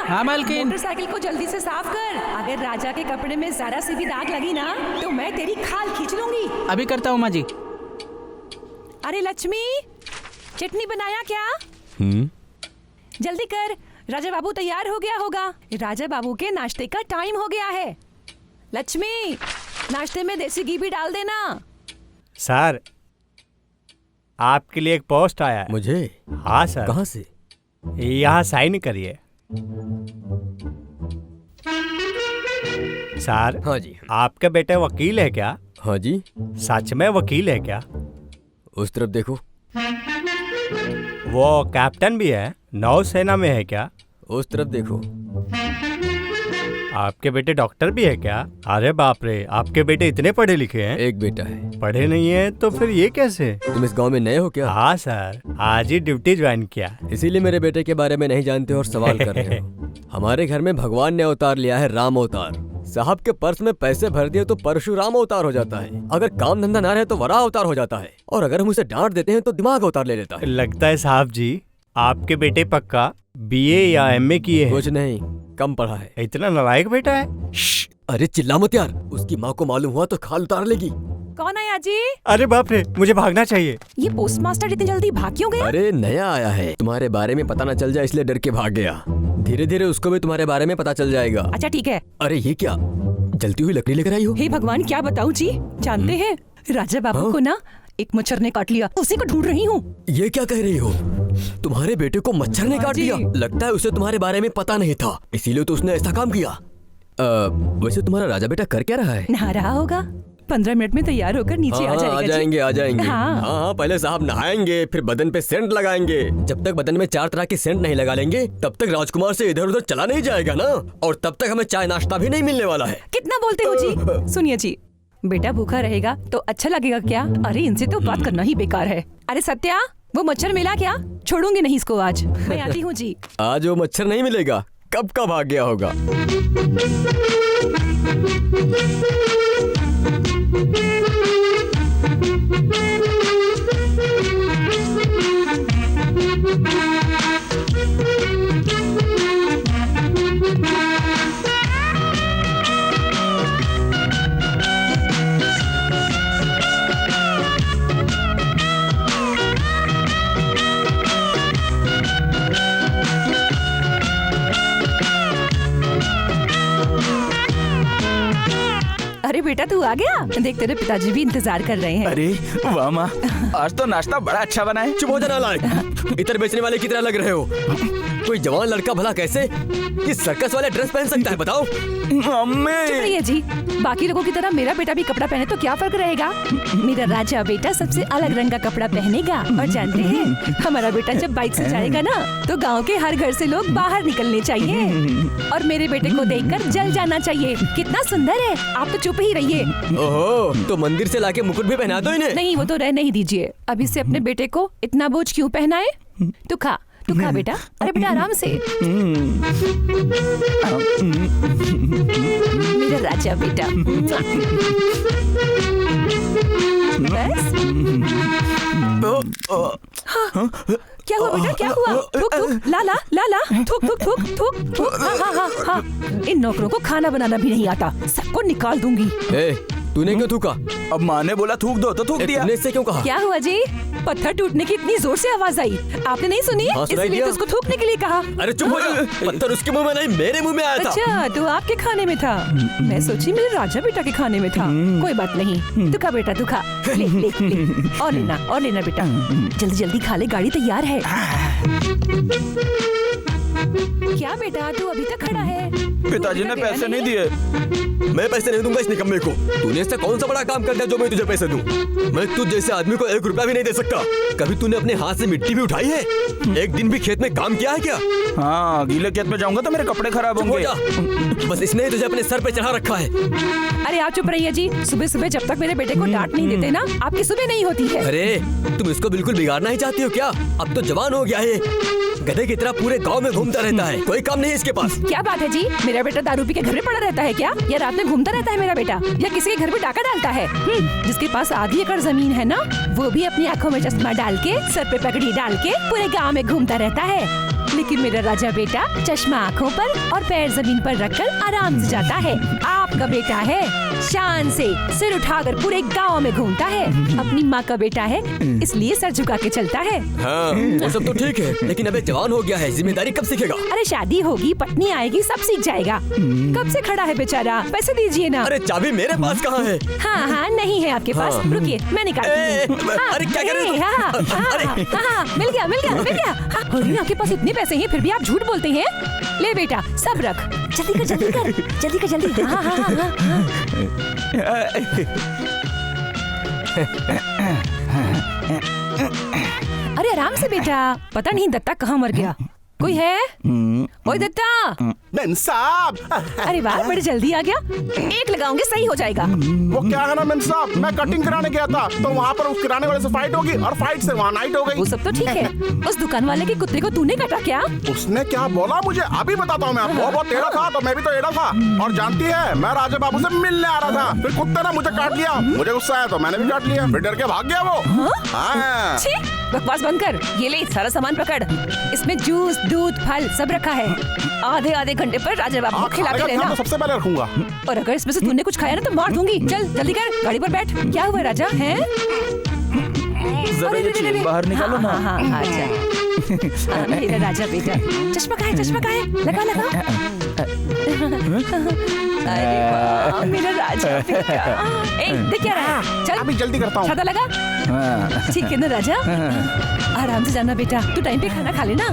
हाँ मालकिन। मोटरसाइकिल को जल्दी से साफ कर। अगर राजा के कपड़े में जरा सी भी दाग लगी ना तो मैं तेरी खाल खींच लूंगी। अभी करता हूँ माँ जी। अरे लक्ष्मी, चटनी बनाया क्या? जल्दी कर, राजा बाबू तैयार हो गया होगा। राजा बाबू के नाश्ते का टाइम हो गया है। लक्ष्मी, नाश्ते में देसी घी भी डाल देना। सर, आपके लिए एक पोस्ट आया है। मुझे? हाँ सर। कहाँ से? यहाँ साइन करिए। सर। हाँ जी। आपके बेटे वकील है क्या? हाँ जी। सच में वकील है क्या? उस तरफ देखो। वो कैप्टन भी है, नौसेना में है क्या? उस तरफ देखो। आपके बेटे डॉक्टर भी है क्या? अरे बाप रे, आपके बेटे इतने पढ़े लिखे हैं? एक बेटा है। पढ़े नहीं है तो फिर ये कैसे? तुम इस गांव में नए हो क्या? हाँ सर, आज ही ड्यूटी ज्वाइन किया। इसीलिए मेरे बेटे के बारे में नहीं जानते और सवाल कर रहे हो। हमारे घर में भगवान ने अवतार लिया है, राम अवतार। साहब के पर्स में पैसे भर दिए तो परशुराम अवतार हो जाता है। अगर काम धंधा ना रहे तो वराह अवतार हो जाता है। और अगर हम उसे डांट देते हैं तो दिमाग अवतार ले लेता है। लगता है साहब जी, आपके बेटे पक्का BA या MA किए हैं। कुछ नहीं, कम पढ़ा है। इतना नालायक बेटा है? अरे चिल्ला मत यार, उसकी माँ को मालूम हुआ तो खाल उतार लेगी। कौन आया जी? अरे बाप रे, मुझे भागना चाहिए। ये पोस्टमास्टर इतनी जल्दी भाग क्यों गया? अरे नया आया है, तुम्हारे बारे में पता न चल जाए इसलिए डर के भाग गया। धीरे धीरे उसको भी तुम्हारे बारे में पता चल जाएगा। अच्छा ठीक है। अरे ये क्या, जलती हुई लकड़ी लेकर आई हो? हे भगवान, क्या बताऊं जी। जानते हैं, राजा बाबू को ना एक मच्छर ने काट लिया, उसी को ढूंढ रही हूँ। ये क्या कह रही हो? तुम्हारे बेटे को मच्छर ने काट दिया? लगता है उसे तुम्हारे बारे में पता नहीं था, इसीलिए तो उसने ऐसा काम किया। वैसे तुम्हारा राजा बेटा कर क्या रहा है? नहा रहा होगा। 15 मिनट में तैयार होकर नीचे आ जाएगा। आ जाएंगे, आ जाएंगे। हाँ। हाँ, पहले साहब नहाएंगे, फिर बदन पे सेंट लगाएंगे। जब तक बदन में 4 तरह की सेंट नहीं लगा लेंगे तब तक राजकुमार से इधर उधर चला नहीं जाएगा ना। और तब तक हमें चाय नाश्ता भी नहीं मिलने वाला है। कितना बोलते हो जी। सुनिए जी, बेटा भूखा रहेगा तो अच्छा लगेगा क्या? अरे इनसे तो बात करना ही बेकार है। अरे सत्या, वो मच्छर मिला क्या? छोड़ूंगी नहीं इसको आज। मैं आती हूँ जी। आज वो मच्छर नहीं मिलेगा, कब का भाग गया होगा। अरे बेटा तू आ गया? देख तेरे पिताजी भी इंतजार कर रहे हैं। अरे वाह माँ, आज तो नाश्ता बड़ा अच्छा बना है। चुप हो जा नालायक, इतर बेचने वाले की तरह लग रहे हो। कोई जवान लड़का भला कैसे इस सर्कस वाले ड्रेस पहन सकता है बताओ? मम्मी। चुप रहिए जी, बाकी लोगों की तरह मेरा बेटा भी कपड़ा पहने तो क्या फर्क रहेगा? मेरा राजा बेटा सबसे अलग रंग का कपड़ा पहनेगा। और जानते हैं, हमारा बेटा जब बाइक से जाएगा ना तो गांव के हर घर से लोग बाहर निकलने चाहिए और मेरे बेटे को देखकर जल जाना चाहिए। कितना सुंदर है। आप तो चुप ही रहिए। ओहो, तो मंदिर से लाके मुकुट भी पहना दो इन्हें। नहीं, वो तो रह नहीं दीजिए। अभी से अपने बेटे को इतना बोझ क्यों पहनाए? तू खा बेटा। अरे बेटा आराम से। मेरा राजा बेटा। बस। हाँ। क्या हुआ बेटा, क्या हुआ? थूक थूक, ला ला ला ला, थूक थूक थूक थूक थूक। हाँ हाँ हाँ हाँ। इन नौकरों को खाना बनाना भी नहीं आता, सबको निकाल दूंगी। तूने क्यों थूका? अब माँ ने बोला थूक दो तो थूक दिया। तुमने इससे क्यों कहा? क्या हुआ जी? पत्थर टूटने की इतनी जोर से आवाज आई, आपने नहीं सुनी? हाँ, इसलिए तो उसको थूकने के लिए कहा। अरे चुप हो जा, पत्थर उसके मुंह में नहीं मेरे मुंह में आया था। अच्छा, तो आपके खाने में था। मैं सोची मेरे राजा बेटा के खाने में था। कोई बात नहीं, तू खा बेटा, तू खा। ले ले ले, और लेना बेटा। जल्दी जल्दी खा ले, गाड़ी तैयार है। क्या बेटा, तू अभी तक खड़ा है? पिताजी ने पैसे नहीं दिए। मैं पैसे नहीं दूंगा इस निकम्मे को। तूने इससे कौन सा बड़ा काम कर दिया जो मैं तुझे पैसे दूं? मैं तुझ जैसे आदमी को 1 रुपया भी नहीं दे सकता। कभी तूने अपने हाथ से मिट्टी भी उठाई है? एक दिन भी खेत में काम किया है क्या? हाँ, गीले खेत में जाऊंगा तो मेरे कपड़े खराब होंगे। बस इसने तुझे अपने सर पे चढ़ा रखा है। अरे आप चुप रहिए जी। सुबह सुबह जब तक मेरे बेटे को डांट नहीं देते ना, आपकी सुबह नहीं होती है। अरे तुम इसको बिल्कुल बिगाड़ना ही चाहती हो क्या? अब तो जवान हो गया है, गधे की तरह पूरे गांव में घूमता रहता है, कोई काम नहीं है इसके पास। क्या बात है जी? मेरा बेटा दारू पी के घर में पड़ा रहता है क्या? या रात में घूमता रहता है मेरा बेटा? या किसी के घर में डाका डालता है? जिसके पास आधी एकड़ जमीन है ना, वो भी अपनी आंखों में चश्मा डाल के, सर पे पगड़ी डाल के पूरे गांव में घूमता रहता है। लेकिन मेरा राजा बेटा चश्मा आँखों पर और पैर जमीन पर रखकर आराम से जाता है। आपका बेटा है शान से सिर उठाकर पूरे गांव में घूमता है। अपनी माँ का बेटा है इसलिए सर झुका के चलता है। हाँ, वो सब तो ठीक है, लेकिन अबे जवान हो गया है, जिम्मेदारी कब सीखेगा? अरे शादी होगी, पत्नी आएगी, सब सीख जाएगा। कब से खड़ा है बेचारा, पैसे दीजिए ना। अरे चाबी मेरे पास कहाँ है? हाँ हाँ नहीं है आपके पास, रुकिए मैं निकालती हूँ। अरे क्या कर रहे हो? मिल गया मिल गया मिल गया। अरे आपके पास इतने पैसे हैं फिर भी आप झूठ बोलते हैं। ले बेटा सब रख, जल्दी कर जल्दी कर जल्दी कर जल्दी। हाँ हाँ हाँ अरे आराम से बेटा, पता नहीं दत्ता कहाँ मर गया। कोई है? ओए दत्ता। मेम साहब। अरे वाह बड़ी जल्दी आ गया। एक लगाऊंगे सही हो जाएगा। वो क्या है ना मेम साहब, मैं कटिंग कराने गया था तो वहाँ पर उस किराने वाले से फाइट होगी और फाइट से वहाँ नाइट हो वो गई। सब तो ठीक है, उस दुकान वाले के कुत्ते को तूने काटा क्या? उसने क्या बोला मुझे अभी बताता हूँ मैं आपको। वो बहुत टेढ़ा था तो मैं भी तो टेढ़ा था। और जानती है मैं राजा बाबू से मिलने आ रहा था, फिर कुत्ते ने मुझे काट लिया। मुझे गुस्सा आया तो मैंने भी काट लिया, फिर डर के भाग गया वो। हाँ। छी, बकवास बंद कर। ये ले सारा सामान पकड़, इसमें जूस दूध फल सब रखा है। आधे आधे घंटे पर राजा बाबू को खिला के लेना। तो सबसे पहले रखूंगा। और अगर इसमें से तूने कुछ खाया ना तो मार दूंगी। चल जल्दी कर, गाड़ी पर बैठ। क्या हुआ राजा है? जरा ये चेन बाहर निकालो ना। हाँ हाँ अच्छा। मेरा राजा बेटा, चश्मा कहाँ है? चश्मा कहाँ है? लगा लगा। अरे वाह मेरा राजा बेटा। ए देख क्या रहा है? चल अभी जल्दी करता हूँ। छाता लगा। ठीक है ना राजा, आराम से जाना बेटा, तू टाइम पे खाना खा लेना।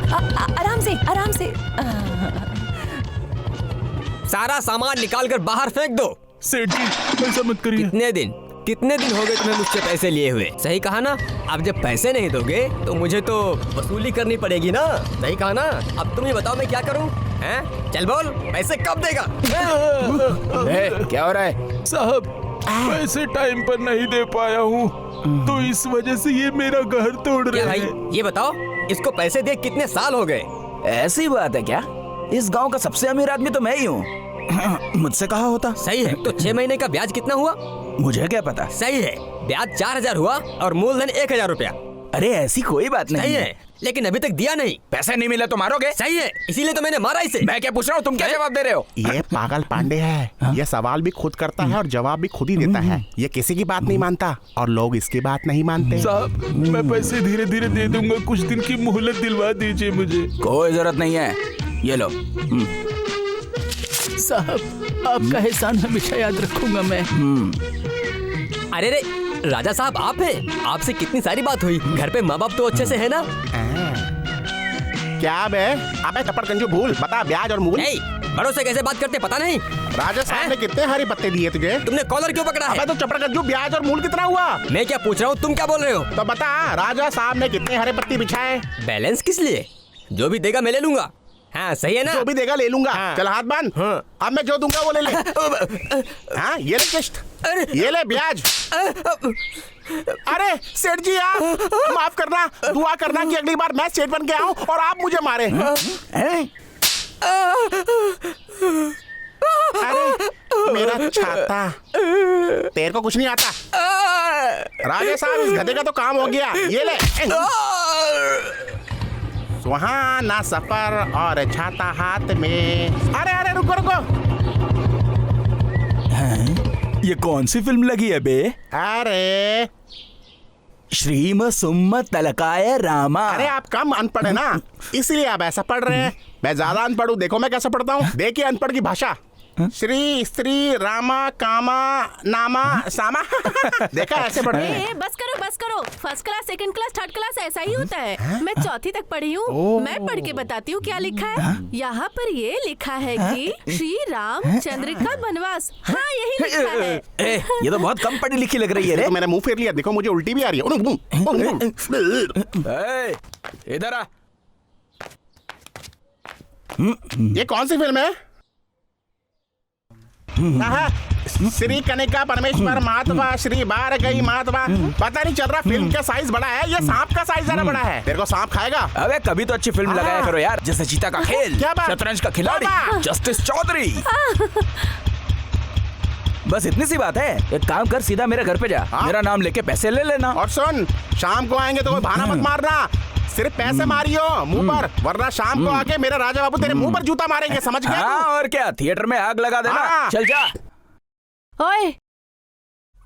आराम से आराम से। सारा सामान निकाल कर बाहर फेंक दो। सेठ जी ऐसा मत करिए। कितने दिन हो गए तुम्हें मुझसे पैसे लिए हुए? सही कहा ना? अब जब पैसे नहीं दोगे तो मुझे तो वसूली करनी पड़ेगी ना। सही कहा ना? अब तुम ही बताओ मैं क्या करूं? हैं? चल बोल, पैसे कब देगा? क्या हो रहा है? साहब पैसे टाइम पर नहीं दे पाया हूँ तो इस वजह से ये मेरा घर तोड़ रहे क्या भाई हैं। ये बताओ, इसको पैसे दे कितने साल हो गए? ऐसी बात है क्या? इस गांव का सबसे अमीर आदमी तो मैं ही हूँ। मुझसे कहा होता। सही है, तो 6 महीने का ब्याज कितना हुआ? मुझे क्या पता। सही है, ब्याज 4000 हुआ और मूलधन 1000 रुपया। अरे ऐसी कोई बात नहीं सही है, लेकिन अभी तक दिया नहीं। पैसे नहीं मिले तो मारोगे? सही है, इसीलिए तो मैंने मारा इसे। मैं क्या पूछ रहा हूँ, तुम क्या जवाब दे रहे हो? ये पागल पांडे है। ये सवाल भी खुद करता है और जवाब भी खुद ही देता है। ये किसी की बात नहीं मानता और लोग इसकी बात नहीं मानते। साहब मैं पैसे धीरे धीरे दे दूंगा, कुछ दिन की मोहलत दिलवा दीजिए मुझे। कोई जरूरत नहीं है, ये लो। साहब आपका एहसान हमेशा याद रखूंगा मैं। अरे रे राजा साहब आप हैं? आपसे कितनी सारी बात हुई। घर पे माँ बाप तो अच्छे से है ना? क्या बे? अबे चपड़ कंजू भूल बता, ब्याज और मूल। नहीं, बड़ों से कैसे बात करते पता नहीं? राजा साहब ने कितने हरी पत्ते दिए तुझे? तुमने कॉलर क्यों पकड़ा है? अबे तो चपड़ कंजू, ब्याज और मूल कितना हुआ? मैं क्या पूछ रहा हूँ, तुम क्या बोल रहे हो? तो बता, राजा साहब ने कितने हरे पत्ती बिछाए? बैलेंस किस लिए? जो भी देगा मैं ले लूंगा। हाँ सही है ना? जो भी देगा ले लूंगा। हाँ। चल हाथ बांध। हाँ। अब मैं जो दूंगा वो ले ले। हाँ ये ले किश्त, ये ले ब्याज। अरे सेठ जी आप माफ करना, दुआ करना कि अगली बार मैं सेठ बन के आऊं और आप मुझे मारे। अरे मेरा छाता, तेरे को कुछ नहीं आता। राजा साहब इस गधे का तो काम हो गया, ये ले। सुहाना सफर और छाता हाथ में। अरे अरे रुको रुको, ये कौन सी फिल्म लगी है बे? अरे श्रीम सुम्म तलकाय रामा। अरे आप कम अनपढ़ है ना, इसलिए आप ऐसा पढ़ रहे हैं। मैं ज्यादा अनपढ़ हूँ, देखो मैं कैसे पढ़ता हूँ। देखिए अनपढ़ की भाषा, श्री स्त्री रामा कामा नामा सामा। देखा ऐसे पढ़ रहे हैं। बस करो, first class second class third class ऐसा ही होता है। मैं चौथी तक पढ़ी हूँ, मैं पढ़ के बताती हूँ क्या लिखा है। यहाँ पर ये लिखा है कि श्री रामचंद्र का वनवास। हाँ यही लिखा है। ये तो बहुत कम पढ़ी लिखी लग रही है रे। तो मैंने मुंह फेर लिया, देखो मुझे उल्टी भी आ रही है। इधर आ। ये कौन सी फिल्म है? श्री कनिका परमेश्वर महात्मा श्री बार गई महात्मा। पता नहीं चल रहा फिल्म का साइज बड़ा है, ये सांप का साइज जरा बड़ा है। तेरे को सांप खाएगा? अबे कभी तो अच्छी फिल्म लगाया करो यार, जैसे चीता का खेल, क्या बात? शतरंज का खिलाड़ी, बाबा! जस्टिस चौधरी। बस इतनी सी बात है। एक काम कर, सीधा मेरे घर पे जा, मेरा नाम लेके पैसे ले लेना। और सुन, शाम को आएंगे तो कोई बहाना मत मारना, सिर्फ पैसे मारियो मुंह पर, वरना शाम को आके मेरा राजा बाबू तेरे मुंह पर जूता मारेंगे, समझ गया? हाँ और क्या, थिएटर में आग लगा देना। हाँ। चल जा। ओए,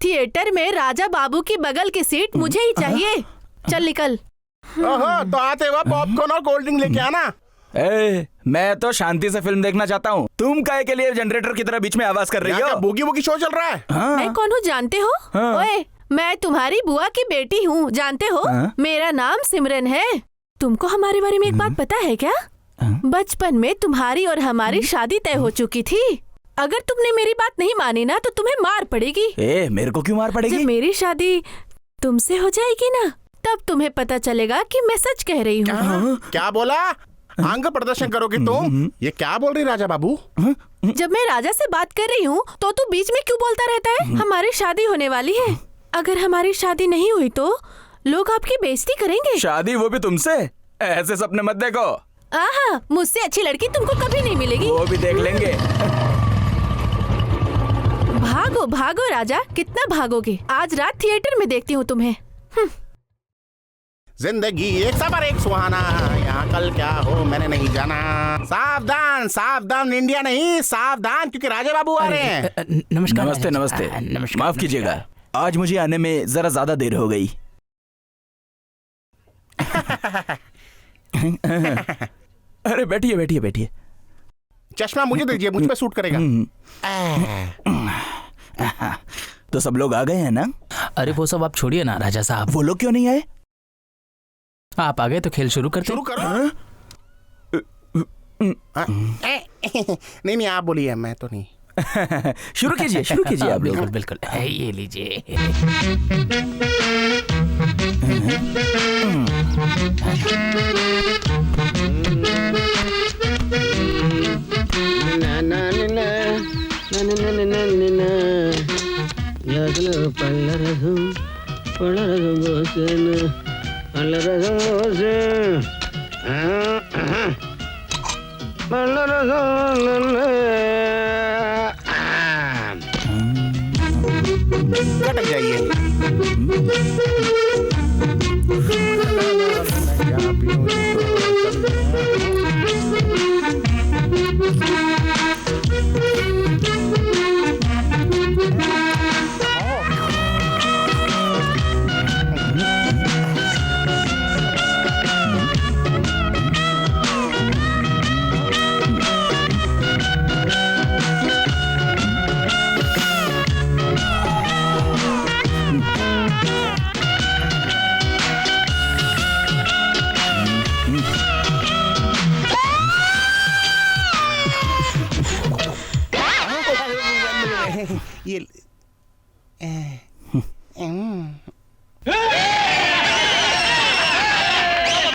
थिएटर में राजा बाबू की बगल की सीट मुझे ही चाहिए। चल निकल। ओहो, तो आते हुआ पॉपकॉर्न और कोल्ड ड्रिंक लेके आना। मैं तो शांति से फिल्म देखना चाहता हूँ, तुम काहे के लिए जनरेटर की तरह बीच में आवाज कर रही यहाँ हो? क्या बूगी वूगी शो चल रहा है? हाँ। मैं कौन हूँ जानते हो? हाँ। ओए, मैं तुम्हारी बुआ की बेटी हूँ, जानते हो? हाँ? मेरा नाम सिमरन है। तुमको हमारे बारे में एक बात पता है क्या? बचपन में तुम्हारी और हमारी शादी तय हो चुकी थी। अगर तुमने मेरी बात नहीं मानी ना तो तुम्हें मार पड़ेगी। मेरे को क्यों मार जब पड़ेगी? मेरी शादी तुमसे हो जाएगी ना, तब तुम्हें पता चलेगा कि मैं सच कह रही हूँ। क्या बोला? अंग प्रदर्शन करोगी तुम? ये क्या बोल रही राजा बाबू? जब मैं राजा से बात कर रही हूँ तो तू बीच में क्यों बोलता रहता है? हमारी शादी होने वाली है। अगर हमारी शादी नहीं हुई तो लोग आपकी बेइज्जती करेंगे। शादी, वो भी तुमसे? ऐसे सपने मत देखो। आहा, मुझसे अच्छी लड़की तुमको कभी नहीं मिलेगी। वो भी देख लेंगे। भागो भागो राजा, कितना भागोगे? आज रात थिएटर में देखती हूँ तुम्हें। जिंदगी एक सफर एक सुहाना, यहाँ कल क्या हो मैंने नहीं जाना। सावधान सावधान, इंडिया नहीं सावधान, क्योंकि राजा बाबू आ रहे हैं। नमस्कार। नमस्ते नमस्ते। नमस्कार। माफ कीजिएगा, आज मुझे आने में जरा ज्यादा देर हो गई। अरे बैठिए बैठिए बैठिए। चश्मा मुझे दीजिए, मुझ पे सूट करेगा। तो सब लोग आ गए हैं ना? अरे वो सब आप छोड़िए ना राजा साहब, वो लोग क्यों नहीं आए? आप आ गए तो खेल शुरू करते। शुरू करो। नहीं नहीं, आप बोलिए, मैं तो नहीं। शुरू कीजिए आप लोग। बिल्कुल बिल्कुल, ये लीजिए। कटक जाइए। ये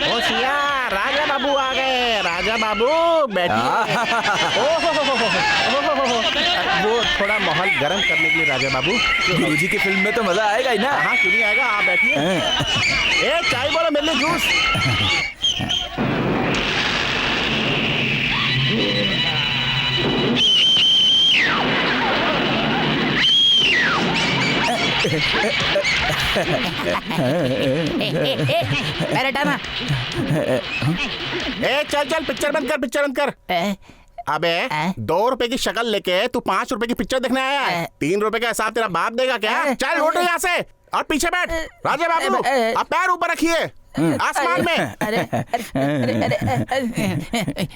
होशियार, राजा बाबू आ गए। राजा बाबू बैठिए। वो थोड़ा माहौल गर्म करने के लिए राजा बाबू। गुरुजी की फिल्म में तो मजा आएगा ही ना। हाँ क्यों नहीं आएगा, आप बैठिए। ए चाय बोलो मेरे लिए जूस। अरे डाना। ए चल चल, पिक्चर बंद कर, पिक्चर बंद कर। अबे 2 रुपए की शक्ल लेके तू 5 रुपए की पिक्चर देखने आया है? 3 रुपए का हिसाब तेरा बाप देगा क्या? चल उठ यहाँ से और पीछे बैठ। राजा बाबू, आप पैर ऊपर रखिए आसमान में।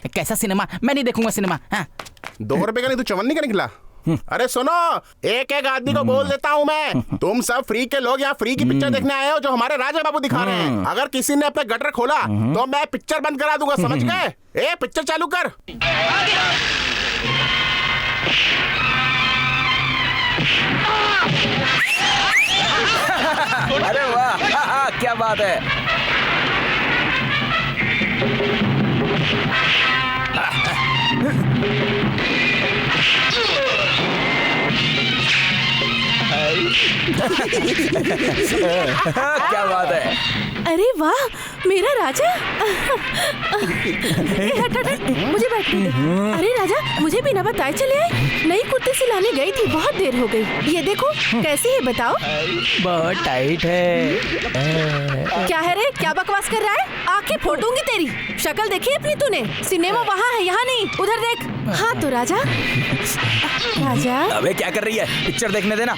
कैसा सिनेमा? मैं नहीं देखूंगा सिनेमा। 2 रुपए का नहीं, तू चवन्नी का निकला। अरे सुनो, एक एक आदमी को बोल देता हूँ मैं, तुम सब फ्री के लोग यहाँ फ्री की पिक्चर देखने आए हो जो हमारे राजा बाबू दिखा रहे हैं। अगर किसी ने अपना गटर खोला तो मैं पिक्चर बंद करा दूंगा, समझ गए? ए पिक्चर चालू कर। अरे वाह, क्या बात है। क्या बात है। अरे वाह, मेरा राजा। ए, हट हट हट, मुझे बैठने दे। अरे राजा, मुझे बिना बताए चले आए। नई कुर्ती सिलाने गई थी, बहुत देर हो गई। ये देखो कैसी है बताओ। बहुत टाइट है। क्या है रे, क्या बकवास कर रहा है? आंखें फोड़ूंगी तेरी। शक्ल देखी अपनी तूने? सिनेमा वहाँ है, यहाँ नहीं। उधर देख। हाँ तो राजा। राजा, अबे क्या कर रही है? पिक्चर देखने देना।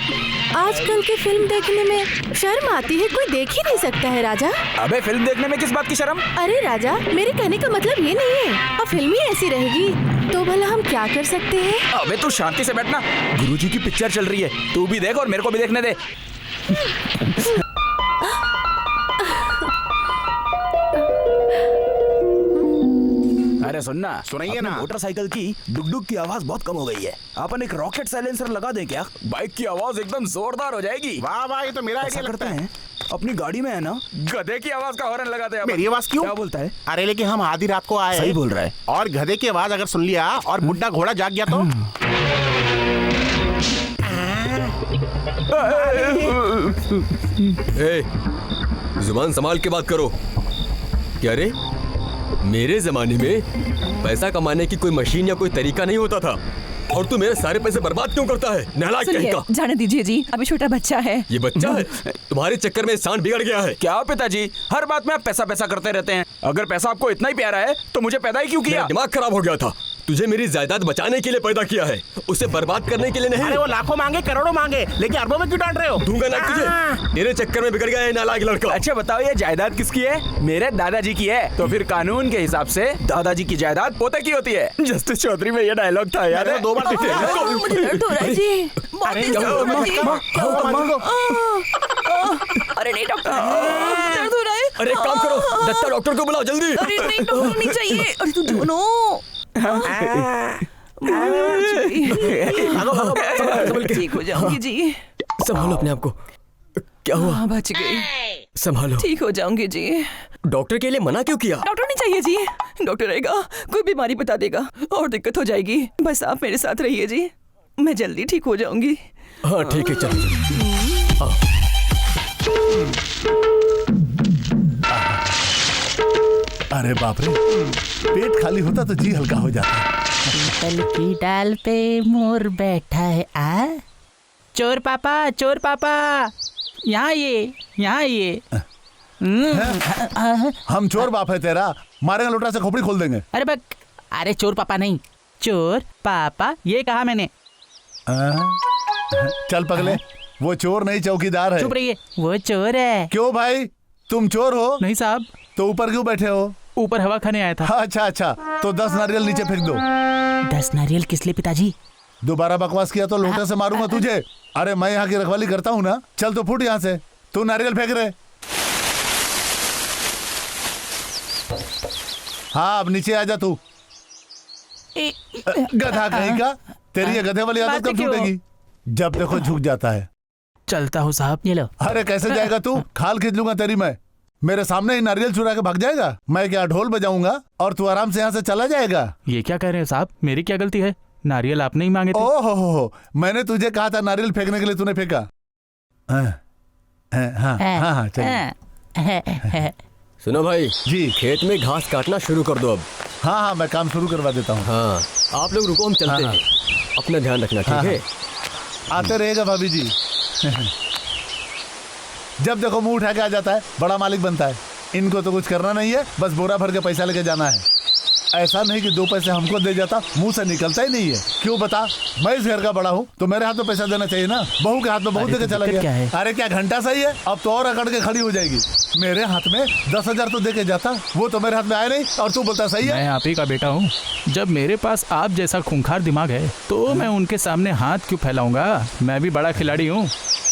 आजकल की फिल्म देखने में शर्म आती है, कोई देख ही नहीं सकता है राजा। अबे फिल्म देखने में किस बात की शर्म? अरे राजा, मेरे कहने का मतलब ये नहीं है। और फिल्म ही ऐसी रहेगी तो भला हम क्या कर सकते हैं? अबे तू शांति से बैठना। गुरुजी की पिक्चर चल रही है, तू भी देख और मेरे को भी देखने दे। अरे सुनना, सुनाइए ना। मोटरसाइकिल की डुगडुग की आवाज बहुत कम हो गई है। अपन एक रॉकेट साइलेंसर लगा दें क्या? बाइक की आवाज एकदम जोरदार हो जाएगी। वाह वाह, ये तो मेरा ऐसा आइडिया करते लगता है। हैं, अपनी गाड़ी में है ना, गधे की आवाज का हॉर्न लगाते हैं। मेरी आवाज क्यों? क्या बोलता है? अरे लेकिन हम आधी रात को आए। सही बोल रहा है। और गधे की आवाज अगर सुन लिया और बुढ़ा घोड़ा जाग गया तो? ए, जुबान संभाल के बात करो। क्या रे, मेरे जमाने में पैसा कमाने की कोई मशीन या कोई तरीका नहीं होता था, और तू मेरे सारे पैसे बर्बाद क्यों करता है? नालायक कहीं सुनिए, का। जाने दीजिए जी, अभी छोटा बच्चा है। ये बच्चा है? तुम्हारे चक्कर में सांड बिगड़ गया है। क्या पिताजी, हर बात में आप पैसा पैसा करते रहते हैं। अगर पैसा आपको इतना ही प्यारा है तो मुझे पैदा ही क्यों मेरा किया? दिमाग खराब हो गया था। तुझे मेरी जायदाद बचाने के लिए पैदा किया है, उसे बर्बाद करने के लिए अरे नहीं। वो लाखों मांगे, करोड़ों मांगे, लेकिन अरबों में क्यों डांट रहे हो? दूंगा ना तुझे। तेरे चक्कर में बिगड़ गया है नालायक लड़का। अच्छा बताओ, ये जायदाद किसकी है? मेरे दादाजी की है। तो फिर कानून के हिसाब से दादाजी की जायदाद पोते की होती है। जस्टिस चौधरी में ये डायलॉग था याद है? 2 बार मुझे दर्द हो रहा है जी। अरे दर्द हो रहा है जी। अरे नहीं डॉक्टर, दर्द हो रहा है। अरे एक काम करो, दत्ता डॉक्टर को बुलाओ जल्दी। अरे नहीं डॉक्टर नहीं चाहिए। अरे तू दोनों ठीक हो जाऊंगी जी। संभालो अपने आप को। क्या हुआ? हाँ बच गई, संभालो। ठीक हो जाऊंगी जी। डॉक्टर के लिए मना क्यों किया? डॉक्टर नहीं चाहिए जी, डॉक्टर रहेगा कोई बीमारी बता देगा और दिक्कत हो जाएगी। बस आप मेरे साथ रहिए जी, मैं जल्दी ठीक हो जाऊंगी। हाँ ठीक है, चलो। अरे बाप रे, पेट खाली होता तो जी हल्का हो जाता। पीतल की डाल पे मोर बैठा है। आ चोर पापा, यहाँ ये। हम चोर बाप है तेरा, मारेंगे लोटा से खोपड़ी खोल देंगे। अरे बक, अरे चोर पापा नहीं, चोर पापा ये कहा मैंने। चल पगले, वो चोर नहीं चौकीदार है। चुप रहिए, वो चोर है। क्यों भाई, तुम चोर हो? नहीं साहब, तो ऊपर क्यों बैठे हो? ऊपर हवा खाने आया था। अच्छा अच्छा, तो 10 नारियल नीचे फेंक दो। 10 नारियल किस लिए पिताजी? दोबारा बकवास किया तो लोटे से मारूंगा तुझे। अरे मैं यहाँ की रखवाली करता हूँ ना। चल तो फुट यहाँ से, तू नारियल फेंक रहे। हाँ अब नीचे आ जा तू। गधा कहीं का, तेरी ये गधे वाली आदत कब छूटेगी? जब देखो झुक जाता है। चलता हूँ साहब, ये लो। अरे कैसे जाएगा तू? खाल खींच लूंगा तेरी मैं। मेरे सामने ही नारियल चुरा के भाग जाएगा? मैं क्या ढोल बजाऊंगा और तू आराम से यहाँ से चला जाएगा? ये क्या कह रहे हैं साहब, मेरी क्या गलती है? नारियल आपने ही मांगे थे। ओहो हो, मैंने तुझे कहा था नारियल फेंकने के लिए, तूने फेंका। हाँ चलिए। सुनो भाई जी। खेत में घास काटना शुरू कर दो अब। हाँ मैं काम शुरू करवा देता हूँ। हाँ आप लोग रुको, हम चलते हैं। अपना ध्यान रखना, ठीक है? आते रहेगा भाभी जी। जब देखो मुंह उठा के आ जाता है, बड़ा मालिक बनता है। इनको तो कुछ करना नहीं है, बस बोरा भर के पैसा लेके जाना है। ऐसा नहीं कि 2 पैसे हमको दे जाता, मुंह से निकलता ही नहीं है। क्यों बता, मैं इस घर का बड़ा हूँ तो मेरे हाथ में पैसा देना चाहिए ना। बहू के हाथ में बहुत देके चला गया। अरे क्या घंटा सही है, अब तो और अकड़ के खड़ी हो जाएगी। मेरे हाथ में 10,000 तो देके जाता, वो तो मेरे हाथ में आया नहीं और तू बोलता सही है। मैं आप ही का बेटा हूँ। जब मेरे पास आप जैसा खूंखार दिमाग है तो मैं उनके सामने हाथ क्यों फैलाऊंगा? मैं भी बड़ा खिलाड़ी हूँ।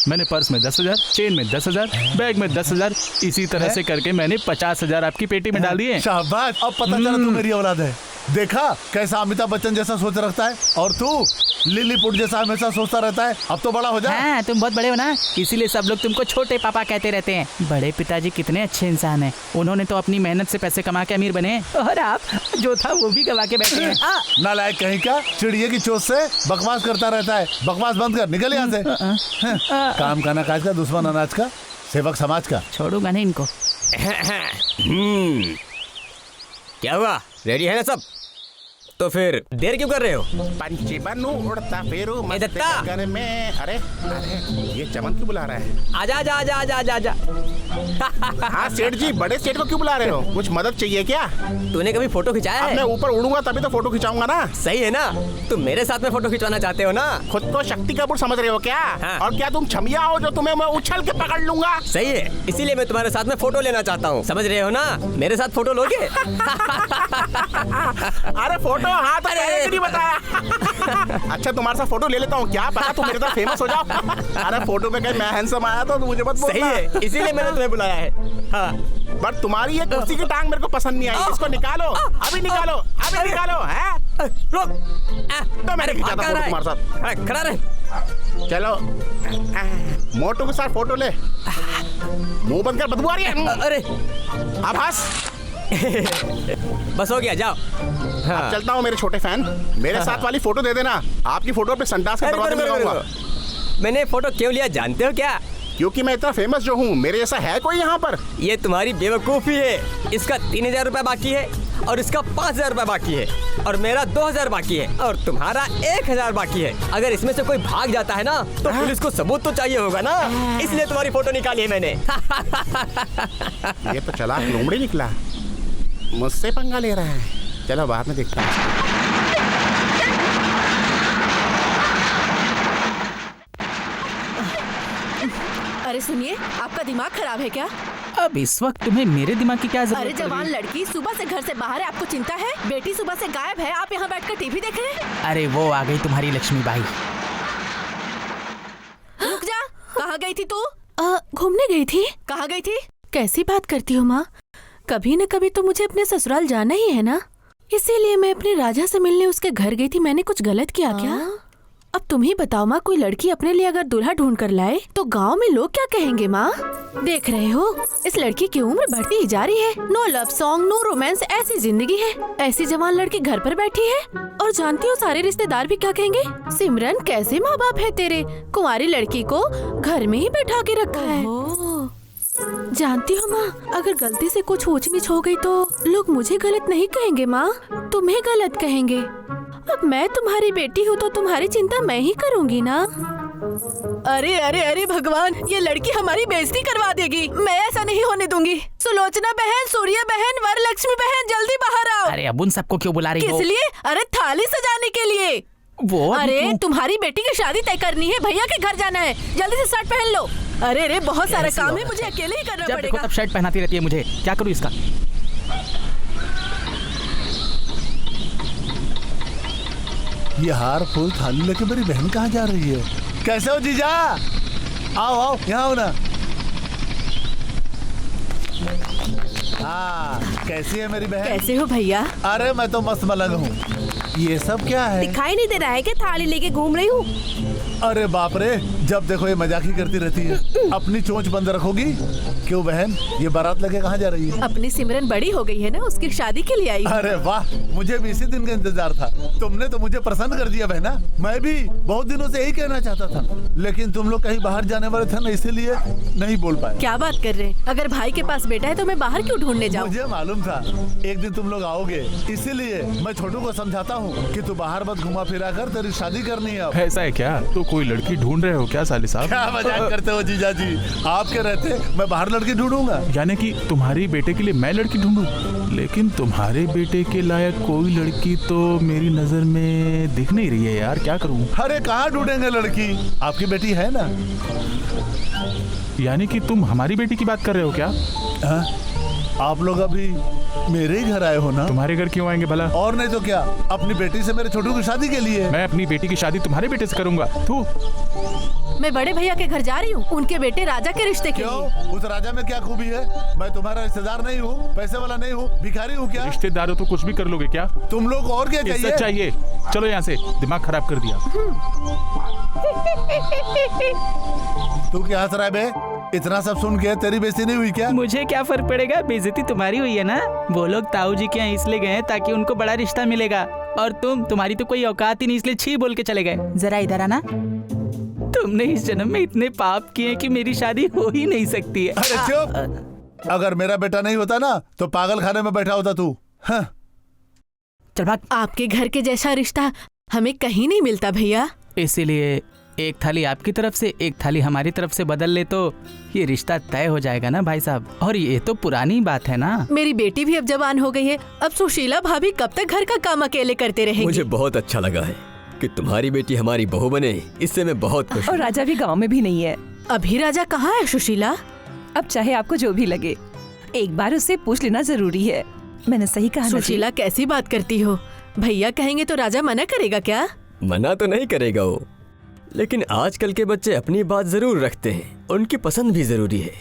मैंने पर्स में 10,000, चेन में 10,000, बैग में 10,000, इसी तरह से करके मैंने 50,000 आपकी पेटी में डाल दिए। शाबाश, अब पता चला तू मेरी औलाद है। देखा कैसा अमिताभ बच्चन जैसा सोच रखता है, और तू लिलीपुट जैसा हमेशा सोचता रहता है। अब तो बड़ा हो जा। हाँ, तुम बहुत बड़े हो ना, इसीलिए सब लोग तुमको छोटे पापा कहते रहते हैं। बड़े पिताजी कितने अच्छे इंसान हैं। उन्होंने तो अपनी मेहनत से पैसे कमा के अमीर बने, और आप जो था वो भी गवा के बैठे हैं। नालायक कहीं का, चिड़िए की चोट से बकवास करता रहता है। बकवास बंद कर, निकल यहाँ से। काम का ना काज का, दुश्मन अनाज का, सेवक समाज का। छोड़ूंगा नहीं इनको। क्या हुआ, रेडी है ना सब? तो फिर देर क्यों कर रहे हो? पंछी बनू उड़ता फिरू ए मस्त दत्ता! गगन में। अरे ये चमन क्यों बुला रहा है? आजा आजा आजा आजा आजा आजा। हाँ सेठ जी, बड़े सेठ को क्यों बुला रहे हो? कुछ मदद चाहिए क्या? तूने कभी फोटो खिंचाया अब मैं है? ऊपर उड़ूंगा तभी तो फोटो खिंचाऊंगा ना। सही है ना? तुम मेरे साथ में फोटो खिंचवाना चाहते हो ना? खुद को शक्ति कपूर समझ रहे हो क्या? हाँ। और क्या तुम छमिया हो जो तुम्हें मैं उछल के पकड़ लूंगा? सही है, इसीलिए मैं तुम्हारे साथ में फोटो लेना चाहता हूँ। समझ रहे हो ना? मेरे साथ फोटो लोगे? अरे फोटो, हाँ तो पहले क्यों नहीं बताया? अच्छा तुम्हारे साथ फोटो ले लेता हूँ, क्या पता तुम मेरे साथ फेमस हो जाओ। अरे फोटो में कहीं मैं हैंडसम आया तो मुझे मत बोलना। सही है, इसीलिए मैंने तुम्हें बुलाया है। हाँ। बट तुम्हारी ये कुर्सी की टांग मेरे को पसंद नहीं आई। इसको निकालो, अभी निकालो, अभी निकालो। है रुक। तो मैंने खींचा था फोटो तुम्हारे साथ। खड़ा रहे। चलो मोटू के साथ फोटो ले। मुंह बंद कर, बदबू आ रही है। अरे अब हंस। बस हो गया, जाओ। हाँ। चलता हूँ मेरे छोटे फैन, मेरे साथ वाली फोटो दे देना। आपकी फोटो अपने संडास के दरवाजे में लगाऊंगा। मैंने फोटो क्यों लिया जानते हो क्या? क्योंकि मैं इतना फेमस जो हूँ, मेरे जैसा है कोई यहाँ पर? ये तुम्हारी बेवकूफ़ी है। इसका 3000 रुपये बाकी है और इसका 5000 रुपये बाकी है और मेरा 2000 बाकी है और तुम्हारा 1000 बाकी है। अगर इसमें से कोई भाग जाता है ना तो पुलिस को सबूत तो चाहिए होगा ना, इसलिए तुम्हारी फोटो निकाली है मैंने। ये तो चालाक लोमड़ी निकला, मुझसे पंगा ले रहा है। चलो बाद में देखते हैं। अरे सुनिए, आपका दिमाग खराब है क्या? अब इस वक्त तुम्हें मेरे दिमाग की क्या अरे जरूरत पड़ जवान गई? लड़की सुबह से घर से बाहर है, आपको चिंता है? बेटी सुबह से गायब है, आप यहाँ बैठकर टीवी देख रहे हैं? अरे वो आ गई तुम्हारी लक्ष्मी बाई। रुक जा, कहाँ गई थी तू? घूमने गई थी। कहाँ गई थी? कैसी बात करती हो माँ? कभी न कभी तो मुझे अपने ससुराल जाना ही है ना, इसीलिए मैं अपने राजा से मिलने उसके घर गई थी। मैंने कुछ गलत किया क्या? अब तुम ही बताओ माँ, कोई लड़की अपने लिए अगर दूल्हा ढूंढ कर लाए तो गांव में लोग क्या कहेंगे माँ? देख रहे हो, इस लड़की की उम्र बढ़ती ही जा रही है। No love song, no romance, ऐसी जिंदगी है। ऐसी जवान लड़की घर पर बैठी है और जानती हो सारे रिश्तेदार भी क्या कहेंगे? सिमरन कैसे माँ बाप है तेरे, कुंवारी लड़की को घर में ही बैठा के रखा है। जानती हो माँ, अगर गलती से कुछ ऊंच नीच हो गई तो लोग मुझे गलत नहीं कहेंगे माँ, तुम्हें गलत कहेंगे। अब मैं तुम्हारी बेटी हूँ तो तुम्हारी चिंता मैं ही करूँगी ना। अरे अरे अरे भगवान, ये लड़की हमारी बेइज्जती करवा देगी। मैं ऐसा नहीं होने दूंगी। सुलोचना बहन, सूर्य बहन, वरलक्ष्मी बहन, जल्दी बाहर आओ। अरे अब उन सबको क्यों बुला रही हो? किस लिए? अरे थाली सजाने के लिए। वो अरे तुम्हारी बेटी की शादी तय करनी है, भैया के घर जाना है, जल्दी से शर्ट पहन लो। अरे अरे बहुत सारा काम है, मुझे अकेले ही करना जब देखो पड़ेगा। तब शर्ट पहनाती रहती है मुझे, क्या करूँ इसका? ये हार फूल थाली लेके मेरी बहन कहाँ जा रही है? कैसे हो जीजा? आओ आओ, यहाँ आओ ना। हाँ, कैसी है मेरी बहन? कैसे हो भैया? अरे मैं तो मस्त मलंग हूँ। ये सब क्या है? दिखाई नहीं दे रहा है कि थाली लेके घूम रही हूँ। अरे बाप रे, जब देखो ये मजाक ही करती रहती है। अपनी चोंच बंद रखोगी? क्यों बहन, ये बारात लेके कहाँ जा रही है? अपनी सिमरन बड़ी हो गई है ना, उसकी शादी के लिए आई हूँ। अरे वाह, मुझे भी इसी दिन का इंतजार था। तुमने तो मुझे प्रसन्न कर दिया बहना। मैं भी बहुत दिनों से यही कहना चाहता था, लेकिन तुम लोग कहीं बाहर जाने वाले थे ना, इसीलिए नहीं बोल पाए। क्या बात कर रहे हैं? अगर भाई के पास बेटा है तो मैं बाहर क्यों ढूंढने जाऊँ? मुझे मालूम था एक दिन तुम लोग आओगे, इसीलिए मैं छोटू को समझाता हूँ कि तू बाहर मत घुमा फिरा कर, तेरी शादी करनी है अब। ऐसा है क्या? तो कोई लड़की ढूंढ रहे हो क्या साली साहब? क्या मजाक करते हो जीजा जी? आपके रहते मैं बाहर लड़की ढूंढूंगा? यानी कि तुम्हारी बेटे के लिए मैं लड़की ढूंढूं? लेकिन तुम्हारे बेटे के लायक कोई लड़की तो मेरी नजर में दिख नहीं रही है यार, क्या करूं? अरे कहाँ ढूंढेंगे लड़की? आपकी बेटी है ना? यानी कि तुम हमारी बेटी की बात कर रहे हो क्या? हाँ? आप लोग अभी मेरे ही घर आए हो ना? तुम्हारे घर क्यों आएंगे भला? और नहीं तो क्या, अपनी बेटी से मेरे छोटू की शादी के लिए। मैं अपनी बेटी की शादी तुम्हारे बेटे से करूंगा? तू मैं बड़े भैया के घर जा रही हूँ, उनके बेटे राजा के रिश्ते के लिए। क्यों? उस राजा में क्या खूबी है? मैं तुम्हारा रिश्तेदार नहीं हूँ, पैसे वाला नहीं हूँ, भिखारी हूँ क्या? रिश्तेदार हो तो कुछ भी कर लोगे क्या? तुम लोग को और क्या इज्जत चाहिए? चलो यहाँ से, दिमाग खराब कर दिया। तू क्या हंस रहा है बे? इतना सब सुन के तेरी बेइज्जती नहीं हुई क्या? मुझे क्या फर्क पड़ेगा, बेइज्जती तुम्हारी हुई है ना। वो लोग ताऊ जी के यहाँ इसलिए गए हैं ताकि उनको बड़ा रिश्ता मिलेगा, और तुम्हारी तो कोई औकात ही नहीं, इसलिए छी बोल के चले गए। जरा इधर आना। तुमने इस जन्म में इतने पाप किए कि मेरी शादी हो ही नहीं सकती है। अरे चुप, अगर मेरा बेटा नहीं होता ना तो पागल खाने में बैठा होता तू। हाँ। चल भाग। आपके घर के जैसा रिश्ता हमें कहीं नहीं मिलता भैया। इसीलिए एक थाली आपकी तरफ से एक थाली हमारी तरफ से बदल ले तो ये रिश्ता तय हो जाएगा ना भाई साहब। और ये तो पुरानी बात है ना। मेरी बेटी भी अब जवान हो गई है, अब सुशीला भाभी कब तक घर का काम अकेले करते रहेंगी। मुझे बहुत अच्छा लगा है कि तुम्हारी बेटी हमारी बहू बने, इससे मैं बहुत खुश और हूँ। राजा भी गांव में भी नहीं है। अभी राजा कहाँ है सुशीला? अब चाहे आपको जो भी लगे, एक बार उससे पूछ लेना जरूरी है। मैंने सही कहा ना जी? सुशीला कैसी बात करती हो? भैया कहेंगे तो राजा मना करेगा क्या? मना तो नहीं करेगा वो, लेकिन आजकल के बच्चे अपनी बात जरूर रखते हैं, उनकी पसंद भी जरूरी है।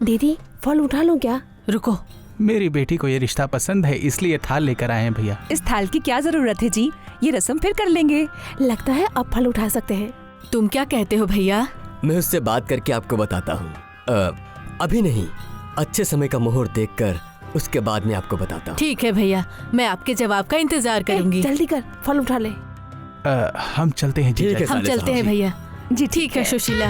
दीदी फल उठा लूं क्या? रुको, मेरी बेटी को ये रिश्ता पसंद है, इसलिए थाल लेकर आए हैं भैया। इस थाल की क्या जरूरत है जी, ये रस्म फिर कर लेंगे। लगता है अब फल उठा सकते हैं। तुम क्या कहते हो भैया? मैं उससे बात करके आपको बताता हूँ। अभी नहीं, अच्छे समय का मुहूर्त देखकर उसके बाद में आपको बताता हूँ। ठीक है भैया, मैं आपके जवाब का इंतजार करूंगी। जल्दी कर, फल उठा ले। हम चलते हैं ठीक है हम चलते हैं भैया। जी ठीक है सुशीला।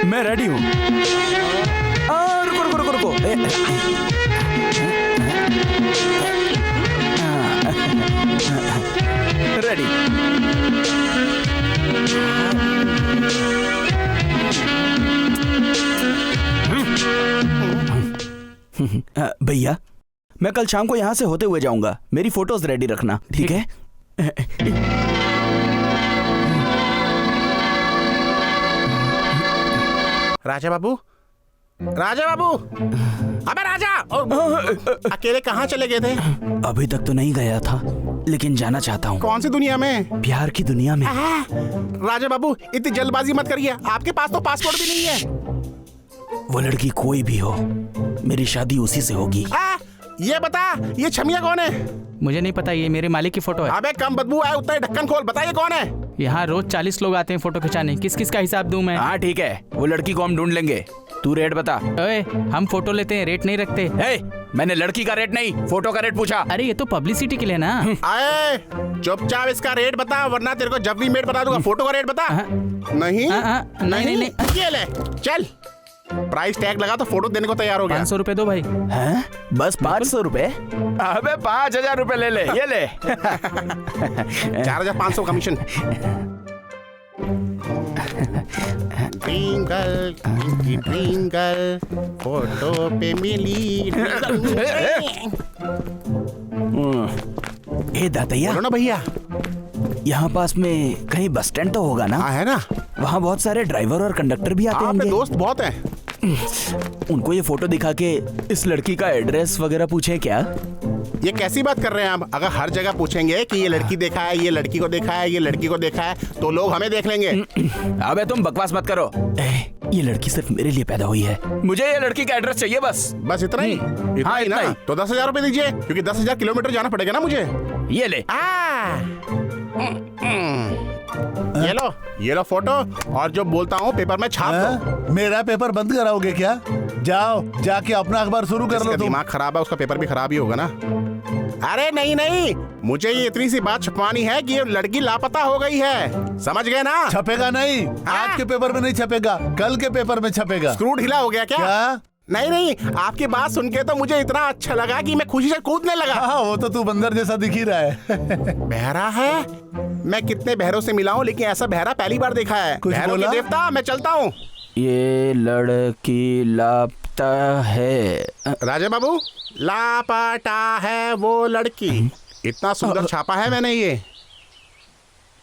मैं रेडी हूँ। रुको रुको रुको रुको। रेडी। भैया, मैं कल शाम को यहाँ से होते हुए जाऊंगा, मेरी फोटोज रेडी रखना, ठीक है? राजा बाबू, राजा बाबू, अबे राजा! अकेले कहाँ चले गए थे? अभी तक तो नहीं गया था, लेकिन जाना चाहता हूँ। कौन सी दुनिया में? प्यार की दुनिया में। राजा बाबू, इतनी जल्दबाजी मत करिए, आपके पास तो पासपोर्ट भी नहीं है। वो लड़की कोई भी हो, मेरी शादी उसी से होगी। ये बता, ये छमिया कौन है? मुझे नहीं पता, ये मेरे मालिक की फोटो है। अबे कम बदबू आए उतना ही ढक्कन खोल, बताइए कौन है? यहाँ रोज 40 लोग आते हैं फोटो खिंचाने, किस किस का हिसाब दूं मैं? हाँ ठीक है, वो लड़की को हम ढूंढ लेंगे, तू रेट बता। ओए, हम फोटो लेते हैं, रेट नहीं रखते। मैंने लड़की का रेट नहीं, फोटो का रेट पूछा। अरे ये तो पब्लिसिटी के लिए ना। आए, चुपचाप इसका रेट बता, वरना तेरे को जब भी मेट बता दूंगा। फोटो का रेट बता। नहीं नहीं। ये ले, चल। प्राइस टैग लगा तो फोटो देने को तैयार हो गया। 500 रुपए दो भाई। हैं? बस 500 रुपए? अबे 5000 रुपए ले ले, ये ले। 4500 कमीशन। ट्विंकल ट्विंकल फोटो पे मिली। ए दातैया, बोलो ना भैया। यहाँ पास में कहीं बस स्टैंड तो होगा ना? है ना, वहाँ बहुत सारे ड्राइवर और कंडक्टर भी आते आपके होंगे। दोस्त बहुत हैं। उनको ये फोटो दिखा के इस लड़की का एड्रेस वगैरह पूछे क्या? ये कैसी बात कर रहे हैं आप? अगर हर जगह पूछेंगे कि ये लड़की देखा है, ये लड़की को देखा है, ये लड़की को देखा है, तो लोग हमें देख लेंगे। अबे तुम बकवास मत करो। ये लड़की सिर्फ मेरे लिए पैदा हुई है, मुझे ये लड़की का एड्रेस चाहिए बस। बस इतना ही? हाँ, इतना ही। तो 10,000 रुपए दीजिए, क्योंकि 10,000 किलोमीटर जाना पड़ेगा ना मुझे। ये ले। ये लो फोटो, और जो बोलता हूँ पेपर में छाप दो। मेरा पेपर बंद कराओगे क्या? जाओ, जाके अपना अखबार शुरू कर लो। तुम दिमाग खराब है, उसका पेपर भी खराब ही होगा ना। अरे नहीं, मुझे ये इतनी सी बात छपवानी है कि ये लड़की लापता हो गई है, समझ गए ना? छपेगा नहीं, आज के पेपर में नहीं छपेगा, कल के पेपर में छपेगा। स्क्रू ढीला हो गया क्या? नहीं, आपकी बात सुन के तो मुझे इतना अच्छा लगा कि मैं खुशी से कूदने लगा। हाँ, वो तो तू बंदर जैसा दिख ही रहा है। बहरा है? मैं कितने बहरों से मिला हूँ, लेकिन ऐसा बहरा पहली बार देखा है। बहरों के देवता, मैं चलता हूँ। ये लड़की लापता है। राजा बाबू, लापता है वो लड़की। इतना सुंदर छापा है मैंने ये।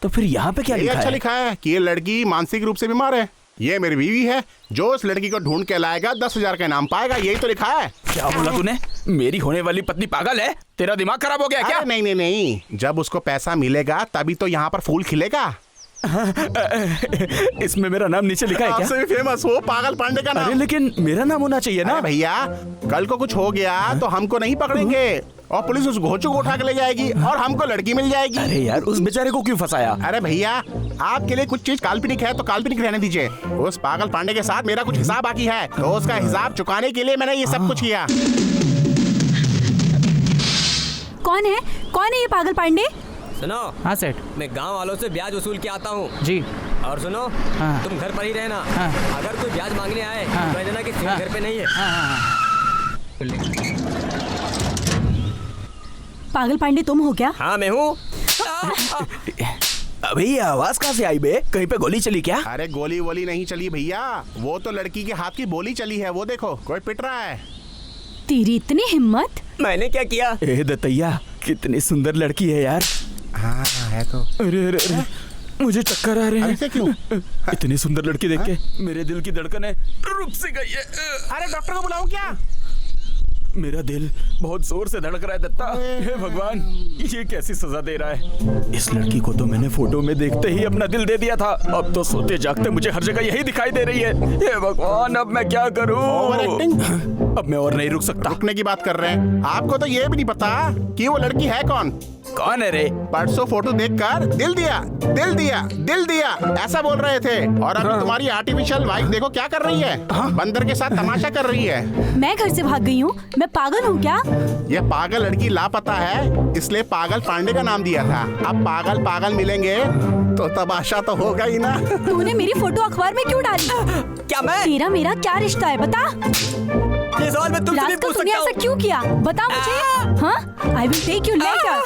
तो फिर यहाँ पे क्या लिखा है? अच्छा लिखा है कि ये लड़की मानसिक रूप से बीमार है। ये मेरी बीवी है, जो उस लड़की को ढूंढ के लाएगा 10,000 का इनाम पाएगा, यही तो लिखा है। क्या बोला तूने? मेरी होने वाली पत्नी पागल है? तेरा दिमाग खराब हो गया क्या? नहीं, जब उसको पैसा मिलेगा तभी तो यहाँ पर फूल खिलेगा। इसमें मेरा नाम नीचे लिखा है क्या? आपसे भी फेमस हो, पागल पांडे का नाम। अरे लेकिन मेरा नाम होना चाहिए ना। भैया, कल को कुछ हो गया तो हमको नहीं पकड़ेंगे, और पुलिस उस घोचू को उठा के ले जाएगी और हमको लड़की मिल जाएगी। अरे यार उस बेचारे को क्यों फंसाया? अरे भैया, आपके लिए कुछ चीज काल्पनिक है तो काल्पनिक रहने दीजिए। उस पागल पांडे के साथ मेरा कुछ हिसाब बाकी है, तो उसका हिसाब चुकाने के लिए मैंने ये सब कुछ किया। कौन है ये पागल पांडे? सुनो। हाँ सेठ। मैं गांव वालों से ब्याज वसूल के आता हूँ जी। और सुनो, हाँ। तुम घर पर ही रहना। हाँ। अगर कोई ब्याज मांगने आए हाँ। तो कह देना कि सिंह हाँ। घर पे नहीं है। पागल पांडे तुम हो क्या? हाँ मैं हूँ। अबे ये आवाज कहाँ से आई बे? कहीं पे गोली चली क्या? अरे गोली वोली नहीं चली भैया, वो तो लड़की के हाथ की बोली चली है। वो देखो कोई पिट रहा है। तेरी इतनी हिम्मत? मैंने क्या किया? ए दत्तैया, कितनी सुंदर लड़की है यार। हाँ है तो। अरे अरे अरे, मुझे चक्कर आ रहे हैं। ऐसे क्यों? इतनी सुंदर लड़की देख के मेरे दिल की धड़कन है रुक सी गई है। अरे डॉक्टर को बुलाऊं क्या? मेरा दिल बहुत जोर से धड़क रहा है दत्ता। हे भगवान, ये कैसी सजा दे रहा है? इस लड़की को तो मैंने फोटो में देखते ही अपना दिल दे दिया था, अब तो सोते जागते मुझे हर जगह यही दिखाई दे रही है। हे भगवान, अब मैं क्या करूं? Over acting. अब मैं और नहीं रुक सकता। रुकने की बात कर रहे हैं, आपको तो ये भी नहीं पता कि वो लड़की है कौन। कौन है रे? परसों फोटो देखकर दिल दिया, दिल दिया, दिल दिया ऐसा बोल रहे थे, और अभी तुम्हारी आर्टिफिशियल वाइफ देखो क्या कर रही है। बंदर के साथ तमाशा कर रही है। मैं घर से भाग गई हूँ, मैं पागल हूँ क्या? ये पागल लड़की लापता है, इसलिए पागल पांडे का नाम दिया था। अब पागल पागल मिलेंगे तो तमाशा तो होगा ही ना। तूने मेरी फोटो अखबार में क्यों डाली? क्या मैं? तेरा मेरा क्या रिश्ता है बता? ये सवाल मैं तुमसे भी रात को पूछ तूने सकता ऐसा हूँ। क्यों किया? बता मुझे। हाँ, I will take you later.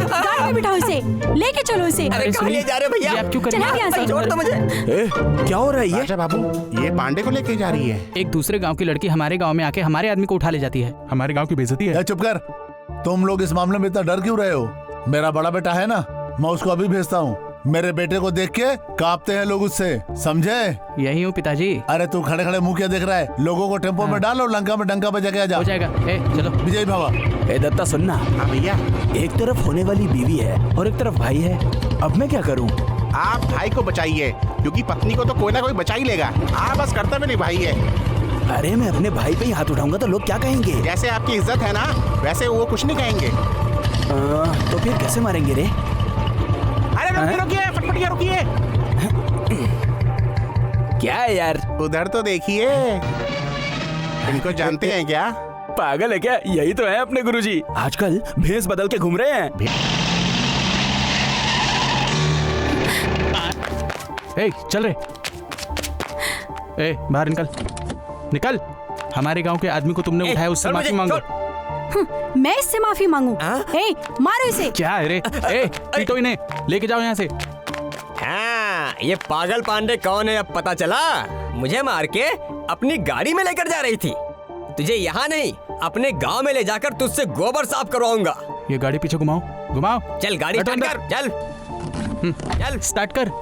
गाड़ी में बिठाओ इसे, लेके चलो इसे। अरे कहाँ ले जा रहे हो भैया? ये आप क्यों कर चला रहे यहाँ से। छोड़ दो मुझे। ए, क्या हो रहा है ये? अच्छा बाबू, ये पांडे को लेके जा रही है। एक दूसरे गांव की लड़की हमारे गांव में आके हमारे आदमी को उठा ले जाती है। हमारे गांव की बेइज्जती है। ए, चुप कर। तुम लोग इस मामले में इतना डर क्यों रहे हो? मेरा बड़ा बेटा है ना, मैं उसको अभी भेजता हूँ। मेरे बेटे को देख के कांपते हैं लोग उससे, समझे? यही हूँ पिताजी। अरे तू खड़े खड़े मुंह क्या देख रहा है? लोगों को टेम्पो में डालो, लंका में डंका बजा के आ जा। हो जाएगा। ए चलो। विजय भावा, ए दत्ता सुनना, हाँ भैया, एक तरफ होने वाली बीवी है और एक तरफ भाई है। अब मैं क्या करूं? आप भाई को बचाइए, क्योंकि पत्नी को तो कोई ना कोई बचा ही लेगा। आप बस कर्तव्य निभाइए। अरे मैं अपने भाई पे ही हाथ उठाऊंगा तो लोग क्या कहेंगे? जैसे आपकी इज्जत है ना, वैसे वो कुछ नहीं कहेंगे। तो फिर कैसे मारेंगे रे? अरे रुकिए रुकिए, फटफटिया रुकिए। क्या है यार? उधर तो देखिए, इनको जानते हैं क्या? पागल है क्या? यही तो है अपने गुरुजी, आजकल भेस बदल के घूम रहे हैं। ए चल रे। ए बाहर निकल, निकल। हमारे गांव के आदमी को तुमने उठाया, उससे माफी मांगो। मैं इससे माफी मांगू? ए, मारो इसे। क्या है रे? ए पीटो इन्हें, लेके जाओ यहाँ से। हाँ, ये पागल पांडे कौन है अब पता चला? मुझे मार के अपनी गाड़ी में लेकर जा रही थी। तुझे यहाँ नहीं, अपने गांव में ले जाकर तुझसे गोबर साफ करवाऊंगा। ये गाड़ी पीछे घुमाओ, घुमाओ। चल गाड़ी बैठो स्टार्ट कर, चल चल स्टार्ट कर।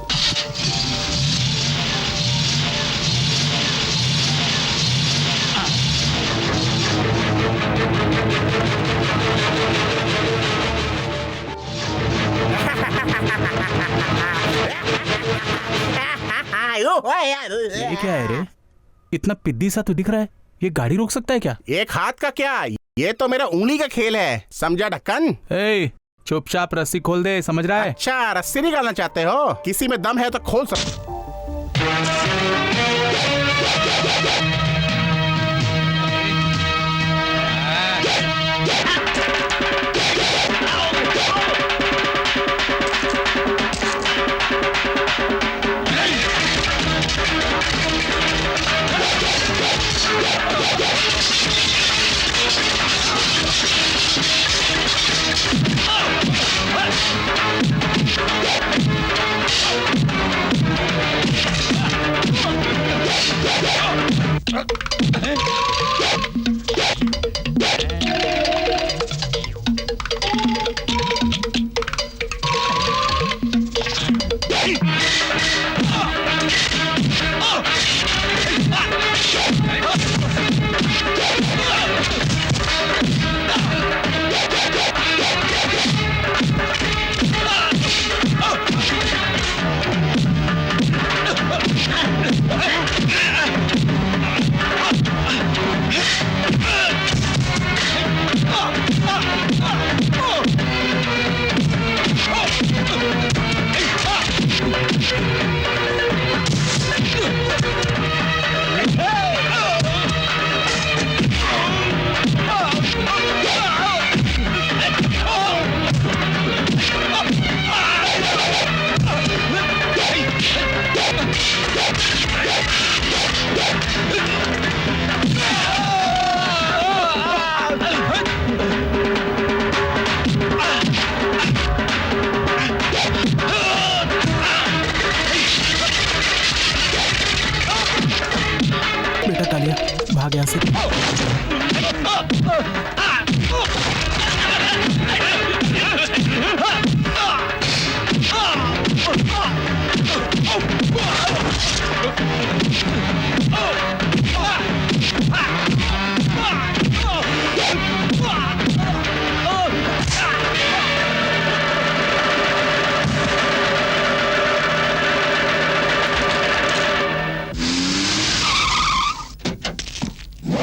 ये क्या है रे? इतना पिद्दी सा तो दिख रहा है, ये गाड़ी रोक सकता है क्या? एक हाथ का क्या, ये तो मेरा उंगली का खेल है, समझा ढक्कन? ए चुपचाप रस्सी खोल दे, समझ रहा है? अच्छा, रस्सी निकालना चाहते हो? किसी में दम है तो खोल सकते।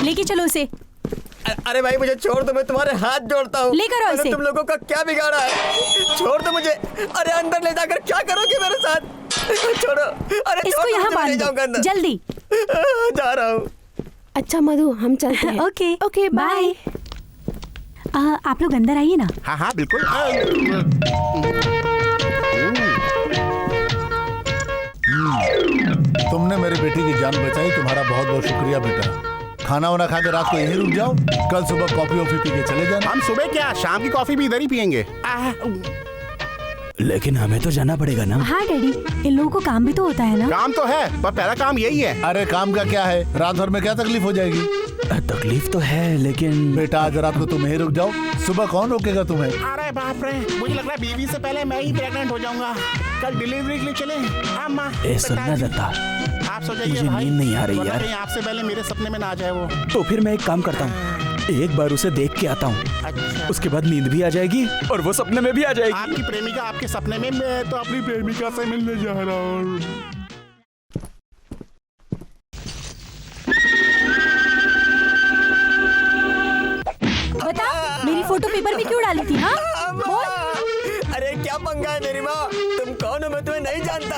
लेके चलो उसे। अरे भाई मुझे छोड़ दो, मैं तुम्हारे हाथ जोड़ता हूँ। लेकर आओ मैंने इसे। तुम लोगों का क्या बिगाड़ा है? छोड़ दो मुझे। अरे अंदर ले जाकर क्या करोगे मेरे साथ? छोड़ो। अरे इसको यहाँ बांध दो जल्दी। जा रहा हूँ। अच्छा मधु, हम चलते हैं। Okay okay, bye. आप लोग अंदर आइए ना। हाँ हाँ बिल्कुल। तुमने मेरे बेटी की जान बचाई, तुम्हारा बहुत बहुत शुक्रिया बेटा। खाना वाना खा के रात को यहीं रुक जाओ, कल सुबह कॉफी वॉफी पी के चले जाना। हम सुबह क्या, शाम की कॉफी भी इधर ही पियेंगे। लेकिन हमें तो जाना पड़ेगा ना। हाँ डैडी, इन लोगों को काम भी तो होता है ना। काम तो है, पर पहला काम यही है। अरे काम का क्या है, रात भर में क्या तकलीफ हो जाएगी? तकलीफ तो है लेकिन बेटा आज रात को तुम यहीं रुक जाओ, सुबह कौन रोकेगा तुम्हें? अरे बाप रे, मुझे लग रहा है बीवी से पहले मैं ही प्रेग्नेंट हो जाऊंगा। कल डिलीवरी के लिए चले। अम्मा सुनना दत्ता, आप सोचिए मुझे भाई, नींद नहीं आ रही यार। आपसे पहले मेरे सपने में ना आ जाए वो। तो फिर मैं एक काम करता हूँ, एक बार उसे देख के आता हूँ। अच्छा। उसके बाद नींद भी आ जाएगी और वो सपने में भी आ जाएगी। आपकी प्रेमिका आपके सपने में, मैं तो अपनी प्रेमिका से मिलने जा रहा हूँ। बता, मेरी फोटो पेपर में क्यों डाली थी? हाँ अरे क्या पंगा है मेरी माँ, तुम कौन हो मैं तुम्हें नहीं जानता।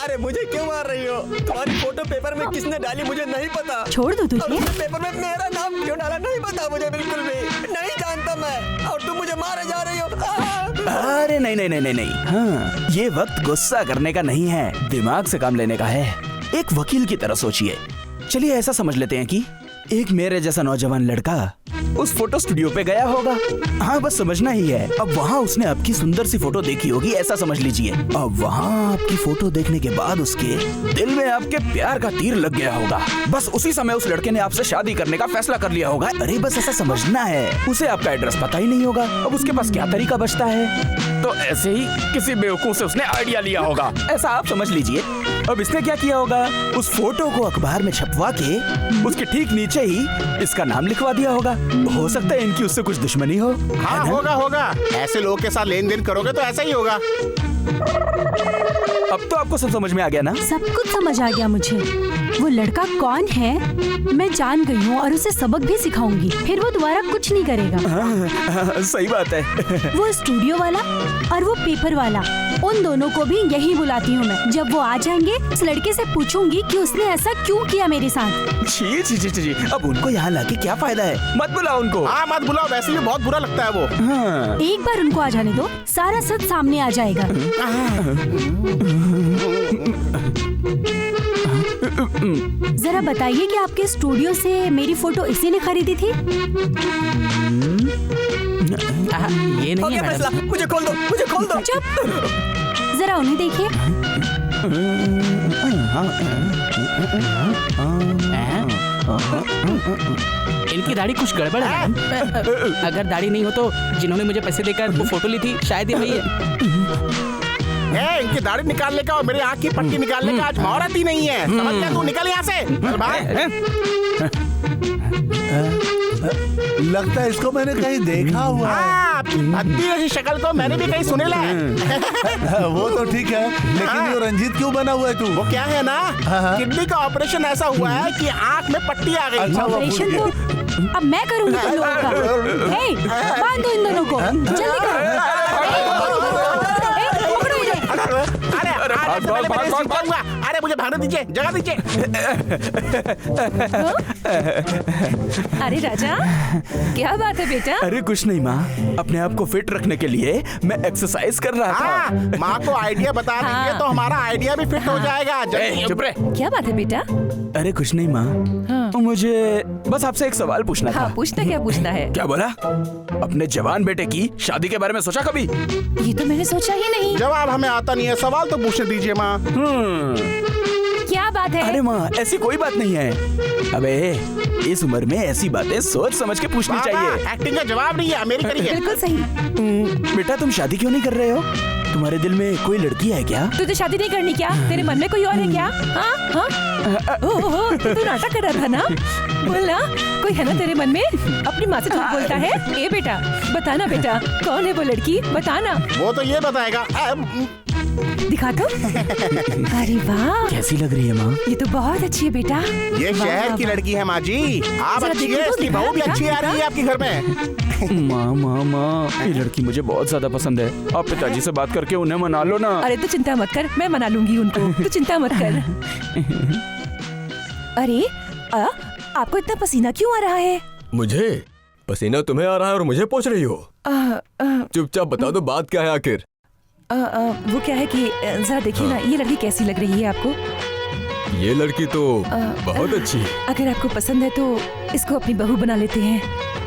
अरे मुझे क्यों मार रही हो? तुम्हारी फोटो पेपर में किसने डाली मुझे नहीं पता। छोड़ दो तुझे। पेपर में मेरा नाम क्यों डाला नहीं पता मुझे, बिल्कुल भी नहीं जानता मैं, और तुम मुझे मारे जा रही हो। अरे नहीं नहीं नहीं नहीं नहीं, हाँ ये वक्त गुस्सा करने का नहीं है, दिमाग से काम लेने का है। एक वकील की तरह सोचिए। चलिए ऐसा समझ लेते हैं कि एक मेरे जैसा नौजवान लड़का उस फोटो स्टूडियो पे गया होगा। हाँ बस समझना ही है। अब वहाँ उसने आपकी सुंदर सी फोटो देखी होगी, ऐसा समझ लीजिए। अब वहाँ आपकी फोटो देखने के बाद उसके दिल में आपके प्यार का तीर लग गया होगा। बस उसी समय उस लड़के ने आपसे शादी करने का फैसला कर लिया होगा। अरे बस ऐसा समझना है। उसे आपका एड्रेस पता ही नहीं होगा। अब उसके पास क्या तरीका बचता है? तो ऐसे ही किसी बेवकूफ से उसने आइडिया लिया होगा, ऐसा आप समझ लीजिए। अब इसने क्या किया होगा, उस फोटो को अखबार में छपवा के उसके ठीक नीचे ही इसका नाम लिखवा दिया होगा। हो सकता है इनकी उससे कुछ दुश्मनी हो। हाँ होगा होगा, ऐसे लोगों के साथ लेन देन करोगे तो ऐसा ही होगा। अब तो आपको सब समझ में आ गया ना? सब कुछ समझ आ गया मुझे। वो लड़का कौन है मैं जान गई हूँ और उसे सबक भी सिखाऊंगी, फिर वो दोबारा कुछ नहीं करेगा। सही बात है। वो स्टूडियो वाला और वो पेपर वाला, उन दोनों को भी यही बुलाती हूँ मैं। जब वो आ जाएंगे उस लड़के से पूछूंगी कि उसने ऐसा क्यों किया मेरे साथ। छी छी छी छी, अब उनको यहाँ लाके क्या फायदा है? मत बुलाओ उनको। हाँ मत बुलाओ, वैसे भी बहुत बुरा लगता है वो। हाँ। एक बार उनको आ जाने दो, सारा सच सामने आ जाएगा। जरा बताइए कि आपके स्टूडियो से मेरी फोटो इसी ने खरीदी थी? ये नहीं है मैडम। मुझे खोल दो, मुझे खोल दो। चुप, जरा उन्हें देखिए। इनकी दाढ़ी कुछ गड़बड़ है मैडम। अगर दाढ़ी नहीं हो तो जिन्होंने मुझे पैसे देकर वो फोटो ली थी शायद ये वही है। इनकी दाढ़ी निकालने का और मेरी आँख की पट्टी निकालने का आज मुहूर्त ही नहीं है। समझ गया? तू निकल यहाँ से। चल भाग। लगता है इसको मैंने कहीं देखा हुआ है। भद्दी जैसी शक्ल को मैंने भी कहीं सुने ला। वो तो ठीक है, लेकिन वो रंजीत क्यों बना हुआ है तू? वो क्या है ना, किडनी का ऑपरेशन ऐसा हुआ है कि आँख में पट्टी आ गई। अच्छा, वो ऑपरेशन तो अब मैं करूंगी तुम लोगों का। हे, बांध दो इन दोनों को, जल्दी करो। अरे मुझे भागने दीजिए, जगह दीजिए। अरे राजा, क्या बात है बेटा? अरे कुछ नहीं माँ, अपने आप को फिट रखने के लिए मैं एक्सरसाइज कर रहा था। माँ को आइडिया बता दीजिए तो हमारा आइडिया भी फिट हो जाएगा। चुप रहे। क्या बात है बेटा? अरे कुछ नहीं माँ, मुझे बस आपसे एक सवाल पूछना था। पूछना क्या पूछना है? क्या बोला? अपने जवान बेटे की शादी के बारे में सोचा कभी? ये तो मैंने सोचा ही नहीं। जवाब हमें आता नहीं है, सवाल तो पूछने दीजिए माँ। क्या बात है? अरे माँ, ऐसी कोई बात नहीं है। अबे इस उम्र में ऐसी बातें सोच समझ के पूछनी चाहिए। एक्टिंग का जवाब नहीं है, मेरी करिए। बिल्कुल सही। बेटा तुम शादी क्यों नहीं कर रहे हो? तुम्हारे दिल में कोई लड़की है क्या? तुझे शादी नहीं करनी क्या? तेरे मन में कोई और है क्या? हाँ हाँ, ओहो, तू नाटक कर रहा था ना? बोल ना, कोई है ना तेरे मन में? अपनी माँ से झूठ बोलता है? ए बेटा, बताना बेटा, कौन है वो लड़की? बताना। वो तो ये बताएगा। दिखा तो। अरे वाह, कैसी लग रही है माँ? ये तो बहुत अच्छी है बेटा। ये वाह, शहर वाह, की वाह। लड़की है माँ जी। आप जरा अच्छी देखो है, तो, इसकी बहू भी दिखा, अच्छी आ रही है आपके घर में। माँ, ये लड़की मुझे बहुत ज्यादा पसंद है। आप पिताजी से बात करके उन्हें मना लो ना। अरे तू चिंता मत कर, मैं मना लूंगी उनको। तू चिंता मत कर। अरे आपको इतना पसीना क्यों आ रहा है? मुझे पसीना तुम्हें आ रहा है और मुझे पूछ रही हो? चुपचाप बता दो, बात क्या है आखिर? वो क्या है कि जरा देखिए ना, ये लड़की कैसी लग रही है आपको? ये लड़की तो बहुत अच्छी है। अगर आपको पसंद है तो इसको अपनी बहू बना लेते हैं।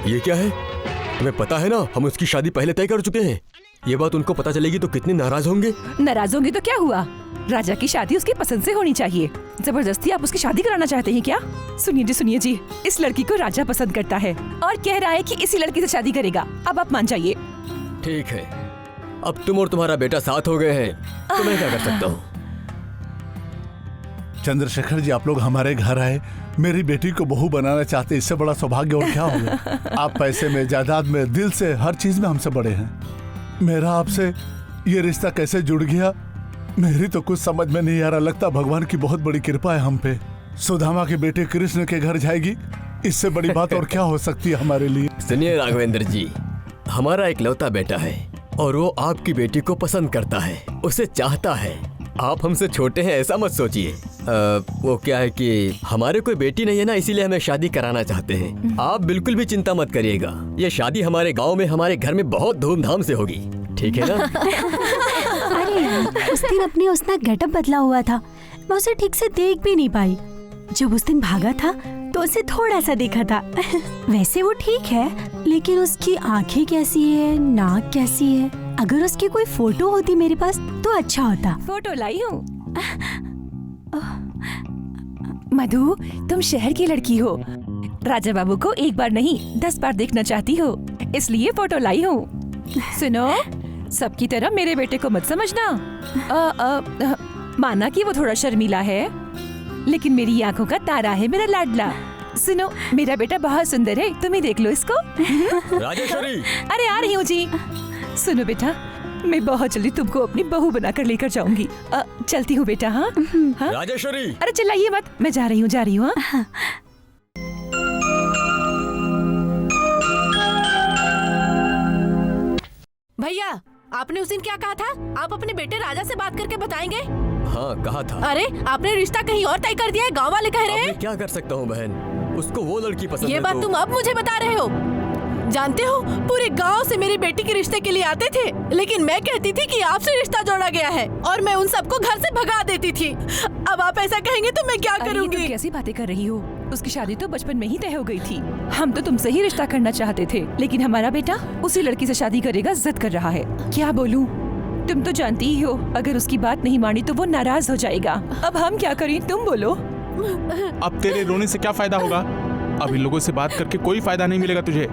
ये क्या है? तुम्हें पता है ना, हम उसकी शादी पहले तय कर चुके हैं। ये बात उनको पता चलेगी तो कितने नाराज होंगे। नाराज होंगे तो क्या हुआ? राजा की शादी उसकी पसंद से होनी चाहिए। जबरदस्ती आप उसकी शादी कराना चाहते हैं क्या? सुनिए जी, इस लड़की को राजा पसंद करता है और कह रहा है कि इसी लड़की से शादी करेगा। अब आप मान जाइए। ठीक है, अब तुम और तुम्हारा बेटा साथ हो गए हैं तो मैं क्या कर सकता हूँ? चंद्रशेखर जी, आप लोग हमारे घर आए, मेरी बेटी को बहू बनाना चाहते, इससे बड़ा सौभाग्य और क्या होगा? आप पैसे में, जायदाद में, दिल से, हर चीज में हमसे बड़े हैं। मेरा आपसे ये रिश्ता कैसे जुड़ गया, मेरी तो कुछ समझ में नहीं आ रहा। लगता भगवान की बहुत बड़ी कृपा है हम पे। सुदामा के बेटे कृष्ण के घर जाएगी, इससे बड़ी बात और क्या हो सकती है हमारे लिए? सुनिए राघवेंद्र जी, हमारा इकलौता बेटा है और वो आपकी बेटी को पसंद करता है, उसे चाहता है। आप हमसे छोटे हैं ऐसा मत सोचिए। वो क्या है कि हमारे कोई बेटी नहीं है ना, इसीलिए हमें शादी कराना चाहते हैं। आप बिल्कुल भी चिंता मत करिएगा, ये शादी हमारे गांव में, हमारे घर में बहुत धूमधाम से होगी। ठीक है ना? अरे यार, उस दिन अपनी उसका गेटअप बदला हुआ था, मैं उसे ठीक से देख भी नहीं पाई। जब उस दिन भागा था तो उसे थोड़ा सा देखा था। वैसे वो ठीक है, लेकिन उसकी आंखें कैसी है, नाक कैसी है? अगर उसकी कोई फोटो होती मेरे पास तो अच्छा होता। फोटो लाई हूँ। मधु, तुम शहर की लड़की हो, राजा बाबू को एक बार नहीं 10 बार देखना चाहती हो, इसलिए फोटो लाई हूँ। सुनो, सबकी तरह मेरे बेटे को मत समझना। माना कि वो थोड़ा शर्मीला है, लेकिन मेरी आंखों का तारा है, मेरा लाडला। सुनो, मेरा बेटा बहुत सुंदर है, तुम ही देख लो इसको। राजेश्वरी! अरे आ रही हूँ जी। सुनो बेटा, मैं बहुत जल्दी तुमको अपनी बहू बनाकर लेकर जाऊंगी। चलती हूँ बेटा। हाँ हाँ राजेश्वरी! अरे चिल्लाइए मत, मैं जा रही हूँ। हाँ? भैया, आपने उस दिन क्या कहा था? आप अपने बेटे राजा से बात करके बताएंगे? हाँ, कहा था। अरे आपने रिश्ता कहीं और तय कर दिया है, गांव वाले कह रहे अब हैं। मैं क्या कर सकता हूँ बहन, उसको वो लड़की पसंद ये है बात तो... तुम अब मुझे बता रहे हो? जानते हो, पूरे गांव से मेरी बेटी के रिश्ते के लिए आते थे, लेकिन मैं कहती थी कि आपसे रिश्ता जोड़ा गया है और मैं उन सबको घर से भगा देती थी। अब आप ऐसा कहेंगे तो मैं क्या करूंगी? तुम कैसी बातें कर रही हो? उसकी शादी तो बचपन में ही तय हो गई थी। हम तो तुमसे ही रिश्ता करना चाहते थे, लेकिन हमारा बेटा उसी लड़की से शादी करेगा, जिद कर रहा है। क्या बोलूं? तुम तो जानती ही हो, अगर उसकी बात नहीं मानी तो वो नाराज हो जाएगा। अब हम क्या करें, तुम बोलो। अब तेरे रोने से क्या फायदा होगा? अब इन लोगों से बात करके कोई फायदा नहीं मिलेगा तुझे।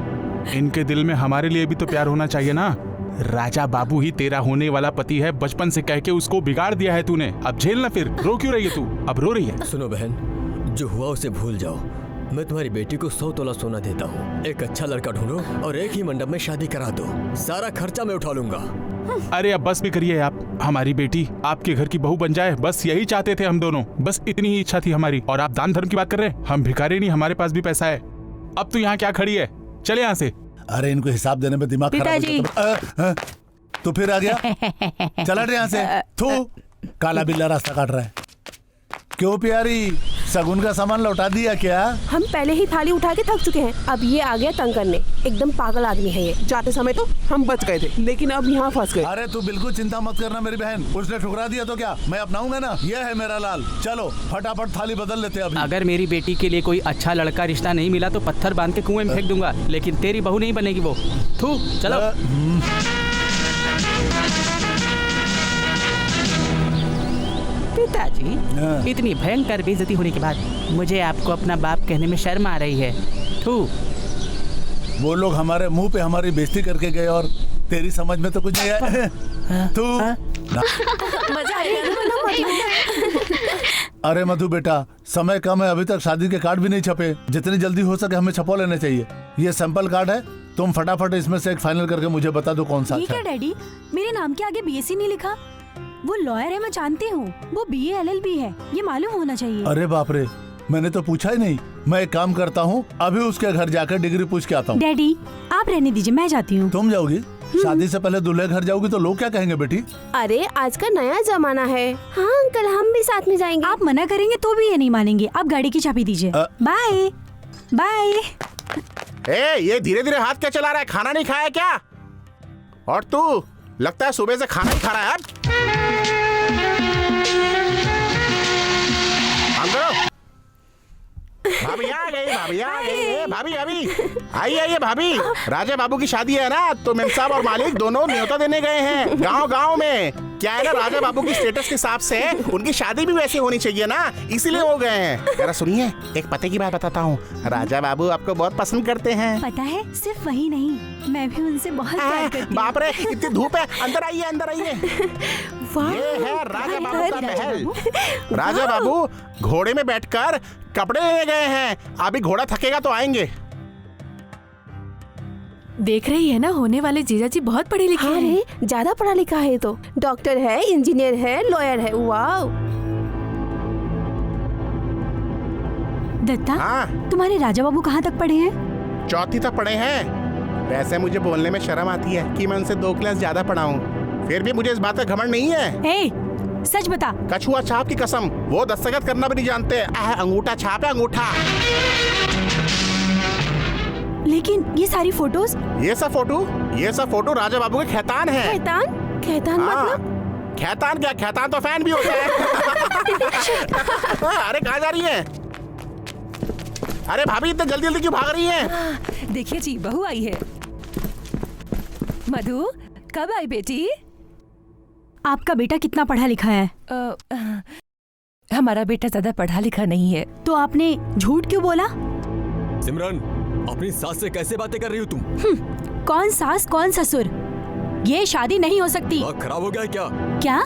इनके दिल में हमारे लिए भी तो प्यार होना चाहिए ना। राजा बाबू ही तेरा होने वाला पति है, बचपन से कह के उसको बिगाड़ दिया है तूने। अब झेलना, फिर रो क्यों रही है तू? अब रो रही है। सुनो बहन, जो हुआ उसे भूल जाओ। मैं तुम्हारी बेटी को 100 तोला सोना देता हूँ। एक अच्छा लड़का ढूंढो और एक ही मंडप में शादी करा दो, सारा खर्चा मैं उठा लूंगा। अरे अब बस भी करिए आप। हमारी बेटी आपके घर की बहू बन जाए, बस यही चाहते थे हम दोनों। बस इतनी ही इच्छा थी हमारी। और आप दान धर्म की बात कर रहे हैं? हम भिखारी नहीं, हमारे पास भी पैसा है। अब तू यहाँ क्या खड़ी है? चले यहाँ से। अरे इनको हिसाब देने में दिमाग खराब हो जाता है। तो फिर आ गया, चला यहाँ से। थू, काला बिल्ला रास्ता काट रहा है। क्यों प्यारी, सगुन का सामान लौटा दिया क्या? हम पहले ही थाली उठा के थक चुके हैं, अब ये आ गया तंग करने। एकदम पागल आदमी है ये। जाते समय तो हम बच गए थे, लेकिन अब यहाँ फंस गए। अरे तू बिल्कुल चिंता मत करना मेरी बहन, उसने ठुकरा दिया तो क्या, मैं अपनाऊंगा ना। ये है मेरा लाल। चलो फटाफट थाली बदल लेते अभी। अगर मेरी बेटी के लिए कोई अच्छा लड़का रिश्ता नहीं मिला तो पत्थर बांध के कुएं में फेंक दूंगा, लेकिन तेरी बहू नहीं बनेगी वो। थू, चलो। पिताजी, इतनी भयंकर बेइज्जती होने के बाद मुझे आपको अपना बाप कहने में शर्म आ रही है। थू। वो लोग हमारे मुंह पे हमारी बेइज्जती करके गए और तेरी समझ में तो कुछ नहीं आया। तू मजा आएगा। अरे मधु बेटा, समय कम है, अभी तक शादी के कार्ड भी नहीं छपे। जितनी जल्दी हो सके हमें छपवा लेने चाहिए। ये सैंपल कार्ड है, तुम फटाफट इसमें से एक फाइनल करके मुझे बता दो कौन सा ठीक अच्छा है डैडी, मेरे नाम के आगे बीएससी नहीं लिखा। वो लॉयर है, मैं जानती हूँ। वो बीए एलएलबी है, ये मालूम होना चाहिए। अरे बाप रे, मैंने तो पूछा ही नहीं। मैं एक काम करता हूँ, अभी उसके घर जाकर डिग्री पूछ के आता हूँ। डैडी आप रहने दीजिए, मैं जाती हूँ। तुम जाओगी? शादी से पहले दूल्हे घर जाओगी तो लोग क्या कहेंगे बेटी? अरे आज का नया जमाना है। हाँ अंकल, हम भी साथ में जाएंगे। आप मना करेंगे तो भी ये नहीं मानेंगे। आप गाड़ी की चाबी दीजिए। Bye bye. ए, ये धीरे धीरे हाथ क्या चला रहा है? खाना नहीं खाया क्या? और तू लगता है सुबह से खाना ही खा रहा है। भाभी आ गई, भाभी आ गई। भाभी आइए आइए भाभी। राजा बाबू की शादी है ना, तो मेम साहब और मालिक दोनों न्योता देने गए हैं गांव में। क्या है ना, राजा बाबू की स्टेटस के हिसाब से उनकी शादी भी वैसे होनी चाहिए ना, इसीलिए वो गए हैं। जरा सुनिए, एक पते की बात बताता हूँ। राजा बाबू आपको बहुत पसंद करते हैं। पता है, सिर्फ वही नहीं, मैं भी उनसे बहुत प्यार करती हूँ। बाप रे, इतनी धूप है। अंदर आइए, अंदर आइए। ये है राजा बाबू का महल। राजा बाबू घोड़े में बैठकर कपड़े लेने गए हैं। अभी घोड़ा थकेगा तो आएंगे। देख रही है ना, होने वाले जीजाजी बहुत पढ़े लिखे हाँ हैं। रे, ज्यादा पढ़ा लिखा है। तो डॉक्टर है, इंजीनियर है, लॉयर है। वाओ। दत्ता, हाँ? तुम्हारे राजा बाबू कहाँ तक पढ़े हैं? चौथी तक पढ़े हैं। वैसे मुझे बोलने में शर्म आती है कि मैं उनसे 2 क्लास ज्यादा पढ़ा हूँ, फिर भी मुझे इस बात का घमंड नहीं है। ए, सच बता। कछुआ छाप की कसम, वो दस्तखत करना भी नहीं जानते। अंगूठा छाप है, अंगूठा। लेकिन ये सारी फोटोज, ये सब फोटो राजा बाबू के खैतान है। खैतान मतलब? खैतान क्या? खैतान तो फैन भी होता है। अरे कहाँ जा रही है? अरे भाभी, इतने जल्दी जल्दी क्यों भाग रही है? देखिए जी, बहू आई है। मधु, कब आई बेटी? आपका बेटा कितना पढ़ा लिखा है? हमारा बेटा ज्यादा पढ़ा लिखा नहीं है। तो आपने झूठ क्यों बोला? सिमरन, अपनी सास से कैसे बातें कर रही हो तुम? कौन सास कौन ससुर? ये शादी नहीं हो सकती। दिमाग खराब हो गया है क्या? क्या?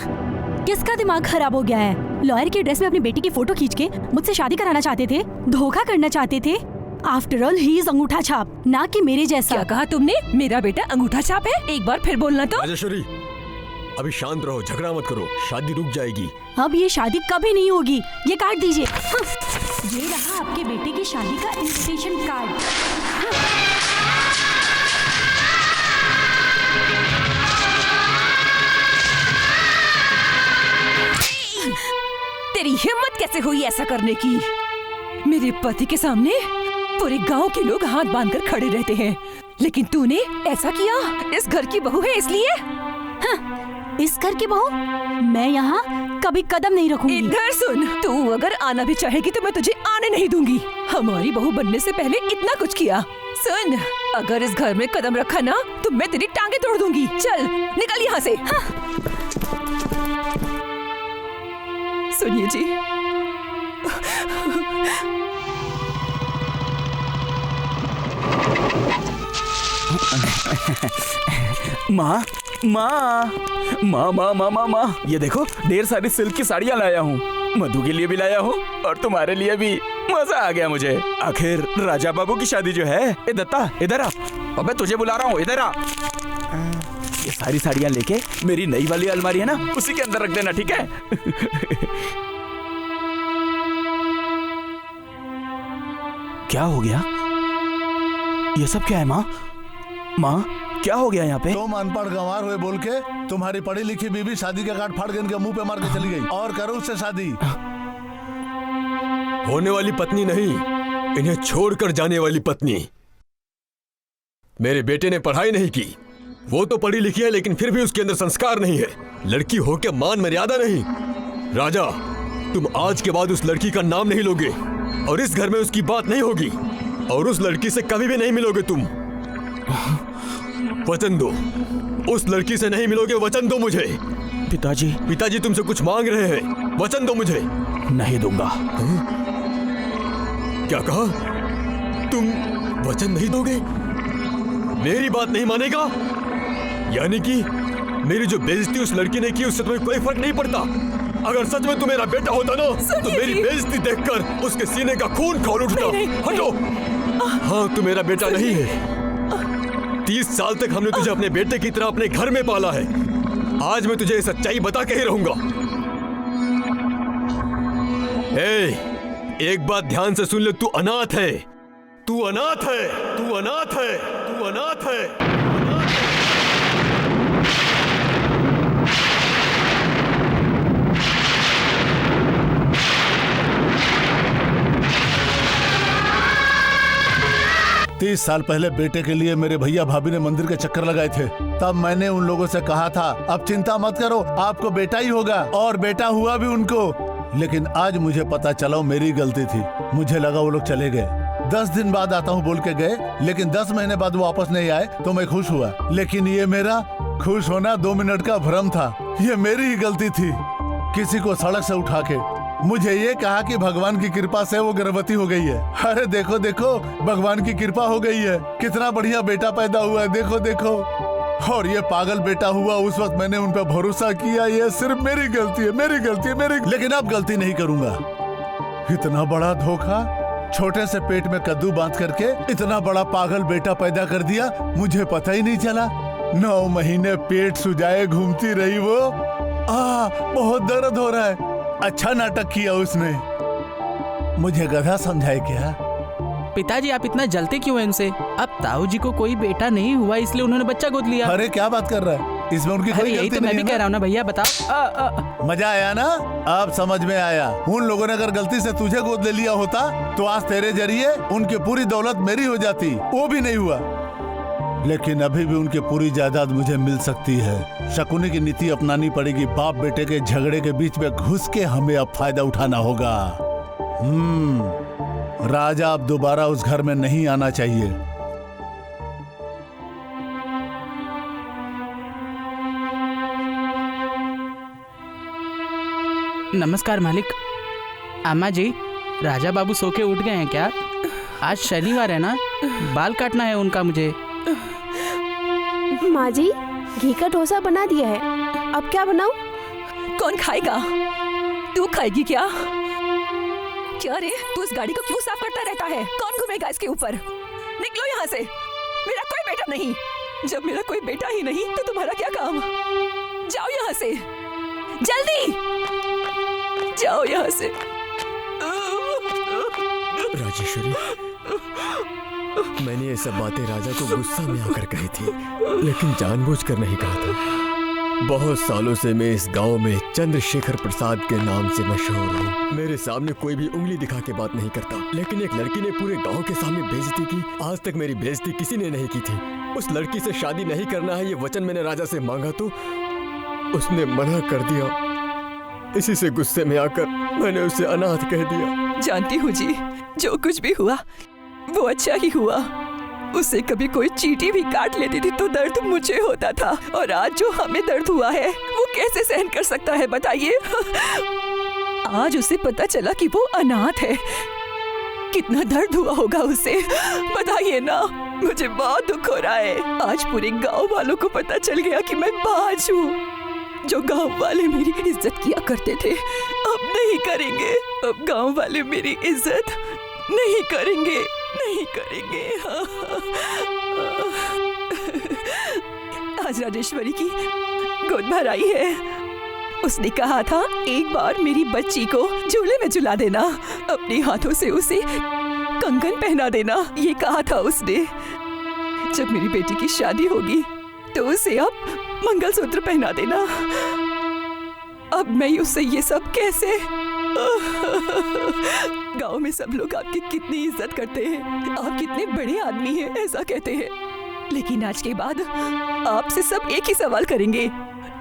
किसका दिमाग खराब हो गया है? लॉयर की ड्रेस में अपनी बेटी की फोटो खींच के मुझसे शादी कराना चाहते थे, धोखा करना चाहते थे। आफ्टर ऑल ही इज अंगूठा छाप, ना कि मेरे जैसा। क्या कहा तुमने? मेरा बेटा अंगूठा छाप है? एक बार फिर बोलना तो। राजेश्वरी, अभी शांत रहो, झगड़ा मत करो, शादी रुक जाएगी। अब ये शादी कभी नहीं होगी। ये कार्ड दीजिए। ये रहा आपके बेटे की शादी का इन्विटेशन कार्ड। तेरी हिम्मत कैसे हुई ऐसा करने की? मेरे पति के सामने पूरे गांव के लोग हाथ बांधकर खड़े रहते हैं, लेकिन तूने ऐसा किया? इस घर की बहू है इसलिए? हाँ, इस घर की बहू? मैं यहाँ कभी कदम नहीं रखूंगी। इधर सुन, तू अगर आना भी चाहेगी तो मैं तुझे आने नहीं दूंगी। हमारी बहू बनने से पहले इतना कुछ किया। सुन, अगर इस घर में कदम रखा ना तो मैं तेरी टांगे तोड़ दूंगी। चल निकल यहाँ से। हाँ। सुनिए जी, माँ माँ माँ माँ माँ माँ माँ, ये देखो ढेर सारी सिल्क की साड़ियाँ लाया हूँ। मधु के लिए भी लाया हूँ और तुम्हारे लिए भी। मजा आ गया मुझे। आखिर राजा बाबू की शादी जो है। ए दत्ता, इधर आ। अबे तुझे बुला रहा हूँ, इधर आ। ये सारी साड़ियाँ लेके मेरी नई वाली अलमारी है ना, उसी के अंदर रख देना, ठीक है? क्या हो गया? ये सब क्या है माँ? माँ, क्या हो गया यहाँ पे? तुम अनपढ़ गंवार हुए बोल के तुम्हारी पढ़ी लिखी बीवी शादी का कार्ड फाड़ के इनके मुंह पे मार के चली गई। और करो उससे शादी। होने वाली पत्नी नहीं, इन्हें छोड़कर जाने वाली पत्नी। मेरे बेटे ने पढ़ाई नहीं की, वो तो पढ़ी लिखी है लेकिन फिर भी उसके अंदर संस्कार नहीं है। लड़की होके मान मर्यादा नहीं। राजा, तुम आज के बाद उस लड़की का नाम नहीं लोगे और इस घर में उसकी बात नहीं होगी और उस लड़की से कभी भी नहीं मिलोगे तुम। वचन दो, उस लड़की से नहीं मिलोगे, वचन दो मुझे। पिताजी, पिताजी तुमसे कुछ मांग रहे हैं। वचन दो मुझे। नहीं दूंगा। क्या कहा? तुम वचन नहीं दोगे? मेरी बात नहीं मानेगा? यानी कि मेरी जो बेइज्जती उस लड़की ने की उससे तुम्हें कोई फर्क नहीं पड़ता? अगर सच में तू मेरा बेटा होता ना तो मेरी बेइज्जती देखकर उसके सीने का खून खौल उठता। हटो। हाँ, तू मेरा बेटा नहीं है। 30 साल तक हमने तुझे अपने बेटे की तरह अपने घर में पाला है। आज मैं तुझे सच्चाई बता के ही रहूंगा। एक बात ध्यान से सुन ले, तू अनाथ है। तू अनाथ है। तू अनाथ है। तू अनाथ है। 30 साल पहले बेटे के लिए मेरे भैया भाभी ने मंदिर के चक्कर लगाए थे। तब मैंने उन लोगों से कहा था, अब चिंता मत करो, आपको बेटा ही होगा, और बेटा हुआ भी उनको। लेकिन आज मुझे पता चला मेरी गलती थी। मुझे लगा वो लोग चले गए। 10 दिन बाद आता हूँ बोल के गए, लेकिन 10 महीने बाद वो वापस नहीं आए तो मैं खुश हुआ। लेकिन ये मेरा खुश होना 2 मिनट का भ्रम था। ये मेरी ही गलती थी। किसी को सड़क से उठा के मुझे ये कहा कि भगवान की कृपा से वो गर्भवती हो गई है। अरे देखो देखो, भगवान की कृपा हो गई है, कितना बढ़िया बेटा पैदा हुआ है, देखो देखो। और ये पागल बेटा हुआ, उस वक्त मैंने उन पर भरोसा किया। ये सिर्फ मेरी गलती है, मेरी गलती है, मेरी। लेकिन अब गलती नहीं करूंगा। इतना बड़ा धोखा, छोटे से पेट में कद्दू बांध करके इतना बड़ा पागल बेटा पैदा कर दिया, मुझे पता ही नहीं चला। 9 महीने पेट सुजाए घूमती रही वो। बहुत दर्द हो रहा है। अच्छा नाटक किया उसने। मुझे गधा समझाए क्या? पिताजी आप इतना जलते क्यों हैं इनसे? अब ताऊ जी को कोई बेटा नहीं हुआ इसलिए उन्होंने बच्चा गोद लिया। अरे क्या बात कर रहा है? इसमें उनकी कोई गलती नहीं है। तो मैं भी कह रहा हूँ ना भैया, बताओ। मजा आया ना? अब समझ में आया। उन लोगों ने अगर गलती से तुझे गोद ले लिया होता तो आज तेरे जरिए उनकी पूरी दौलत मेरी हो जाती। वो भी नहीं हुआ। लेकिन अभी भी उनकी पूरी जायदाद मुझे मिल सकती है। शकुनी की नीति अपनानी पड़ेगी। बाप बेटे के झगड़े के बीच में घुस के हमें अब फायदा उठाना होगा। राजा अब दोबारा उस घर में नहीं आना चाहिए। नमस्कार मालिक। अम्मा जी, राजा बाबू सो के उठ गए हैं क्या? आज शनिवार है ना, बाल काटना है उनका मुझे। माँ जी, घी का डोसा बना दिया है, अब क्या बनाऊं? कौन खाएगा? तू खाएगी क्या? क्या रे, तू इस गाड़ी को क्यों साफ करता रहता है? कौन घूमेगा इसके ऊपर? निकलो यहाँ से। मेरा कोई बेटा नहीं। जब मेरा कोई बेटा ही नहीं तो तुम्हारा क्या काम? जाओ यहाँ से, जल्दी जाओ यहाँ से। राजेश्वरी, मैंने ये सब बातें राजा को गुस्सा में आकर कही थी, लेकिन जानबूझकर नहीं कहा था। बहुत सालों से मैं इस गांव में चंद्रशेखर प्रसाद के नाम से मशहूर हूँ। मेरे सामने कोई भी उंगली दिखा के बात नहीं करता, लेकिन एक लड़की ने पूरे गांव के सामने बेइज्जती की। आज तक मेरी बेइज्जती किसी ने नहीं की थी। उस लड़की से शादी नहीं करना है, ये वचन मैंने राजा से मांगा तो उसने मना कर दिया। इसी से गुस्से में आकर मैंने उसे अनाथ कह दिया। जानती हूँ जी, जो कुछ भी हुआ वो अच्छा ही हुआ। उसे कभी कोई चींटी भी काट लेती थी तो दर्द मुझे होता था, और आज जो हमें दर्द हुआ है वो कैसे सहन कर सकता है बताइए? आज उसे पता चला कि वो अनाथ है। कितना दर्द हुआ होगा उसे, बताइए ना। मुझे बहुत दुख हो रहा है। आज पूरे गांव वालों को पता चल गया कि मैं बाज हूँ। जो गांव वाले मेरी इज्जत किया करते थे अब नहीं करेंगे। अब गांव वाले मेरी इज्जत नहीं करेंगे, नहीं करेंगे। आज राजेश्वरी की गोद भराई है। उसने कहा था एक बार मेरी बच्ची को झूले में झुला देना, अपने हाथों से उसे कंगन पहना देना, ये कहा था उसने। जब मेरी बेटी की शादी होगी तो उसे अब मंगलसूत्र पहना देना। अब मैं उससे ये सब कैसे? गांव में सब लोग आपकी कितनी इज्जत करते हैं, आप कितने बड़े आदमी हैं ऐसा कहते हैं, लेकिन आज के बाद आपसे सब एक ही सवाल करेंगे,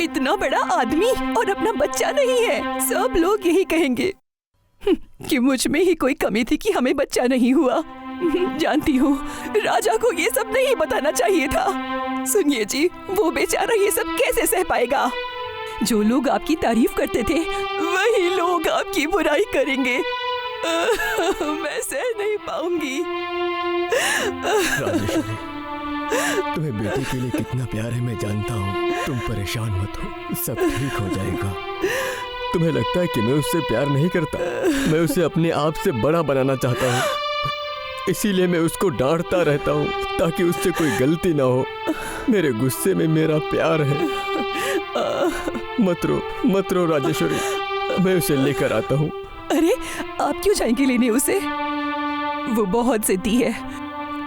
इतना बड़ा आदमी और अपना बच्चा नहीं है। सब लोग यही कहेंगे कि मुझ में ही कोई कमी थी कि हमें बच्चा नहीं हुआ। जानती हूँ राजा को ये सब नहीं बताना चाहिए था। सुनिए जी, वो बेचारा ये सब कैसे सह पाएगा? जो लोग आपकी तारीफ करते थे वही लोग आपकी बुराई करेंगे। मैं सह नहीं पाऊंगी। राजेश्वरी, तुम्हें बेटे के लिए कितना प्यार है मैं जानता हूँ। तुम परेशान मत हो, सब ठीक हो जाएगा। तुम्हें लगता है कि मैं उससे प्यार नहीं करता? मैं उसे अपने आप से बड़ा बनाना चाहता हूँ, इसीलिए मैं उसको डांटता रहता हूँ ताकि उससे कोई गलती ना हो। मेरे गुस्से में मेरा प्यार है। मत रो राजेश्वरी, मैं उसे लेकर आता हूँ। अरे आप क्यों जाएंगे लेने उसे? वो बहुत जिद्दी है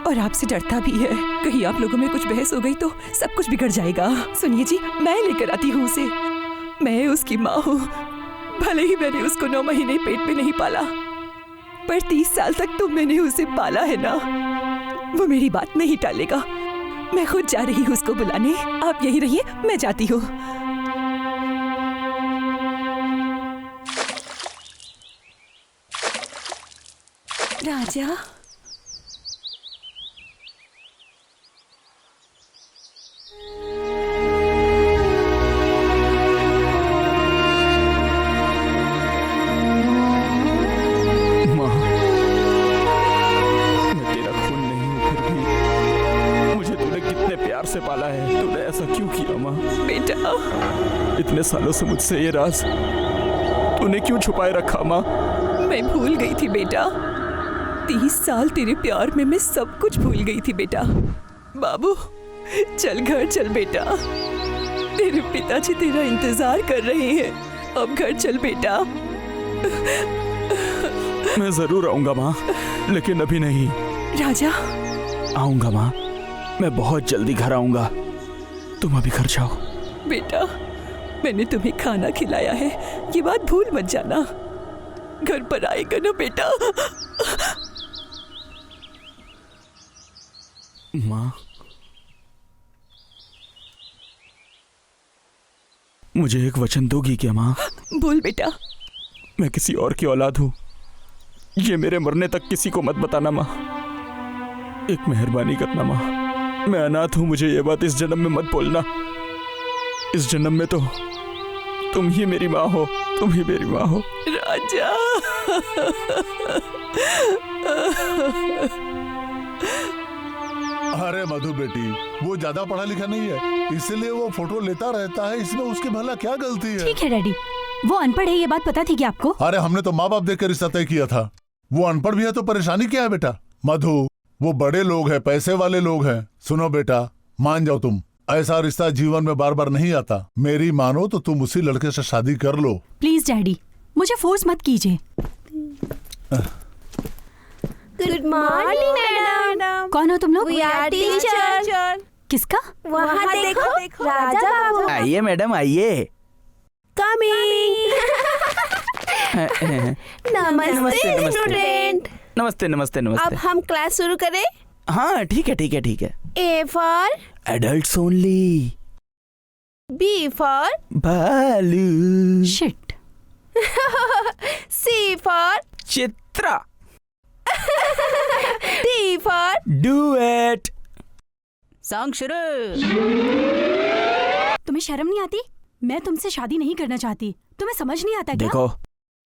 और आपसे डरता भी है। कहीं आप लोगों में कुछ बहस हो गई तो सब कुछ बिगड़ जाएगा। सुनिए जी, मैं लेकर आती हूँ उसे। मैं उसकी माँ हूँ। भले ही मैंने उसको 9 महीने पेट में नहीं पाला, पर 30 साल तक तो मैंने उसे पाला है ना। वो मेरी बात नहीं टालेगा। मैं खुद जा रही हूँ उसको बुलाने। आप यहीं रहिए, मैं जाती हूँ। राजा, से पाला है। तूने ऐसा क्यों किया माँ? बेटा, इतने सालों से मुझसे ये राज तूने क्यों छुपाए रखा माँ? मैं भूल गई थी बेटा। 30 साल तेरे प्यार में मैं सब कुछ भूल गई थी बेटा। बाबू, चल घर चल बेटा। तेरे पिताजी तेरा इंतजार कर रहे हैं। अब घर चल बेटा। मैं जरूर आऊंगा माँ, लेकिन अभी नहीं। राजा, आऊंगा माँ, मैं बहुत जल्दी घर आऊंगा। तुम अभी घर जाओ। बेटा, मैंने तुम्हें खाना खिलाया है, ये बात भूल मत जाना। घर पर आएगा ना बेटा? माँ, मुझे एक वचन दोगी क्या माँ? बोल बेटा। मैं किसी और की औलाद हूँ, ये मेरे मरने तक किसी को मत बताना माँ। एक मेहरबानी करना माँ, मैं अनाथ हूँ, मुझे ये बात इस जन्म में मत बोलना। इस जन्म में तो तुम ही मेरी माँ हो, तुम ही मेरी माँ हो। राजा, अरे मधु बेटी, वो ज्यादा पढ़ा लिखा नहीं है, इसलिए वो फोटो लेता रहता है। इसमें उसकी भला क्या गलती है? ठीक है डैडी, वो अनपढ़ है, ये बात पता थी क्या आपको? अरे हमने तो माँ बाप देखकर रिश्ता तय किया था। वो अनपढ़ भी है तो परेशानी क्या है बेटा? मधु, वो बड़े लोग हैं, पैसे वाले लोग हैं। सुनो बेटा, मान जाओ तुम, ऐसा रिश्ता जीवन में बार बार नहीं आता। मेरी मानो तो तुम उसी लड़के से शादी कर लो। प्लीज डैडी, मुझे फोर्स मत कीजिए। Good morning madam. कौन हो तुम लोग? We are teacher. किसका? वहाँ देखो, राजा बाबू। आइए मैडम, आइए। कमिंग। नमस्ते स्टूडेंट। नमस्ते नमस्ते नमस्ते। अब हम क्लास शुरू करें? हाँ ठीक है ठीक है ठीक है। A for adults only. B for भालू। Shit. C for Chitra. D for duet. Song शुरू। तुम्हें शर्म नहीं आती? मैं तुमसे शादी नहीं करना चाहती। तुम्हें समझ नहीं आता क्या? देखो,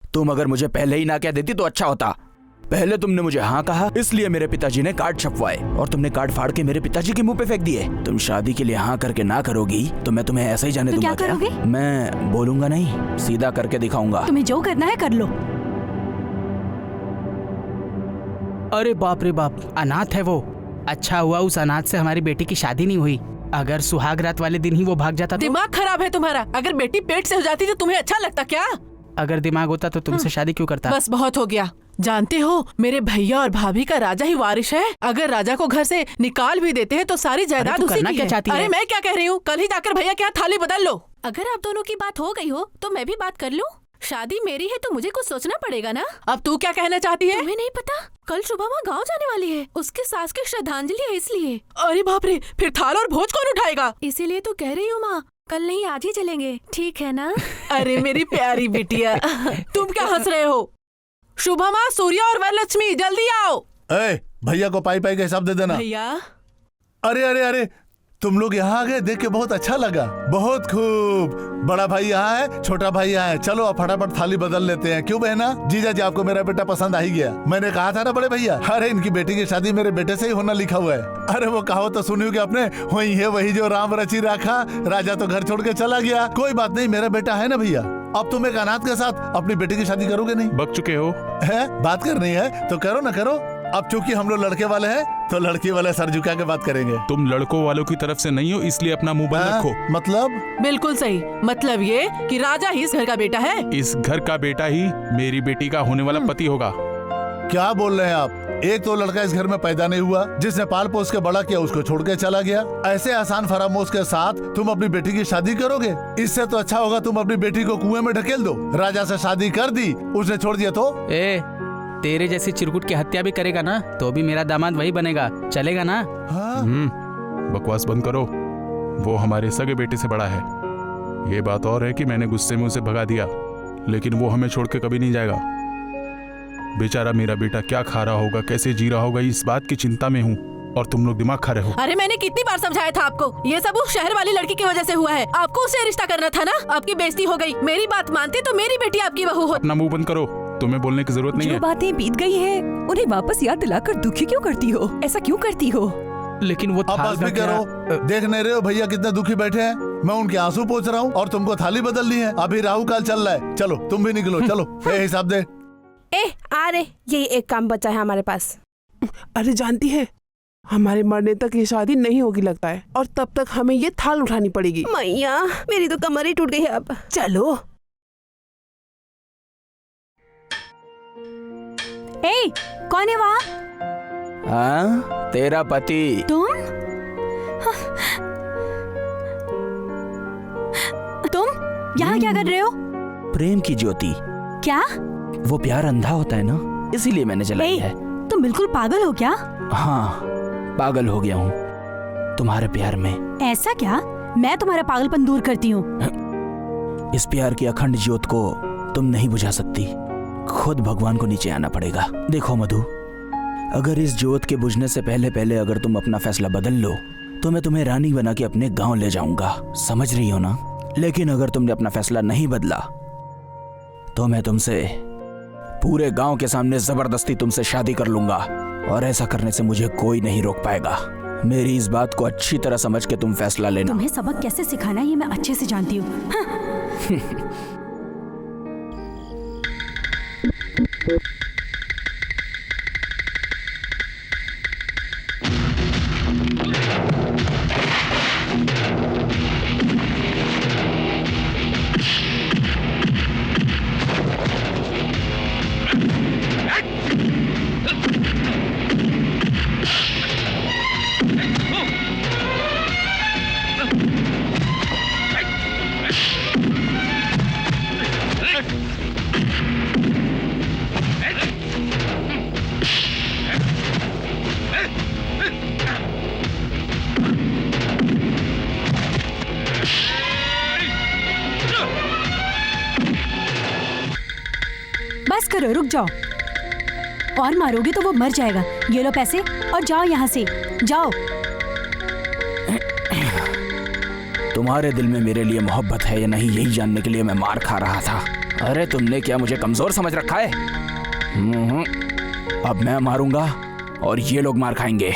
तुम अगर मुझे पहले ही ना कह देती तो अच्छा होता। पहले तुमने मुझे हाँ कहा, इसलिए मेरे पिताजी ने कार्ड छपवाए और तुमने कार्ड फाड़ के मेरे पिताजी के मुंह पे फेंक दिए। तुम शादी के लिए हाँ करके ना करोगी तो मैं तुम्हें ऐसा ही जाने तो दूंगा। क्या करोगे? मैं बोलूंगा नहीं, सीधा करके दिखाऊंगा। तुम्हें जो करना है कर लो। अरे बाप रे बाप, अनाथ है वो। अच्छा हुआ उस अनाथ से हमारी बेटी की शादी नहीं हुई। अगर सुहाग रात वाले दिन ही वो भाग जाता तो। दिमाग खराब है तुम्हारा। अगर बेटी पेट से हो जाती तो तुम्हें अच्छा लगता क्या? अगर दिमाग होता तो तुमसे शादी क्यों करता? बस बहुत हो गया। जानते हो, मेरे भैया और भाभी का राजा ही वारिश है। अगर राजा को घर से निकाल भी देते हैं तो सारी जायदाद तू उसी करना की क्या है। चाहती है? अरे मैं क्या कह रही हूँ, कल ही जाकर भैया के यहाँ थाली बदल लो। अगर आप दोनों की बात हो गई हो तो मैं भी बात कर लूं। शादी मेरी है तो मुझे कुछ सोचना पड़ेगा ना। अब तू क्या कहना चाहती है? तुम्हें नहीं पता, कल सुबह वहाँ गाँव जाने वाली है। उसके सास की श्रद्धांजलि है इसलिए। अरे बाप रे, फिर थाल और भोज कौन उठाएगा? इसीलिए तो कह रही हूँ माँ, कल नहीं आज ही चलेंगे, ठीक है ना? अरे मेरी प्यारी बिटिया, तुम क्या हंस रहे हो? शुभमा, सूर्य और वरलक्ष्मी जल्दी आओ। भैया को पाई पाई का हिसाब दे देना। भैया। अरे अरे अरे, तुम लोग यहाँ आ गए, देख के बहुत अच्छा लगा। बहुत खूब। बड़ा भाई यहाँ है, छोटा भाई यहाँ है। चलो अब फटाफट थाली बदल लेते हैं। क्यों बहना? जीजा जी आपको मेरा बेटा पसंद आ ही गया। मैंने कहा था ना बड़े भैया। अरे इनकी बेटी की शादी मेरे बेटे से ही होना लिखा हुआ है। अरे वो कहावत तो सुनी होगी आपने, वही है वही जो राम रची राखा, राजा तो घर छोड़ के चला गया। कोई बात नहीं, मेरा बेटा है ना भैया। अब तुम एक अनाथ के साथ अपनी बेटी की शादी करोगे नहीं? बक चुके हो। है बात करनी है तो करो ना करो। अब चूंकि हम लोग लड़के वाले हैं तो लड़की वाले सर झुका के बात करेंगे। तुम लड़कों वालों की तरफ से नहीं हो, इसलिए अपना मुंह बंद रखो। मतलब? बिल्कुल सही। मतलब ये कि राजा ही इस घर का बेटा है। इस घर का बेटा ही मेरी बेटी का होने वाला पति होगा। क्या बोल रहे हैं आप? एक तो लड़का इस घर में पैदा नहीं हुआ, जिसने पाल पोस के बड़ा किया उसको छोड़ के चला गया। ऐसे आसान फरामोश के साथ तुम अपनी बेटी की शादी करोगे? इससे तो अच्छा होगा तुम अपनी बेटी को कुएं में ढकेल दो। राजा से शादी कर दी, उसने छोड़ दिया तो? तेरे जैसी चिरकुट की हत्या भी करेगा ना तो भी मेरा दामाद वही बनेगा, चलेगा ना? हाँ? बकवास बंद करो। वो हमारे सगे बेटे से बड़ा है। ये बात और है कि मैंने गुस्से में उसे भगा दिया, लेकिन वो हमें छोड़ के कभी नहीं जाएगा। बेचारा मेरा बेटा क्या खा रहा होगा, कैसे जी रहा होगा, इस बात की चिंता में हूँ और तुम लोग दिमाग खा रहे हो। अरे मैंने कितनी बार समझाया था आपको, ये सब उस शहर वाली लड़की की वजह से हुआ है। आपको उससे रिश्ता करना था ना। आपकी बेइज्जती हो गई। मेरी बात मानते तो मेरी बेटी आपकी बहू होती। अपना मुंह बंद करो, तुम्हें बोलने की जरूरत नहीं जो है। बातें बीत गई है उन्हें वापस याद दिलाकर दुखी क्यों करती हो? ऐसा क्यों करती हो? लेकिन वो अब बस भी करो। देख नहीं रहे हो भैया कितने दुखी बैठे हैं? मैं उनके आंसू पोंछ रहा हूँ और तुमको थाली बदलनी है। अभी राहु काल चल रहा है। चलो तुम भी निकलो। चलो हिसाब दे। आ रे, यही एक काम बचा है हमारे पास। अरे जानती है, हमारे मरने तक ये शादी नहीं होगी लगता है, और तब तक हमें ये थाल उठानी पड़ेगी। मैया मेरी तो कमर ही टूट गई है अब। चलो। ए, कौन है वहाँ? हाँ, तेरा पति। तुम यहाँ क्या कर रहे हो? प्रेम की ज्योति। क्या? वो प्यार अंधा होता है ना, इसीलिए मैंने जलाई है। तुम बिल्कुल पागल हो क्या? हाँ, पागल हो गया हूँ तुम्हारे प्यार में। ऐसा क्या? मैं तुम्हारा पागलपन दूर करती हूँ। इस प्यार की अखंड ज्योत को तुम नहीं बुझा सकती, खुद भगवान को नीचे आना पड़ेगा। देखो मधु, अगर इस ज्योत के बुझने से पहले पहले अगर तुम अपना फैसला बदल लो तो मैं तुम्हें रानी बना के अपने गांव ले जाऊंगा, समझ रही हो ना? लेकिन अगर तुमने अपना फैसला नहीं बदला तो मैं तुमसे पूरे गांव के सामने जबरदस्ती तुमसे शादी कर लूंगा, और ऐसा करने से मुझे कोई नहीं रोक पाएगा। मेरी इस बात को अच्छी तरह समझ के तुम फैसला लेना। तुम्हें सबक कैसे सिखाना है ये मैं अच्छे से जानती हूँ। बस करो, रुक जाओ। और मारोगे तो वो मर जाएगा। ये लो पैसे और जाओ यहाँ से, जाओ। तुम्हारे दिल में मेरे लिए मोहब्बत है या नहीं, यही जानने के लिए मैं मार खा रहा था। अरे तुमने क्या मुझे कमजोर समझ रखा है? अब मैं मारूंगा और ये लोग मार खाएंगे।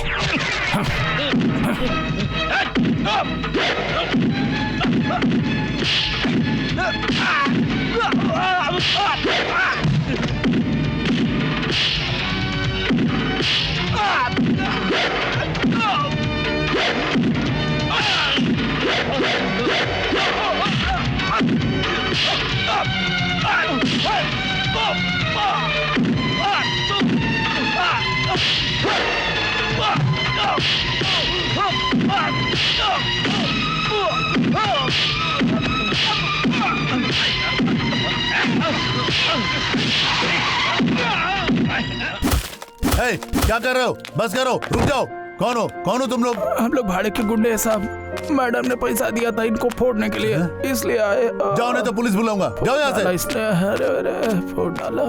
हे, क्या कर रहे हो? बस करो, रुक जाओ। कौन हो तुम लोग? हम लोग भाड़े के गुंडे हैं साहब। मैडम ने पैसा दिया था इनको फोड़ने के लिए, इसलिए आए। जाओ नहीं तो पुलिस बुलाऊंगा। जाओ यहाँ से। इसने फोड़ डाला।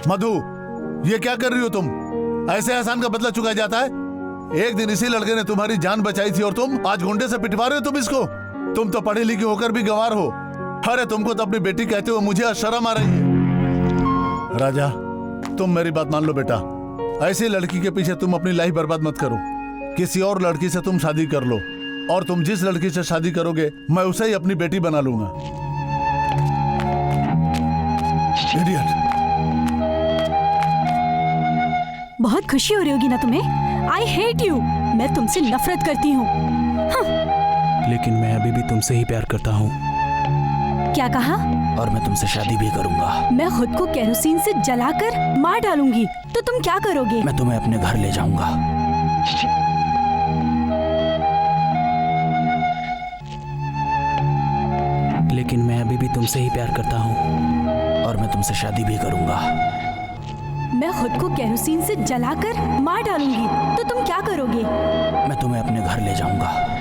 मधु, ये क्या कर रही हो तुम? ऐसे एहसान का बदला चुकाया जाता है? एक दिन इसी लड़के ने तुम्हारी जान बचाई थी और तुम आज गुंडे से पिटवा रहे हो तुम इसको। तुम तो पढ़े लिखे होकर भी गंवार हो। अरे तुमको तो अपनी बेटी कहते हुए मुझे शर्म आ रही है। राजा, तुम मेरी बात मान लो बेटा, ऐसी लड़की के पीछे तुम अपनी लाइफ बर्बाद मत करो। किसी और लड़की से तुम शादी कर लो और तुम जिस लड़की से शादी करोगे मैं उसे ही अपनी बेटी बना लूंगा। इडियट। बहुत खुशी हो रही होगी ना तुम्हें? I hate you. मैं तुमसे नफरत करती हूँ। लेकिन मैं अभी भी तुमसे ही प्यार करता हूँ। क्या कहा? और मैं तुमसे शादी भी करूंगा। मैं खुद को केरोसिन से जलाकर मार डालूंगी तो तुम क्या करोगे? मैं तुम्हें अपने घर ले जाऊंगा। लेकिन मैं अभी भी तुमसे ही प्यार करता हूँ। और मैं तुमसे शादी भी करूंगा। मैं खुद को केरोसिन से जलाकर मार डालूंगी तो तुम क्या करोगे? मैं तुम्हें अपने घर ले जाऊंगा।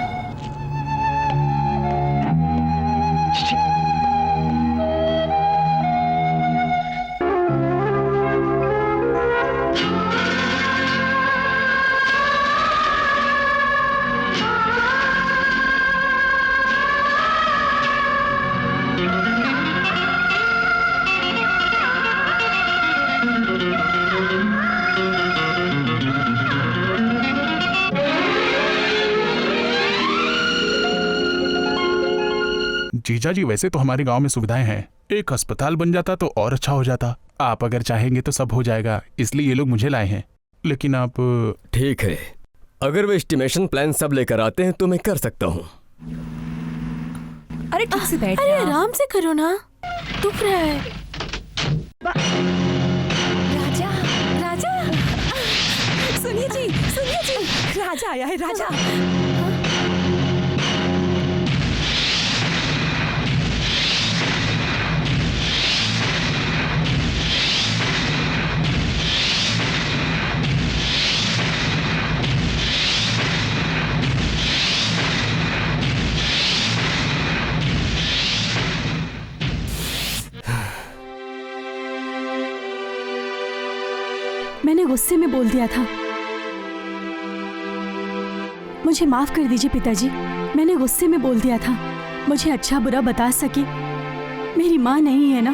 जीजा जी, वैसे तो हमारे गांव में सुविधाएं हैं। एक अस्पताल बन जाता तो और अच्छा हो जाता। आप अगर चाहेंगे तो सब हो जाएगा, इसलिए ये लोग मुझे लाए हैं। लेकिन आप... ठीक है, अगर वे एस्टिमेशन प्लान सब लेकर आते हैं तो मैं कर सकता हूँ। अरे ठीक से बैठ। अरे आराम से करो ना, दुख रहा है। राजा, राजा, सुनिए जी, राजा आया है। राजा, मैंने गुस्से में बोल दिया था। मुझे माफ कर दीजिए पिताजी, मैंने गुस्से में बोल दिया था। मुझे अच्छा बुरा बता सके मेरी माँ नहीं है ना।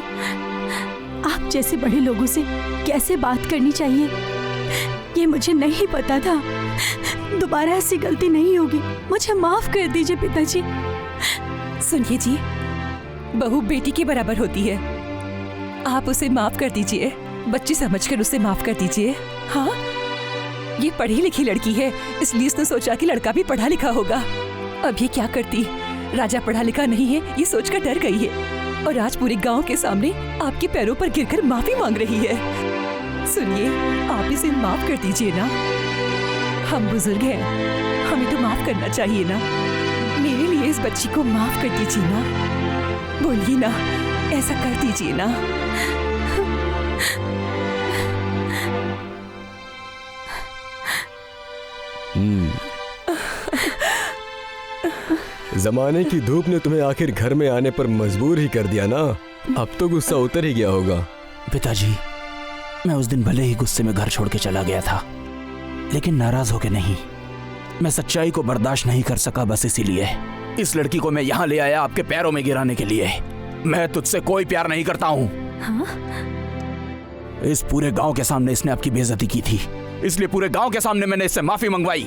आप जैसे बड़े लोगों से कैसे बात करनी चाहिए ये मुझे नहीं पता था। दोबारा ऐसी गलती नहीं होगी, मुझे माफ कर दीजिए पिताजी। सुनिए जी, बहू बेटी के बराबर होती है। आप उसे माफ कर दीजिए, बच्ची समझकर उसे माफ कर दीजिए। हाँ, ये पढ़ी लिखी लड़की है, इसलिए उसने सोचा कि लड़का भी पढ़ा लिखा होगा। अब ये क्या करती, राजा पढ़ा लिखा नहीं है ये सोचकर डर गई है और आज पूरे गांव के सामने आपके पैरों पर गिरकर माफी मांग रही है। सुनिए, आप इसे माफ कर दीजिए ना। हम बुजुर्ग हैं, हमें तो माफ करना चाहिए ना। मेरे लिए इस बच्ची को माफ कर दीजिए ना। बोलिए ना, ऐसा कर दीजिए ना। जमाने की धूप ने तुम्हें आखिर घर में आने पर मजबूर ही कर दिया ना। अब तो गुस्सा उतर ही गया होगा। पिताजी, मैं उस दिन भले ही गुस्से में घर छोड़ के चला गया था, लेकिन नाराज होके नहीं। मैं सच्चाई को बर्दाश्त नहीं कर सका, बस इसीलिए इस लड़की को मैं यहाँ ले आया आपके पैरों में गिराने के लिए। मैं तुझसे कोई प्यार नहीं करता हूँ। हाँ? इस पूरे गांव के सामने इसने आपकी बेइज्जती की थी, इसलिए पूरे गांव के सामने मैंने इससे माफी मंगवाई।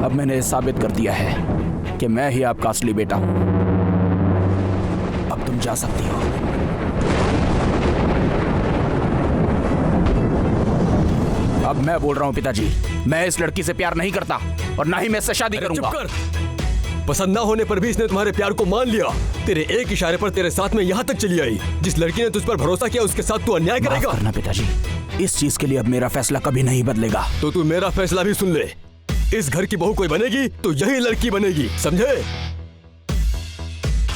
अब मैंने साबित कर दिया है कि मैं ही आपका असली बेटा हूं। अब तुम जा सकती हो। अब मैं बोल रहा हूं पिताजी, मैं इस लड़की से प्यार नहीं करता और ना ही मैं इससे शादी करूंगा। चुप कर। पसंद ना होने पर भी इसने तुम्हारे प्यार को मान लिया। तेरे एक इशारे पर तेरे साथ में यहाँ तक चली आई। जिस लड़की ने तुझ पर भरोसा किया उसके साथ तू अन्याय करेगा? माफ करना पिताजी, इस चीज के लिए अब मेरा फैसला कभी नहीं बदलेगा। तो तू मेरा फैसला भी सुन ले। इस घर की बहू कोई बनेगी तो यही लड़की बनेगी, समझे?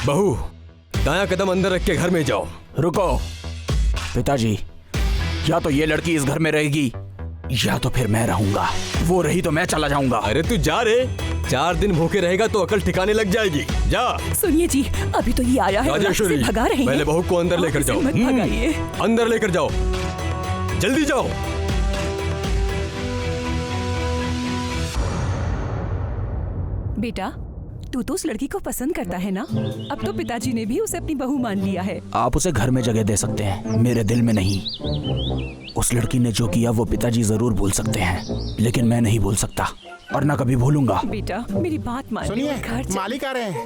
बहू, दायां कदम अंदर रख के घर में जाओ। रुको पिताजी, या तो ये लड़की इस घर में रहेगी या तो फिर मैं रहूंगा। वो रही तो मैं चला जाऊंगा। अरे तू जा रे, 4 दिन भूखे रहेगा तो अकल ठिकाने लग जाएगी। जा। सुनिए जी, अभी तो ये आया है, राजेश्वरी, भगा रहे हैं। पहले बहू को अंदर लेकर जाओ। मत भगाइए। अंदर लेकर जाओ, जल्दी जाओ। बेटा तू तो उस लड़की को पसंद करता है ना? अब तो पिताजी ने भी उसे अपनी बहू मान लिया है। आप उसे घर में जगह दे सकते हैं, मेरे दिल में नहीं। उस लड़की ने जो किया वो पिताजी जरूर भूल सकते हैं, लेकिन मैं नहीं भूल सकता और ना कभी भूलूंगा। बेटा मेरी बात मान। सुनिए, घर मालिक आ रहे हैं।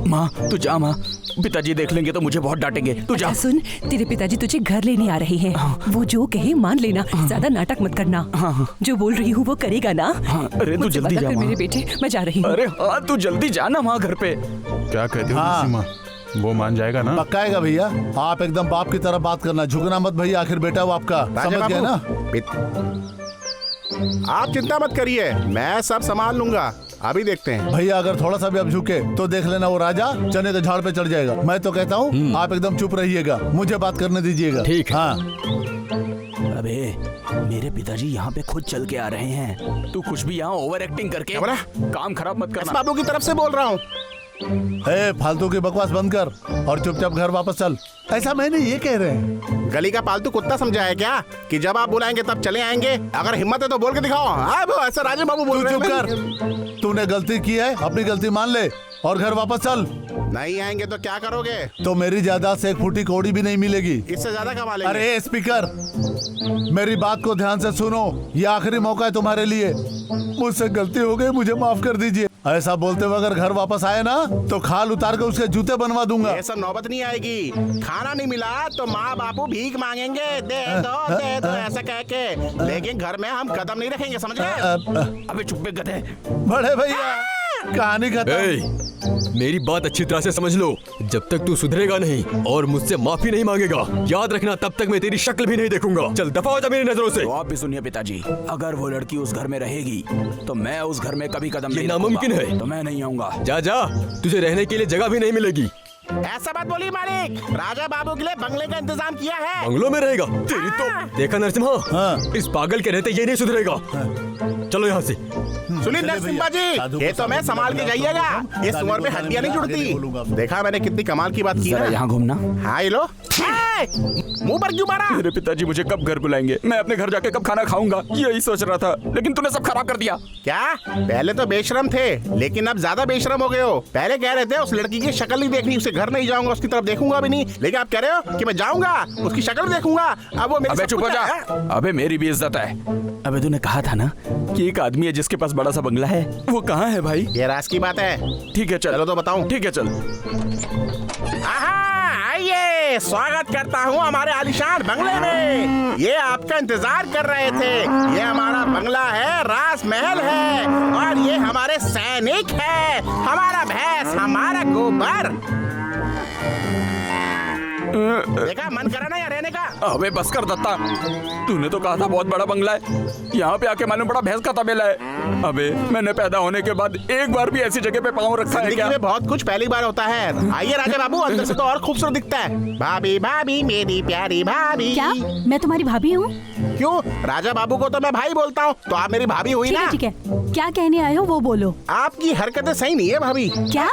माँ तू जा, माँ पिताजी देख लेंगे तो मुझे बहुत डांटेंगे। तू जा। अच्छा सुन, तेरे पिताजी तुझे घर लेने आ रहे हैं। वो जो कहे मान लेना, ज्यादा नाटक मत करना। जो बोल रही हूँ वो करेगा ना? अरे तू जल्दी जा मेरे बेटे, मैं जा रही हूँ। अरे हाँ तू जल्दी जा ना माँ घर पे। क्या कहते हो माँ? वो मान जाएगा ना? पक्का आएगा भैया। आप एकदम बाप की तरह बात करना, झुकना मत भैया, आखिर बेटा वो आपका, समझ गए ना? आप चिंता मत करिए, मैं सब संभाल लूंगा। अभी देखते हैं। भैया अगर थोड़ा सा भी अब झुके तो देख लेना वो राजा चने के झाड़ पे चढ़ जाएगा। मैं तो कहता हूँ आप एकदम चुप रहिएगा, मुझे बात करने दीजिएगा। ठीक। हाँ। अबे मेरे पिताजी यहाँ पे खुद चल के आ रहे हैं, तू कुछ भी यहाँ ओवर एक्टिंग करके काम खराब मत करना। बाबू की तरफ से बोल रहा हूँ। फालतू की बकवास बंद कर और चुपचाप घर वापस चल। ऐसा मैंने ये कह रहे हैं। गली का पालतू कुत्ता समझा है क्या कि जब आप बुलाएंगे तब चले आएंगे? अगर हिम्मत है तो बोल के दिखाओ। ऐसा राजे बाबू बोल रहे हैं। चुप कर, तूने गलती की है, अपनी गलती मान ले और घर वापस चल। नहीं आएंगे तो क्या करोगे? तो मेरी जायदाद से एक फूटी कौड़ी भी नहीं मिलेगी। इससे ज्यादा कमा लेंगे। अरे स्पीकर, मेरी बात को ध्यान से सुनो, ये आखिरी मौका है तुम्हारे लिए। मुझसे गलती हो गई, मुझे माफ कर दीजिए। ऐसा बोलते हुए अगर घर वापस आए ना तो खाल उतार के उसके जूते बनवा दूंगा। ये सब नौबत नहीं आएगी। खाना नहीं मिला तो माँ बापू भीख मांगेंगे, दे दो ऐसा कह के, लेकिन घर में हम कदम नहीं रखेंगे, समझ गए? अबे चुप गधे। बड़े भैया कहानी खत्म। मेरी बात अच्छी तरह से समझ लो, जब तक तू सुधरेगा नहीं और मुझसे माफी नहीं मांगेगा, याद रखना तब तक मैं तेरी शक्ल भी नहीं देखूंगा। चल दफा हो जा मेरी नजरों से। तो आप भी सुनिए पिताजी, अगर वो लड़की उस घर में रहेगी तो मैं उस घर में कभी कदम नहीं नामुमकिन है। तो मैं नहीं आऊंगा। जा जा, तुझे रहने के लिए जगह भी नहीं मिलेगी। ऐसा बात बोली मालिक, राजा बाबू के लिए बंगले का इंतजाम किया है। बंगलों में रहेगा? तेरी तो देखा नरसिम्हा, इस पागल के रहते ये नहीं सुधरेगा। चलो यहाँ से। सुनिए नरसिम्हा जी, ये तो मैं संभाल के जाइएगा, इस उम्र में हड्डियां नहीं जुड़ती। देखा मैंने कितनी कमाल की बात की ना। यहाँ घूमना। हाँ ये लो, मुंह पर क्यों मारा? मेरे पिताजी मुझे कब घर बुलाएंगे? मैं अपने घर जाके कब खाना खाऊंगा यही सोच रहा था, लेकिन तूने सब खराब कर दिया। क्या? पहले तो बेशरम थे, लेकिन अब ज्यादा बेशरम हो गए हो। पहले कह रहे थे उस लड़की की शक्ल नहीं देखनी, उसे घर नहीं जाऊंगा, उसकी तरफ देखूंगा भी नहीं, लेकिन आप कह रहे हो कि मैं जाऊंगा, उसकी शक्ल देखूंगा। अब वो मेरी। अबे चुप हो जा। अबे मेरी भी इज्जत है। अबे तूने कहा था ना कि एक आदमी है जिसके पास बड़ा सा बंगला है, वो कहाँ है भाई? ये राज की बात है। ठीक है चलो तो बताऊं। ठीक है चल। आइए, स्वागत करता हूँ हमारे आलीशान बंगले में। ये आपका इंतजार कर रहे थे। ये हमारा बंगला है, राज महल है, और ये हमारे सैनिक है, हमारा भैंस, हमारा गोबर। देखा, मन करा ना यहाँ रहने का? अबे बस कर दत्ता, तूने तो कहा था बहुत बड़ा बंगला है, यहाँ पे आके मालूम पड़ा भैंस का तबेला है। अबे मैंने पैदा होने के बाद एक बार भी ऐसी जगह पे पाँव रखा है क्या? में बहुत कुछ पहली बार होता है। आइए राजा बाबू, अंदर से तो और खूबसूरत दिखता है। भाभी भाभी मेरी प्यारी भाभी। क्या मैं तुम्हारी भाभी हूँ? क्यों? राजा बाबू को तो मैं भाई बोलता हूँ, तो आप मेरी भाभी हुई ना? ठीक है, क्या कहने आए हो वो बोलो। आपकी हरकतें सही नहीं है भाभी। क्या?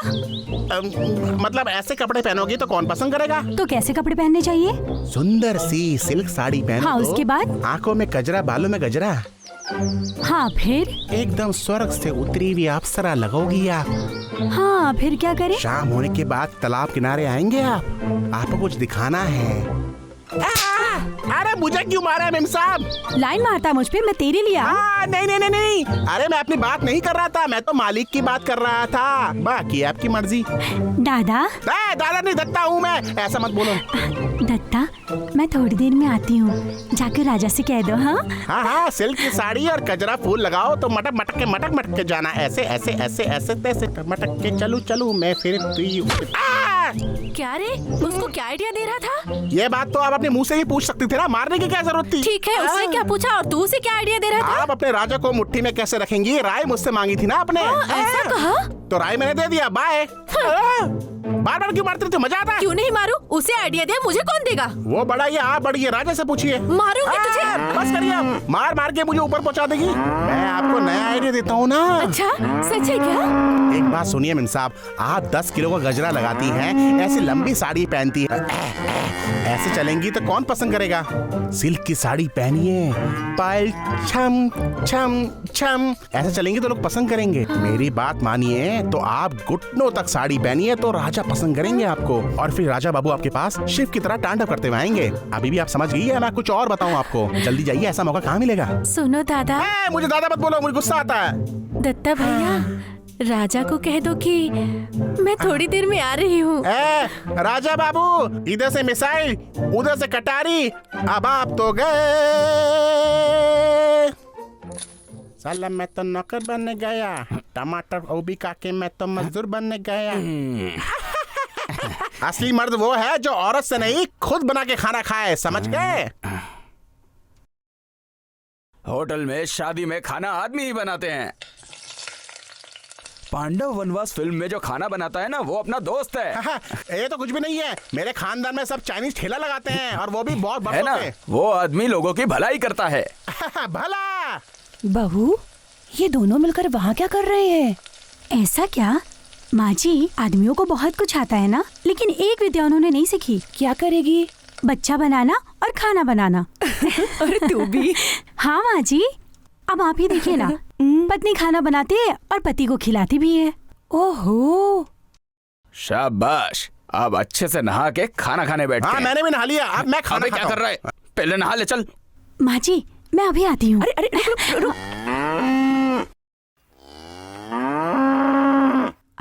मतलब ऐसे कपड़े पहनोगे तो कौन पसंद करेगा? तो कैसे कपड़े पहनने चाहिए? सुंदर सी सिल्क साड़ी पहनो। हाँ, उसके बाद? आंखों में गजरा, बालों में गजरा। हाँ फिर? एकदम स्वर्ग से उतरी हुई अप्सरा लगोगी आप। हाँ फिर क्या करें? शाम होने के बाद तालाब किनारे आएंगे आप। आपको कुछ दिखाना है। अरे मुझे क्यों मारा है मेम साहब? लाइन मारता मुझ पे, मैं तेरे लिए नहीं नहीं नहीं नहीं, अरे मैं अपनी बात नहीं कर रहा था, मैं तो मालिक की बात कर रहा था। बाकी आपकी मर्जी। दादा? दादा नहीं, दत्ता हूँ मैं, ऐसा मत बोलो। दत्ता, मैं थोड़ी देर में आती हूँ, जाकर राजा से कह दो। हाँ हाँ हाँ, सिल्क की साड़ी और गजरा फूल लगाओ तो मटक मटक के जाना, ऐसे ऐसे ऐसे ऐसे तैसे मटक के चलू चलू मैं फिर। क्या रे, उसको क्या आइडिया दे रहा था? ये बात तो आप अपने मुंह से ही पूछ सकती थी ना, मारने की क्या जरूरत थी? ठीक है, उसने क्या पूछा और तू उसे क्या आइडिया दे रहा था? आप अपने राजा को मुट्ठी में कैसे रखेंगी, राय मुझसे मांगी थी ना आपने। ऐसा कहा? तो राय मैंने दे दिया, बाय। बार बार क्यों मारते रहते हो? मजा आता है? क्यों नहीं मारूं? उसे आइडिया दिया, मुझे कौन देगा? वो बड़ा ये आप बड़ी है, राजा से पूछिए। मारूंगी तुझे। बस करिए आप, मार मार के मुझे ऊपर पहुंचा देगी। मैं आपको नया आइडिया देता हूँ ना। अच्छा, सच है क्या? एक बात सुनिए मिन साहब, आप 10 किलो का गजरा लगाती हैं, ऐसी लंबी साड़ी पहनती हैं, ऐसे चलेंगी तो कौन पसंद करेगा? सिल्क की साड़ी पहनिए, पायल छम छम छम, ऐसे चलेंगी तो लोग पसंद करेंगे। मेरी बात मानिए तो आप घुटनों तक साड़ी पहनिए तो राजा पसंद करेंगे आपको, और फिर राजा बाबू आपके पास शिव की तरह तांडव करते हुए आएंगे। अभी भी आप समझ गई है? मैं कुछ और बताऊं आपको? जल्दी जाइए, ऐसा मौका कहाँ मिलेगा। सुनो दादा। मुझे दादा मत बोलो, मुझे गुस्सा आता है। दत्ता भैया, राजा को कह दो कि मैं थोड़ी देर में आ रही हूँ। राजा बाबू, इधर से मिसाइल, उधर से कटारी, अब आप तो गए। साला मैं तो नौकर बनने गया, टमाटर ओबी काके मैं तो मजदूर बनने गया। असली मर्द वो है जो औरत से नहीं खुद बना के खाना खाए, समझ गए? होटल में शादी में खाना आदमी ही बनाते हैं। पांडव वनवास फिल्म में जो खाना बनाता है ना, वो अपना दोस्त है। ये तो कुछ भी नहीं है, मेरे खानदान में सब चाइनीज ठेला लगाते हैं, और वो भी बहुत है ना? वो आदमी लोगों की भलाई करता है। भला। बहू, ये दोनों मिलकर वहाँ क्या कर रहे हैं? ऐसा क्या? माँ जी, आदमियों को बहुत कुछ आता है ना, लेकिन एक विद्या उन्होंने नहीं सीखी। क्या करेगी? बच्चा बनाना और खाना बनाना। अरे तू भी। हाँ माँ जी, अब आप ही देखिए ना, पत्नी खाना बनाती है और पति को खिलाती भी है। ओहो, शाबाश। अब अच्छे से नहा के खाना खाने बैठ। हाँ, मैंने भी नहा लिया, अब मैं खाना क्या कर रहा है? पहले नहा ले, चल। माँ जी, मैं अभी आती हूँ। अरे रुक।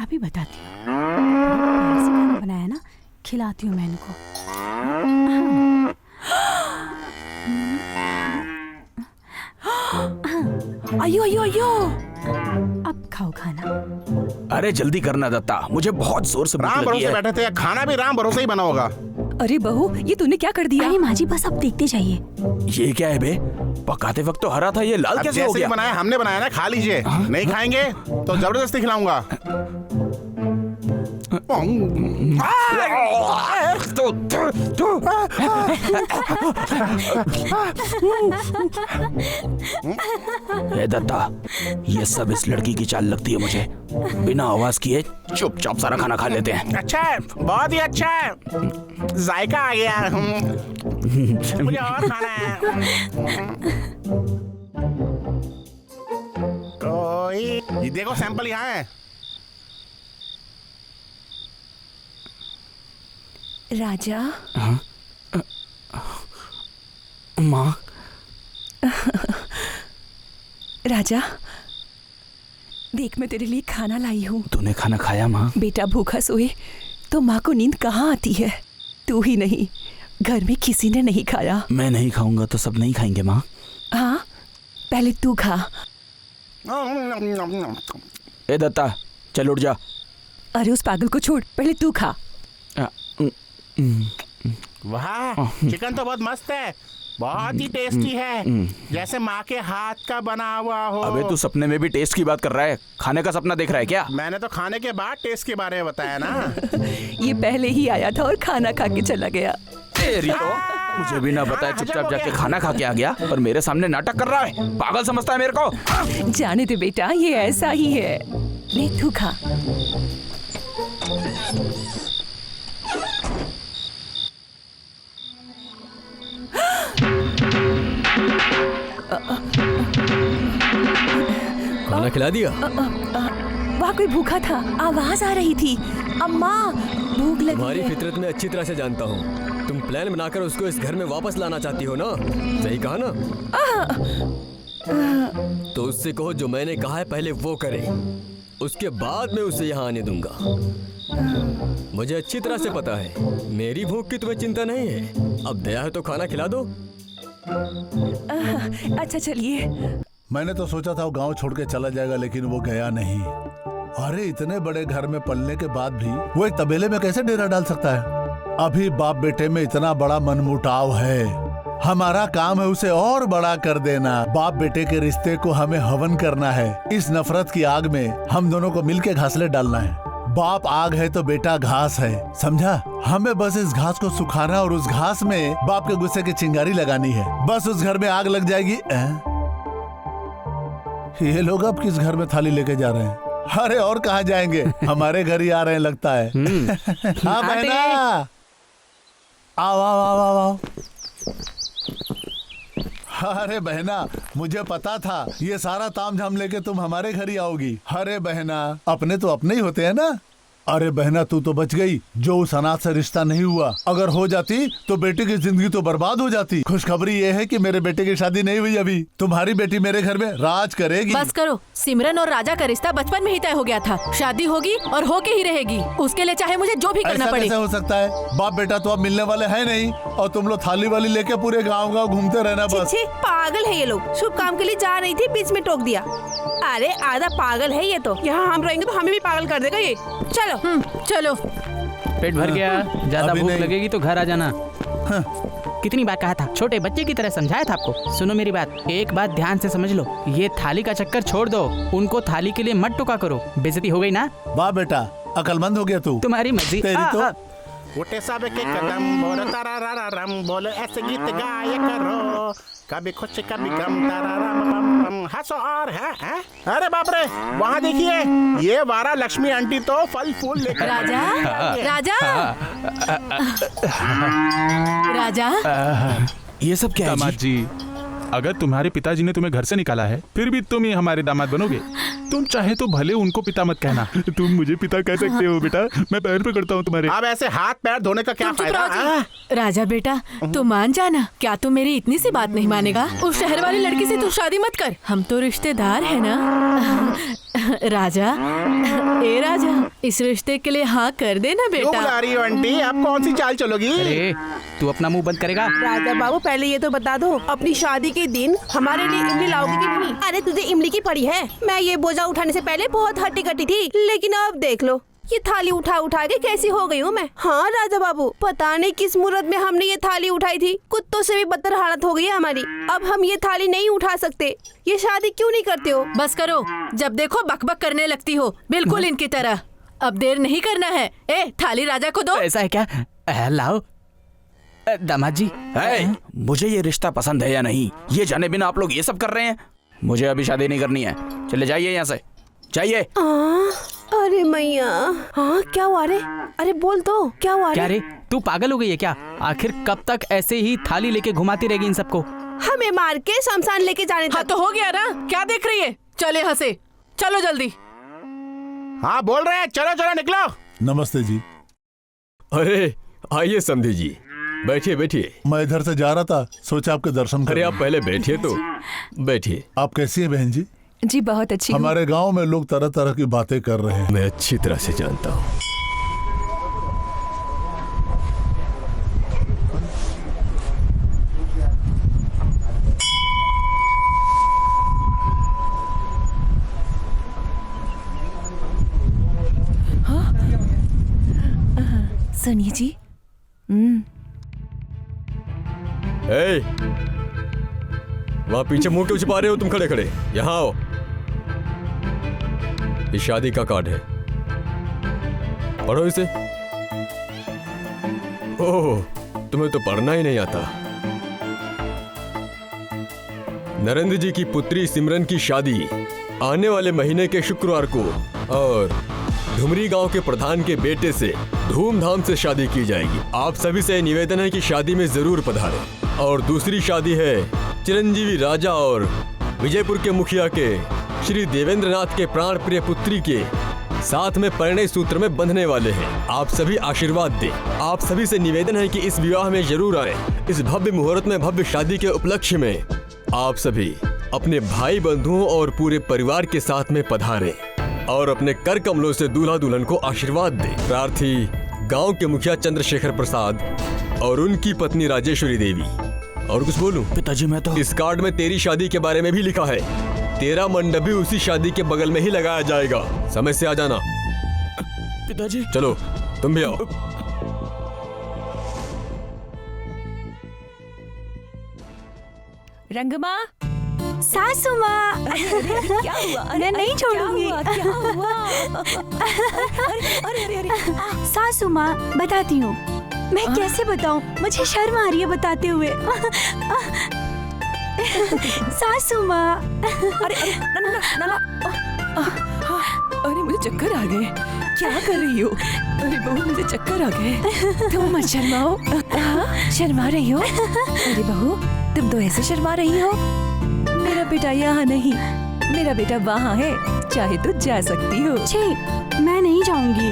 अभी बताती हूँ। खाना बनाया ना, खिलाती हूँ मैं इनको। अयो। अब खाओ खाना। अरे जल्दी करना दत्ता, मुझे बहुत जोर से भूख राम लगी है। भरोसे बैठे थे, खाना भी राम भरोसे ही बना होगा। अरे बहू, ये तूने क्या कर दिया? अरे माँ जी, बस अब देखते जाइए। ये क्या है बे? पकाते वक्त तो हरा था, ये लाल कैसे हो गया? बनाया हमने बनाया ना, खा लीजिए। नहीं खाएंगे तो जबरदस्ती खिलाऊंगा। ए दत्ता, ये सब इस लड़की की चाल लगती है मुझे। बिना आवाज किए चुपचाप सारा खाना खा लेते हैं। अच्छा है, बहुत ही अच्छा है, जायका आ गया। मुझे और खाना है। ये देखो, सैंपल यहाँ है। राजा। माँ। राजा, देख मैं तेरे लिए खाना लाई हूँ। तूने खाना खाया माँ? बेटा भूखा सोए तो माँ को नींद कहाँ आती है? तू ही नहीं, घर में किसी ने नहीं खाया। मैं नहीं खाऊंगा तो सब नहीं खाएंगे माँ? हाँ, पहले तू खा। ए दत्ता, चल उठ जा। अरे उस पागल को छोड़, पहले तू खा। वाह, चिकन तो बहुत मस्त है, बहुत ही टेस्टी है, जैसे माँ के हाथ का बना हुआ हो। अबे तू सपने में भी टेस्ट की बात कर रहा है? खाने का सपना देख रहा है क्या? मैंने तो खाने के बाद टेस्ट के बारे में बताया ना। ये पहले ही आया था और खाना खा के चला गया। तेरी तो मुझे भी ना बताया चुपचाप जाके खाना खा के आ गया, और मेरे सामने नाटक कर रहा है। पागल समझता है मेरे को? जाने दे बेटा, ये ऐसा ही है। ले तू खा। खाना खिला दिया? वहाँ कोई भूखा था, आवाज आ रही थी। अम्मा, भूख लगी तुम्हारी है। फितरत में अच्छी तरह से जानता हूँ। तुम प्लान बनाकर उसको इस घर में वापस लाना चाहती हो ना? सही कहा ना? तो उससे कहो जो मैंने कहा है पहले वो करे, उसके बाद मैं उसे यहाँ आने दूंगा। मुझे अच्छी तरह से पता है मेरी भूख की तुम्हें चिंता नहीं है। अब दया है तो खाना खिला दो। अच्छा चलिए। मैंने तो सोचा था वो गांव छोड़ के चला जाएगा, लेकिन वो गया नहीं। अरे इतने बड़े घर में पलने के बाद भी वो एक तबेले में कैसे डेरा डाल सकता है? अभी बाप बेटे में इतना बड़ा मनमुटाव है, हमारा काम है उसे और बड़ा कर देना। बाप बेटे के रिश्ते को हमें हवन करना है। इस नफरत की आग में हम दोनों को मिलके घासले डालना है। बाप आग है तो बेटा घास है, समझा? हमें बस इस घास को सुखाना और उस घास में बाप के गुस्से की चिंगारी लगानी है। बस उस घर में आग लग जाएगी। ये लोग अब किस घर में थाली लेके जा रहे हैं? अरे और कहाँ जाएंगे? हमारे घर ही आ रहे हैं लगता है। हाँ बहना, आओ आओ आओ आओ आओ। अरे बहना, मुझे पता था ये सारा तामझाम लेके तुम हमारे घर ही आओगी। अरे बहना, अपने तो अपने ही होते हैं ना। अरे बहना, तू तो बच गई। जो उस अनाथ से रिश्ता नहीं हुआ, अगर हो जाती तो बेटी की जिंदगी तो बर्बाद हो जाती। खुशखबरी ये है कि मेरे बेटे की शादी नहीं हुई अभी। तुम्हारी बेटी मेरे घर में राज करेगी। बस करो, सिमरन और राजा का रिश्ता बचपन में ही तय हो गया था। शादी होगी और होके ही रहेगी, उसके लिए चाहे मुझे जो भी करना ऐसा पड़े। कैसे हो सकता है? बाप बेटा तो अब मिलने वाले हैं नहीं और तुम लोग थाली वाली लेके पूरे गाँव गाँव घूमते रहना बस। छी, पागल है ये लोग। शुभ काम के लिए जा रही थी, बीच में टोक दिया। अरे आधा पागल है ये तो। यहाँ हम रहेंगे तो हमें भी पागल कर देगा ये। चलो चलो। पेट भर गया, ज्यादा अभी भूख नहीं। लगेगी तो घर आ जाना। कितनी बार कहा था, छोटे बच्चे की तरह समझाया था आपको। सुनो मेरी बात, एक बात ध्यान से समझ लो, ये थाली का चक्कर छोड़ दो। उनको थाली के लिए मत टोका करो, बेइज्जती हो गई ना। वाह बेटा, अकलमंद हो गया तू। तुम्हारी मर्जी। तेरी तो उठे सब के कदम, बोलो तारारारारम, बोलो ऐसे गीत गाया करो, कभी खुश कभी गम, ताराराम पम पम, हंसो और है? अरे बाप रे, वहाँ देखिए, ये वारा लक्ष्मी आंटी तो फल फूल लेकर। राजा, राजा, राजा, ये सब क्या है दामाद जी, अगर तुम्हारे पिताजी ने तुम्हें घर से निकाला है, फिर भी तुम ही हमारे दामाद बनोगे। तुम चाहे तो भले उनको पिता मत कहना। तुम मुझे पिता कह सकते हो बेटा, मैं पैर पकड़ता हूँ तुम्हारे। अब ऐसे हाथ पैर धोने का क्या तुम चुप फायदा? रहो जी। राजा बेटा, तू मान जाना। क्या तू मेरी इतनी सी बात नहीं मानेगा? उस शहर वाली लड़की से तू शादी मत कर, हम तो रिश्तेदार है ना। राजा, ए राजा, इस रिश्ते के लिए हाँ कर देना क्यों बेटा। बुला रही हो आंटी? अब कौन सी चाल चलोगी? अरे तू अपना मुंह बंद करेगा? राजा बाबू, पहले ये तो बता दो, अपनी शादी के दिन हमारे लिए इमली लाओगे कि नहीं? अरे तुझे इमली की पड़ी है। मैं ये बोझा उठाने से पहले बहुत हट्टी कट्टी थी, लेकिन अब देख लो, ये थाली उठा उठा के कैसी हो गई हूँ मैं। हाँ राजा बाबू, पता नहीं किस मुहूर्त में हमने ये थाली उठाई थी। कुत्तों से भी बदतर हालत हो गई है हमारी। अब हम ये थाली नहीं उठा सकते। ये शादी क्यों नहीं करते हो? बस करो, जब देखो बकबक करने लगती हो, बिल्कुल इनकी तरह। अब देर नहीं करना है। ए, थाली राजा को दो। ऐसा है क्या? लाओ दामाद जी। मुझे ये रिश्ता पसंद है या नहीं, ये जाने बिना आप लोग ये सब कर रहे हैं। मुझे अभी शादी नहीं करनी है, चले जाइए यहाँ से, जाइए। अरे मैया, हाँ क्या हुआ रे? अरे बोल तो, क्या हुआ क्या रे? रे, तू पागल हो गई है क्या? आखिर कब तक ऐसे ही थाली लेके घुमाती रहेगी इन सबको? हमें मार के शमशान लेके जाने हाँ तक। तो हो गया ना, क्या देख रही है? चले यहाँ से, चलो जल्दी। हाँ बोल रहे हैं, चलो चलो निकलो। नमस्ते जी। अरे आइए समधी जी, बैठिए बैठिए। मैं इधर से जा रहा था, सोचा आपके दर्शन अरे करूं। आप पहले बैठिए तो बैठिए। आप कैसी हैं बहन जी? जी बहुत अच्छी हूँ। हमारे गांव में लोग तरह तरह की बातें कर रहे हैं। मैं अच्छी तरह से जानता हूँ। सुनिए जी। वहाँ पीछे मुंह क्यों छिपा रहे हो तुम? खड़े खड़े यहाँ आओ। ये शादी का कार्ड है, पढ़ो इसे। ओह, तुम्हें तो पढ़ना ही नहीं आता। नरेंद्र जी की पुत्री सिमरन की शादी आने वाले महीने के शुक्रवार को और धुमरी गांव के प्रधान के बेटे से धूमधाम से शादी की जाएगी। आप सभी से निवेदन है कि शादी में जरूर पधारें। और दूसरी शादी है चिरंजीवी राजा और विजयपुर के मुखिया के श्री देवेंद्रनाथ के प्राण प्रिय पुत्री के साथ में परिणय सूत्र में बंधने वाले हैं। आप सभी आशीर्वाद दें। आप सभी से निवेदन है कि इस विवाह में जरूर आए। इस भव्य मुहूर्त में भव्य शादी के उपलक्ष्य में आप सभी अपने भाई बंधुओं और पूरे परिवार के साथ में पधारें और अपने कर कमलों से दूल्हा दुल्हन को आशीर्वाद दें। प्रार्थी गांव के मुखिया चंद्रशेखर प्रसाद और उनकी पत्नी राजेश्वरी देवी। और कुछ बोलूं? पिताजी मैं तो इस कार्ड में तेरी शादी के बारे में भी लिखा है। तेरा मंडप भी उसी शादी के बगल में ही लगाया जाएगा। समय से आ जाना। पिताजी चलो तुम भी आओ। रंगमा, सासू माँ, क्या हुआ? मैं नहीं छोड़ूंगी। क्या हुआ? अरे सासू माँ, बताती हूँ। मैं कैसे बताऊँ, मुझे शर्म आ रही है बताते हुए। सासू माँ। अरे मुझे चक्कर आ गए। क्या कर रही हो? अरे बहू, मुझे चक्कर आ गए। तुम मत शर्माओ। शर्मा रही हो? अरे बहू, तुम तो ऐसे शर्मा रही हो। मेरा बेटा यहाँ नहीं, मेरा बेटा वहाँ है, चाहे तो जा सकती हो। छी, मैं नहीं जाऊंगी।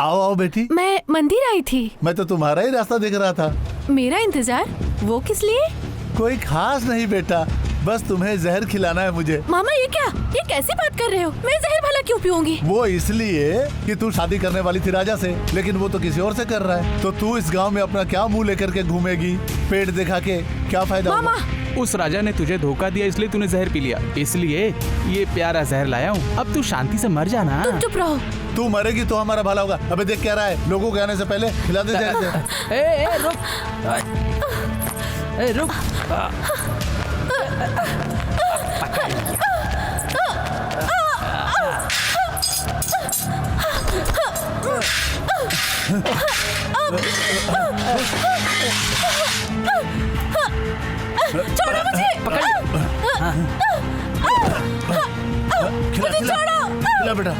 आओ आओ बेटी। मैं मंदिर आई थी। मैं तो तुम्हारा ही रास्ता देख रहा था। मेरा इंतजार? वो किस लिए? कोई खास नहीं बेटा, बस तुम्हें जहर खिलाना है मुझे। मामा ये क्या? ये कैसी बात कर रहे हो? मैं जहर भला क्यों पीऊंगी? वो इसलिए कि तू शादी करने वाली थी राजा से, लेकिन वो तो किसी और से कर रहा है। तो तू इस गांव में अपना क्या मुंह लेकर के घूमेगी? पेट दिखा के क्या फायदा होगा? उस राजा ने तुझे धोखा दिया, इसलिए तूने जहर पी लिया। इसलिए ये प्यारा जहर लाया हूँ। अब तू शांति से मर जाना। तुम चुप रहो। तू मरेगी तो हमारा भला होगा। अबे देख क्या रहा है, लोगों के आने से पहले खिला दे जहर। रुक। छोड़ो मुझे। मुझे छोड़ो। खिला बेटा।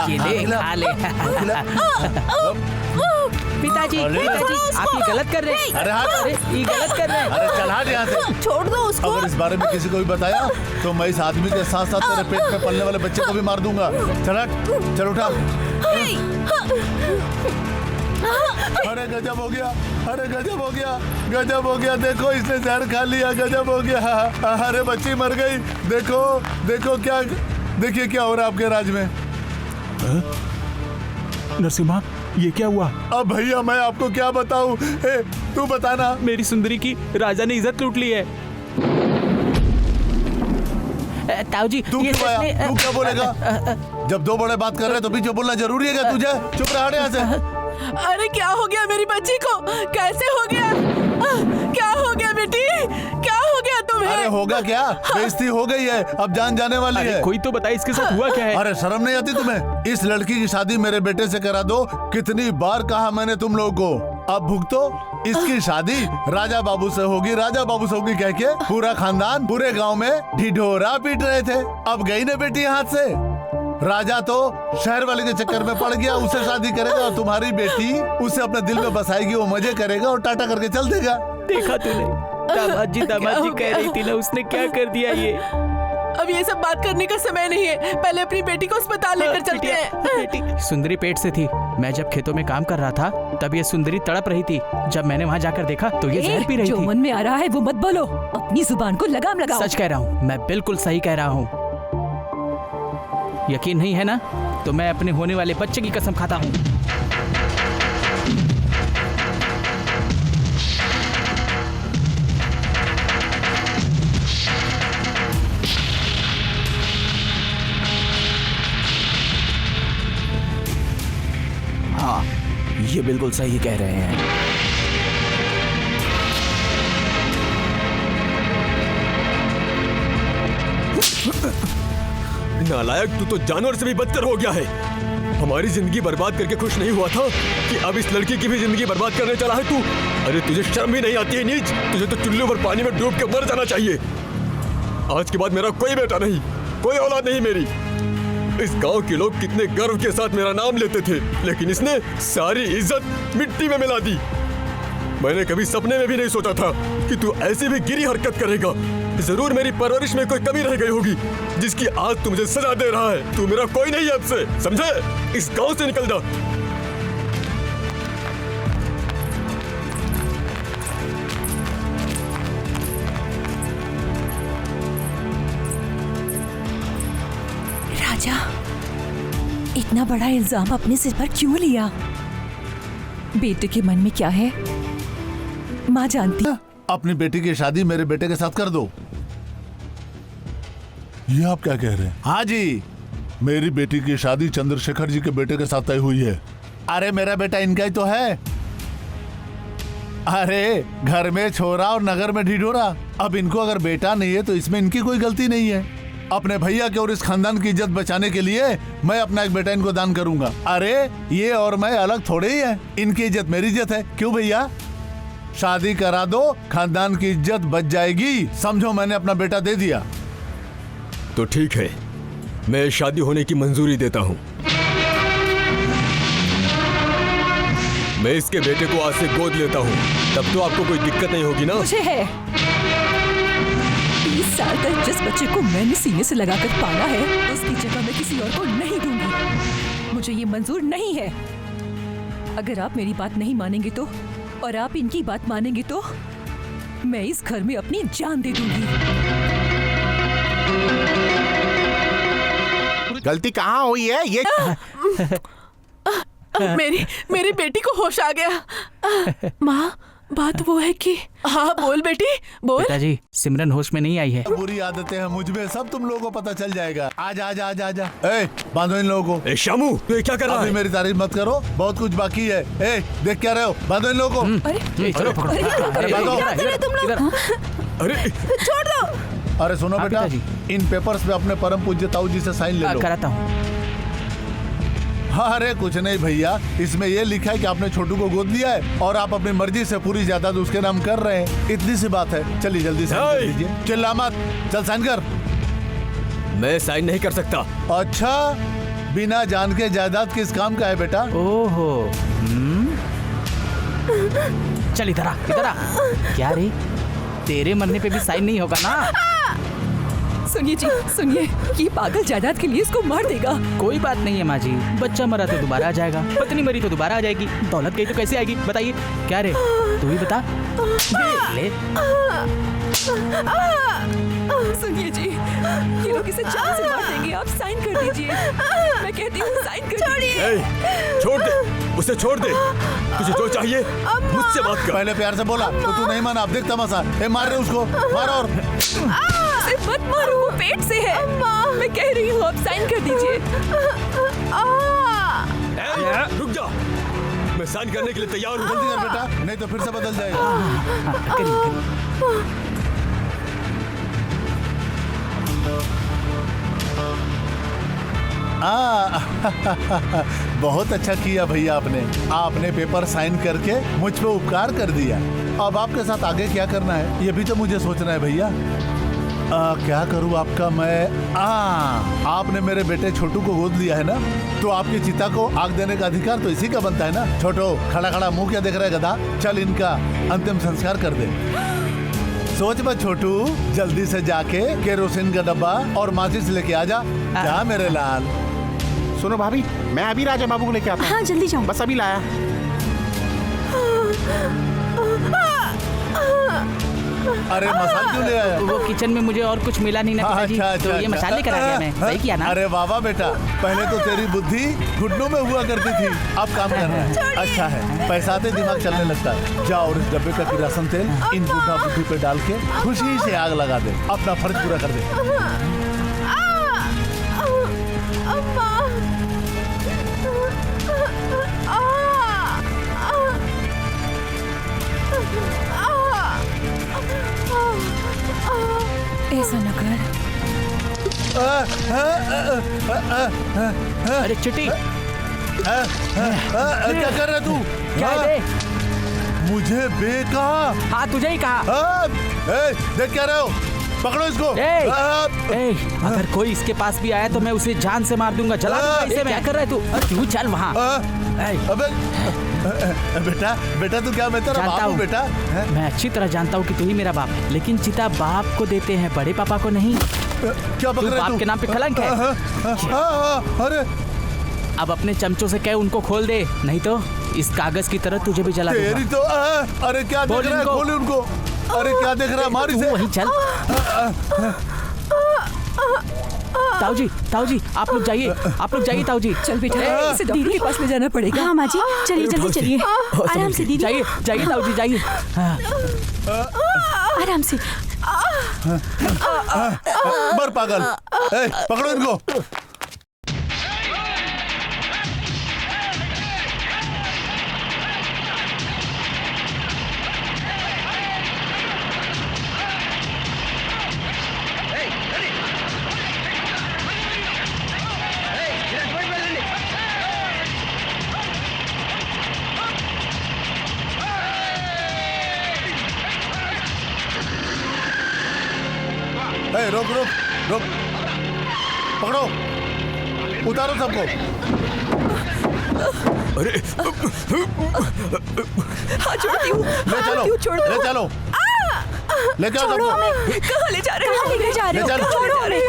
ये ले, खा ले। पिताजी, आप ये गलत कर रहे हैं। अरे ये गलत कर रहे हैं। अरे चल हट यहाँ से। छोड़ दो उसको। अगर इस बारे में किसी को भी बताया तो मैं इस आदमी के साथ साथ तेरे पेट में पलने वाले बच्चे को भी मार दूंगा। चल हट, चल उठा। अरे गजब हो गया, अरे गजब हो गया, गजब हो गया। देखो इसने जहर खा लिया, गजब हो गया। अरे बच्ची मर गई। देखो देखो क्या, देखिए क्या हो रहा है आपके राज में। नरसिम्हा, ये क्या हुआ? अब भैया मैं आपको क्या बताऊं? तू बताना। मेरी सुंदरी की राजा ने इज्जत लूट ली है। ताऊ जी, तू क्यों आया? तू क्या बोलेगा? जब दो बड़े बात कर रहे तो बीच में बोलना जरूरी है क्या तुझे? चुप रहा, हट यहाँ से। अरे क्या हो गया मेरी बच्ची को? कैसे हो गया? क्या हो गया बेटी? क्या हो गया तुम्हें? अरे होगा क्या, बेइज्जती हो गई है, अब जान जाने वाली है। कोई तो बताए इसके साथ हुआ क्या है? अरे शर्म नहीं आती तुम्हें? इस लड़की की शादी मेरे बेटे से करा दो। कितनी बार कहा मैंने तुम लोगों को, अब भुगतो। इसकी शादी राजा बाबू से होगी, राजा बाबू से होगी कह के पूरा खानदान पूरे गांव में ढिढोरा पीट रहे थे। अब गई ना बेटी हाथ से। राजा तो शहर वाले के चक्कर में पड़ गया, उससे शादी करेगा और तुम्हारी बेटी उसे अपने दिल में बसाएगी, वो मजे करेगा और टाटा करके चल देगा। देखा तूने, दामाद जी कह रही थी ना, उसने क्या कर दिया ये। अब ये सब बात करने का समय नहीं है, पहले अपनी बेटी को अस्पताल लेकर चलते हैं। बेटी सुंदरी पेट से थी। मैं जब खेतों में काम कर रहा था तब ये सुंदरी तड़प रही थी। जब मैंने वहाँ जाकर देखा तो ये जहर पी रही जो थी। मन में आ रहा है वो मत बोलो, अपनी जुबान को लगाम लगाओ। सच कह रहा हूँ, मैं बिल्कुल सही कह रहा हूँ। यकीन नहीं है ना, तो मैं अपने होने वाले बच्चे की कसम खाता हूँ। हाँ, ये बिल्कुल सही कह रहे हैं। नालायक, तू तो जानवर से भी बदतर हो गया है। हमारी जिंदगी बर्बाद करके खुश नहीं हुआ था कि अब इस लड़की की भी जिंदगी बर्बाद करने चला है तू। अरे तुझे शर्म भी नहीं आती है नीच? तुझे तो चुल्लू पर पानी में डूब के मर जाना चाहिए। आज के बाद मेरा कोई बेटा नहीं, कोई औलाद नहीं मेरी। इस गांव के लोग कितने गर्व के साथ मेरा नाम लेते थे, लेकिन इसने सारी इज्जत मिट्टी में मिला दी। मैंने कभी सपने में भी नहीं सोचा था कि तू ऐसी भी गिरी हरकत करेगा। जरूर मेरी परवरिश में कोई कमी रह गई होगी, जिसकी आज तू मुझे सजा दे रहा है। तू मेरा कोई नहीं है अब से, समझे? इस गांव से निकल जा। राजा, इतना बड़ा इल्जाम अपने सिर पर क्यों लिया? बेटे के मन में क्या है माँ जानती। अपनी बेटी की शादी मेरे बेटे के साथ कर दो। ये आप क्या कह रहे हैं? हाँ जी, मेरी बेटी की शादी चंद्रशेखर जी के बेटे के साथ तय हुई है। अरे मेरा बेटा इनका ही तो है। अरे घर में छोरा और नगर में ढिढोरा। अब इनको अगर बेटा नहीं है तो इसमें इनकी कोई गलती नहीं है। अपने भैया के और इस खानदान की इज्जत बचाने के लिए मैं अपना एक बेटा इनको दान करूंगा। अरे ये और मैं अलग थोड़े ही है, इनकी इज्जत मेरी इज्जत है। क्यों भैया, शादी करा दो, खानदान की इज्जत बच जाएगी। समझो मैंने अपना बेटा दे दिया। तो ठीक है, मैं शादी होने की मंजूरी देता हूँ। मैं इसके बेटे को आज से गोद लेता हूँ, तब तो आपको कोई दिक्कत नहीं होगी ना? मुझे है। 20 साल तक जिस बच्चे को मैंने सीने से लगाकर पाला है, उसकी जगह मैं किसी और को नहीं दूंगी। मुझे ये मंजूर नहीं है। अगर आप मेरी बात नहीं मानेंगे तो, और आप इनकी बात मानेंगे तो, मैं इस घर में अपनी जान दे दूंगी। गलती कहाँ हुई है ये? मेरी बेटी को होश आ गया। माँ, बात वो है कि हाँ बोल बेटी बोल। पिताजी, सिमरन होश में नहीं आई है। बुरी आदतें हैं मुझ में, सब तुम लोगों को पता चल जाएगा। आजा आजा आजा आजा। ए, बांधो इन लोगों को। शामू, तू ये क्या कर रहा है? अभी मेरी तारीफ मत करो, बहुत कुछ बाकी है। ए, देख क्या रहे हो? बांधो इन लोगों को। अरे बांधो। अरे छोड़ दो। अरे सुनो बेटा, इन पेपर्स पे अपने परम पूज्य ताऊ जी से साइन ले लो। कराता हूँ। अरे कुछ नहीं भैया, इसमें ये लिखा है कि आपने छोटू को गोद लिया है और आप अपनी मर्जी से पूरी जायदाद उसके नाम कर रहे हैं। इतनी सी बात है। चलिए जल्दी साइन कर दीजिए। चिल्ला मत, चल साइन कर। मैं साइन नहीं कर सकता। अच्छा, बिना जान के जायदाद किस काम का है बेटा? ओहो, चल इधर आ, इधर आ। क्या रे, तेरे मरने पे भी साइन नहीं होगा ना? सुनिए जी, सुनिए, ये पागल जायदाद के लिए इसको मार देगा। कोई बात नहीं है माँ जी, बच्चा मरा तो दोबारा आ जाएगा, पत्नी मरी तो दोबारा आ जाएगी, दौलत गई तो कैसे आएगी बताइए? क्या रे, तू ही बता। ले। सुनिए जी, ये लोग इसे जान से मार देंगे, आप साइन कर दीजिए। मैं कहती हूँ साइन कर दीजिए। छोड़ दे, उसे छोड़ दे। तुझे जो चाहिए मुझसे बात कर। पहले प्यार से बोला तो तू नहीं माना, अब देख तमाशा। मार रहे उसको, मार। और मत मारो, वो पेट से है। मैं कह रही हूँ, आप साइन कर दीजिए। रुक जा, मैं साइन करने के लिए तैयार हूँ। जल्दी कर बेटा, नहीं तो फिर से बदल जाएगा। बहुत अच्छा किया भैया आपने पेपर साइन करके मुझ पे उपकार कर दिया। अब आपके साथ आगे क्या करना है ये भी तो मुझे सोचना है भैया। क्या करूं आपका मैं? आपने मेरे बेटे छोटू को गोद लिया है ना, तो आपकी चिता को आग देने का अधिकार तो इसी का बनता है ना। छोटू, खड़ा खड़ा मुंह क्या देख रहा है गधा? चल इनका अंतिम संस्कार कर दे। सोच मत छोटू, जल्दी से जाके केरोसिन का डब्बा और माचिस लेके आ जा। क्या मेरे लाल? सुनो भाभी, मैं अभी राजा बाबू को लेके आता हूँ। हाँ जल्दी जाओ। बस अभी लाया। अरे मसाला क्यों ले आया? वो किचन में मुझे और कुछ मिला नहीं ना पिताजी, तो ये मसाले करा दिया मैं। सही किया ना? अरे वाह बेटा, पहले तो तेरी बुद्धि घुटनों में हुआ करती थी, अब काम कर रहा है। अच्छा है, पैसा आते दिमाग चलने लगता है। जाओ और इस डब्बे का किरासन तेल इन बूढ़ा बुद्धि पे डाल के खुशी से आग लगा दे, अपना फर्ज पूरा कर दे। ऐसा न कर। अरे चिट्टी, क्या कर रहा तू? क्या है? मुझे बे कहा? हाँ तुझे ही कहा। देख क्या रहे हो? पकड़ो इसको। अगर कोई इसके पास भी आया तो मैं उसे जान से मार दूंगा, जला दूंगा इसे। क्या कर रहा है तू? तू चल वहाँ। अबे बेटा तू क्या मैं तेरा बाप हूँ बेटा? मैं अच्छी तरह जानता हूँ कि तू ही मेरा बाप, लेकिन चिता बाप को देते हैं, बड़े पापा को नहीं। क्या पकड़ रहा है? बाप के नाम पे कलंक है। अरे अब अपने चमचों से कह उनको खोल दे, नहीं तो इस कागज की तरह तुझे भी जला दूंगा। तेरी तो अरे क्या देख रहा है? खोल उनको। अरे क्या देख रहा है? मार इसे। वहीं चल। ताऊ जी आप लोग जाइए, ताऊ जी। चल बेटा, इसे डॉक्टर के पास ले जाना पड़ेगा। हाँ माँ जी, चलिए जल्दी चलिए। आराम से दीदी। जाइए ताऊ जी, जाइए। आराम से। मर पागल। पकड़ो इनको। रोक रोक रोक, पकड़ो, उतारो सबको। अरे हाँ छोड़ती हूँ, ले चलो, ले चलो, लेके आओ सबको। कहाँ ले जा रहे हो? ले जा रहे हो? छोड़ो हमें।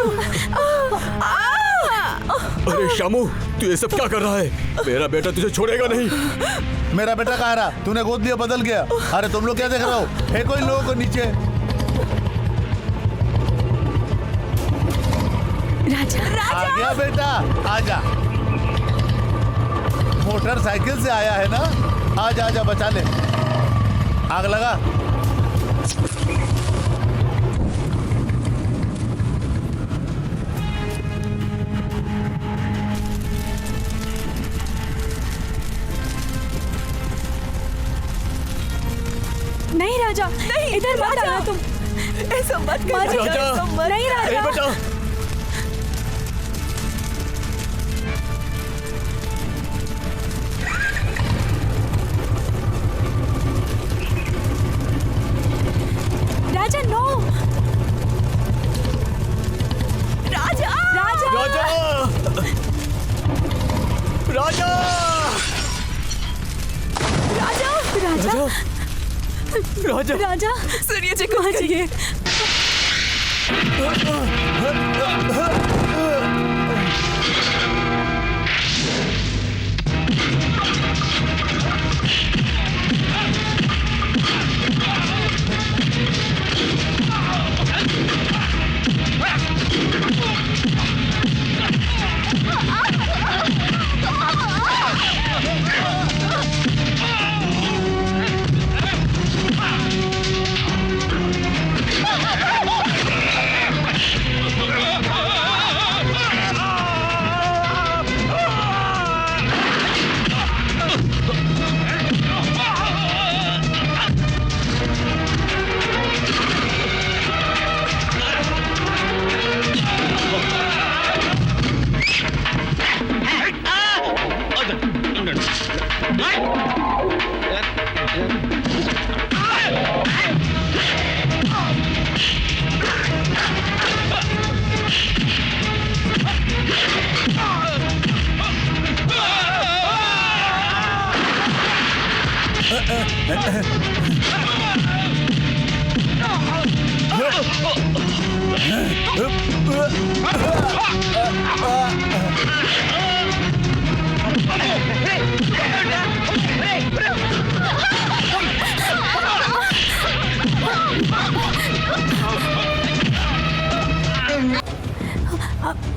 अरे शामू, तू ये सब क्या कर रहा है? मेरा बेटा तुझे छोड़ेगा नहीं। मेरा बेटा कहाँ रहा? तूने गोद लिया, बदल गया। अरे तुम लोग क्या देख रहे हो? है कोई लोगों को नीचे? राजा, आ गया बेटा, आजा। मोटरसाइकिल से आया है ना? आजा आजा, बचा ले। आग लगा। नहीं राजा, नहीं, इधर मत आना तुम। ऐसा मत कर राजा। नहीं राजा। बेटा, राजा नो। राजा, राजा, राजा, राजा, राजा, राजा, राजा, राजा, सुनिए जी, कहाँ चाहिए?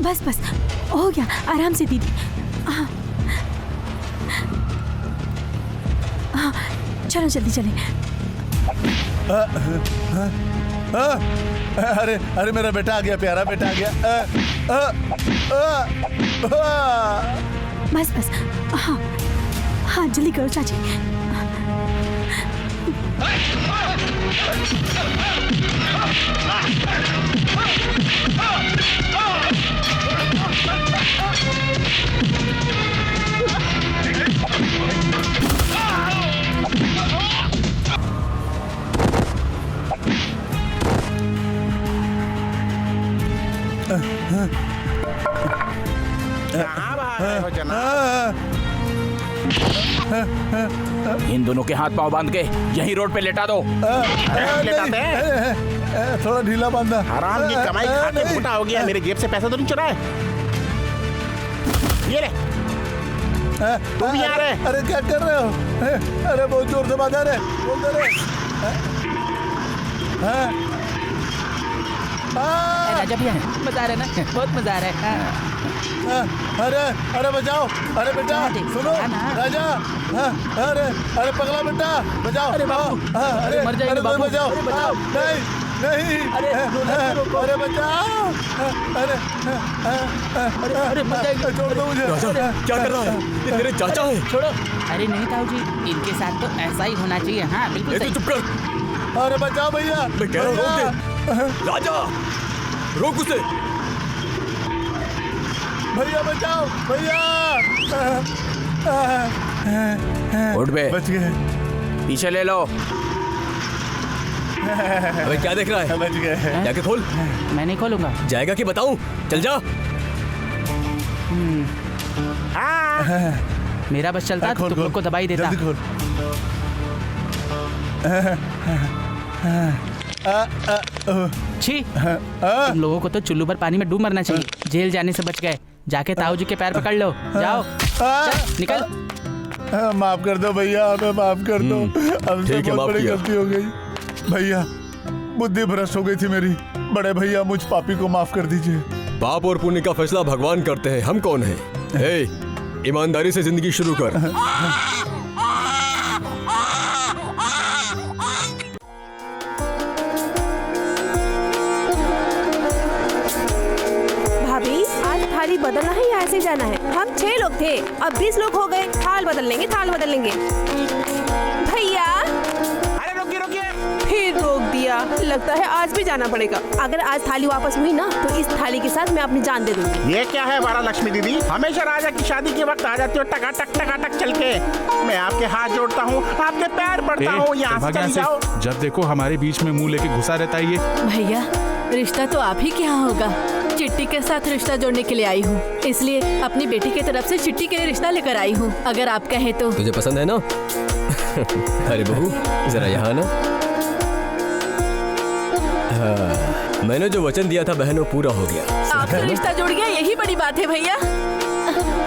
बस बस हो गया, आराम से दीदी। हाँ हाँ, चलो जल्दी चले। अरे अरे, मेरा बेटा आ गया, प्यारा बेटा आ गया। बस बस, हाँ हाँ, जल्दी करो चाची। कहाँ भाग रहे हो जनाब? इन दोनों के हाथ पांव बांध के यही रोड पे लेटा दो। लेटाते हैं? थोड़ा ढीला बांधा। हराम की कमाई खा के मोटा हो गया। मेरे जेब से पैसा तो नहीं चुराए? ये ले, तू भी आ रहे? अरे क्या कर रहे हो? अरे बहुत जोर से बांधा रे, बोल दे रे। राजा भैया, मजा आ रहा है ना? बहुत मजा आ रहा है। अरे अरे बचाओ, अरे बेटा सुनो राजा। अरे अरे पगला बेटा, बचाओ। अरे बाबू, अरे मर जाएंगे बाबू। बचाओ, नहीं नहीं, अरे बचाओ। अरे मर जाएंगे, छोड़ दो मुझे। राजा क्या कर रहा है? ये तेरे चाचा है। छोड़ो। अरे नहीं ताऊ जी, इनके साथ तो ऐसा ही होना चाहिए। हाँ बिल्कुल सही। चुप कर। अरे बचाओ भैया, मैं कह रहा हूँ रोक दे। राजा रोक उसे। भैया बचाओ भैया। उठ बे, बच गए। पीछे ले लो। अबे क्या देख रहा है? बच गए। जाके खोल। मैं नहीं खोलूंगा। जाएगा कि बताऊं? चल जा। मेरा बस चलता तो तुम लोग को दबाई देता। जल्दी खोल। छी, तुम लोगों को तो चुल्लू पर पानी में डूब मरना चाहिए। जेल जाने से बच गए। जाके ताऊ जी के पैर पकड़ लो। जाओ, चल, निकल। माफ कर दो भैया, हमें माफ कर दो। हमसे बहुत बड़ी गलती हो गई भैया। बुद्धि भ्रष्ट हो गई थी मेरी। बड़े भैया, मुझ पापी को माफ कर दीजिए। पाप और पुण्य का फैसला भगवान करते हैं, हम कौन हैं? ए, ईमानदारी से जिंदगी शुरू कर। भाभी, आज थाली बदलना है या ऐसे जाना है? हम 6 लोग थे, अब 20 लोग हो गए। थाल बदल लेंगे, थाल बदल लेंगे। भैया, अरे रुकिए रुकिए। फिर रोक दिया। लगता है आज भी जाना पड़ेगा। अगर आज थाली वापस हुई ना तो इस थाली के साथ मैं अपनी जान दे दूंगी। ये क्या है वारा लक्ष्मी दीदी? हमेशा राजा की शादी के वक्त आ जाती हो टकाटक चल के। मैं आपके हाथ जोड़ता हूँ, आपके पैर पड़ता हूँ, यहाँ से चली जाओ। जब देखो हमारे बीच में मुंह लेके घुसा रहता है ये। भैया, रिश्ता तो आप ही के यहाँ होगा। चिट्टी के साथ रिश्ता जोड़ने के लिए आई हूँ, इसलिए अपनी बेटी की तरफ से चिट्टी के लिए रिश्ता लेकर आई हूँ। अगर आप कहें तो। तुझे पसंद है ना? अरे बहू, जरा यहाँ ना। हाँ, मैंने जो वचन दिया था बहनों, पूरा हो गया। आपसे रिश्ता जुड़ गया, यही बड़ी बात है भैया।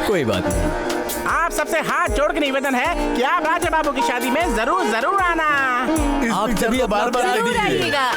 कोई बात नहीं। आप सबसे हाथ जोड़ के निवेदन है कि आप राजा बाबू की शादी में जरूर जरूर आना। आप सभी बार-बार जरूर आइएगा।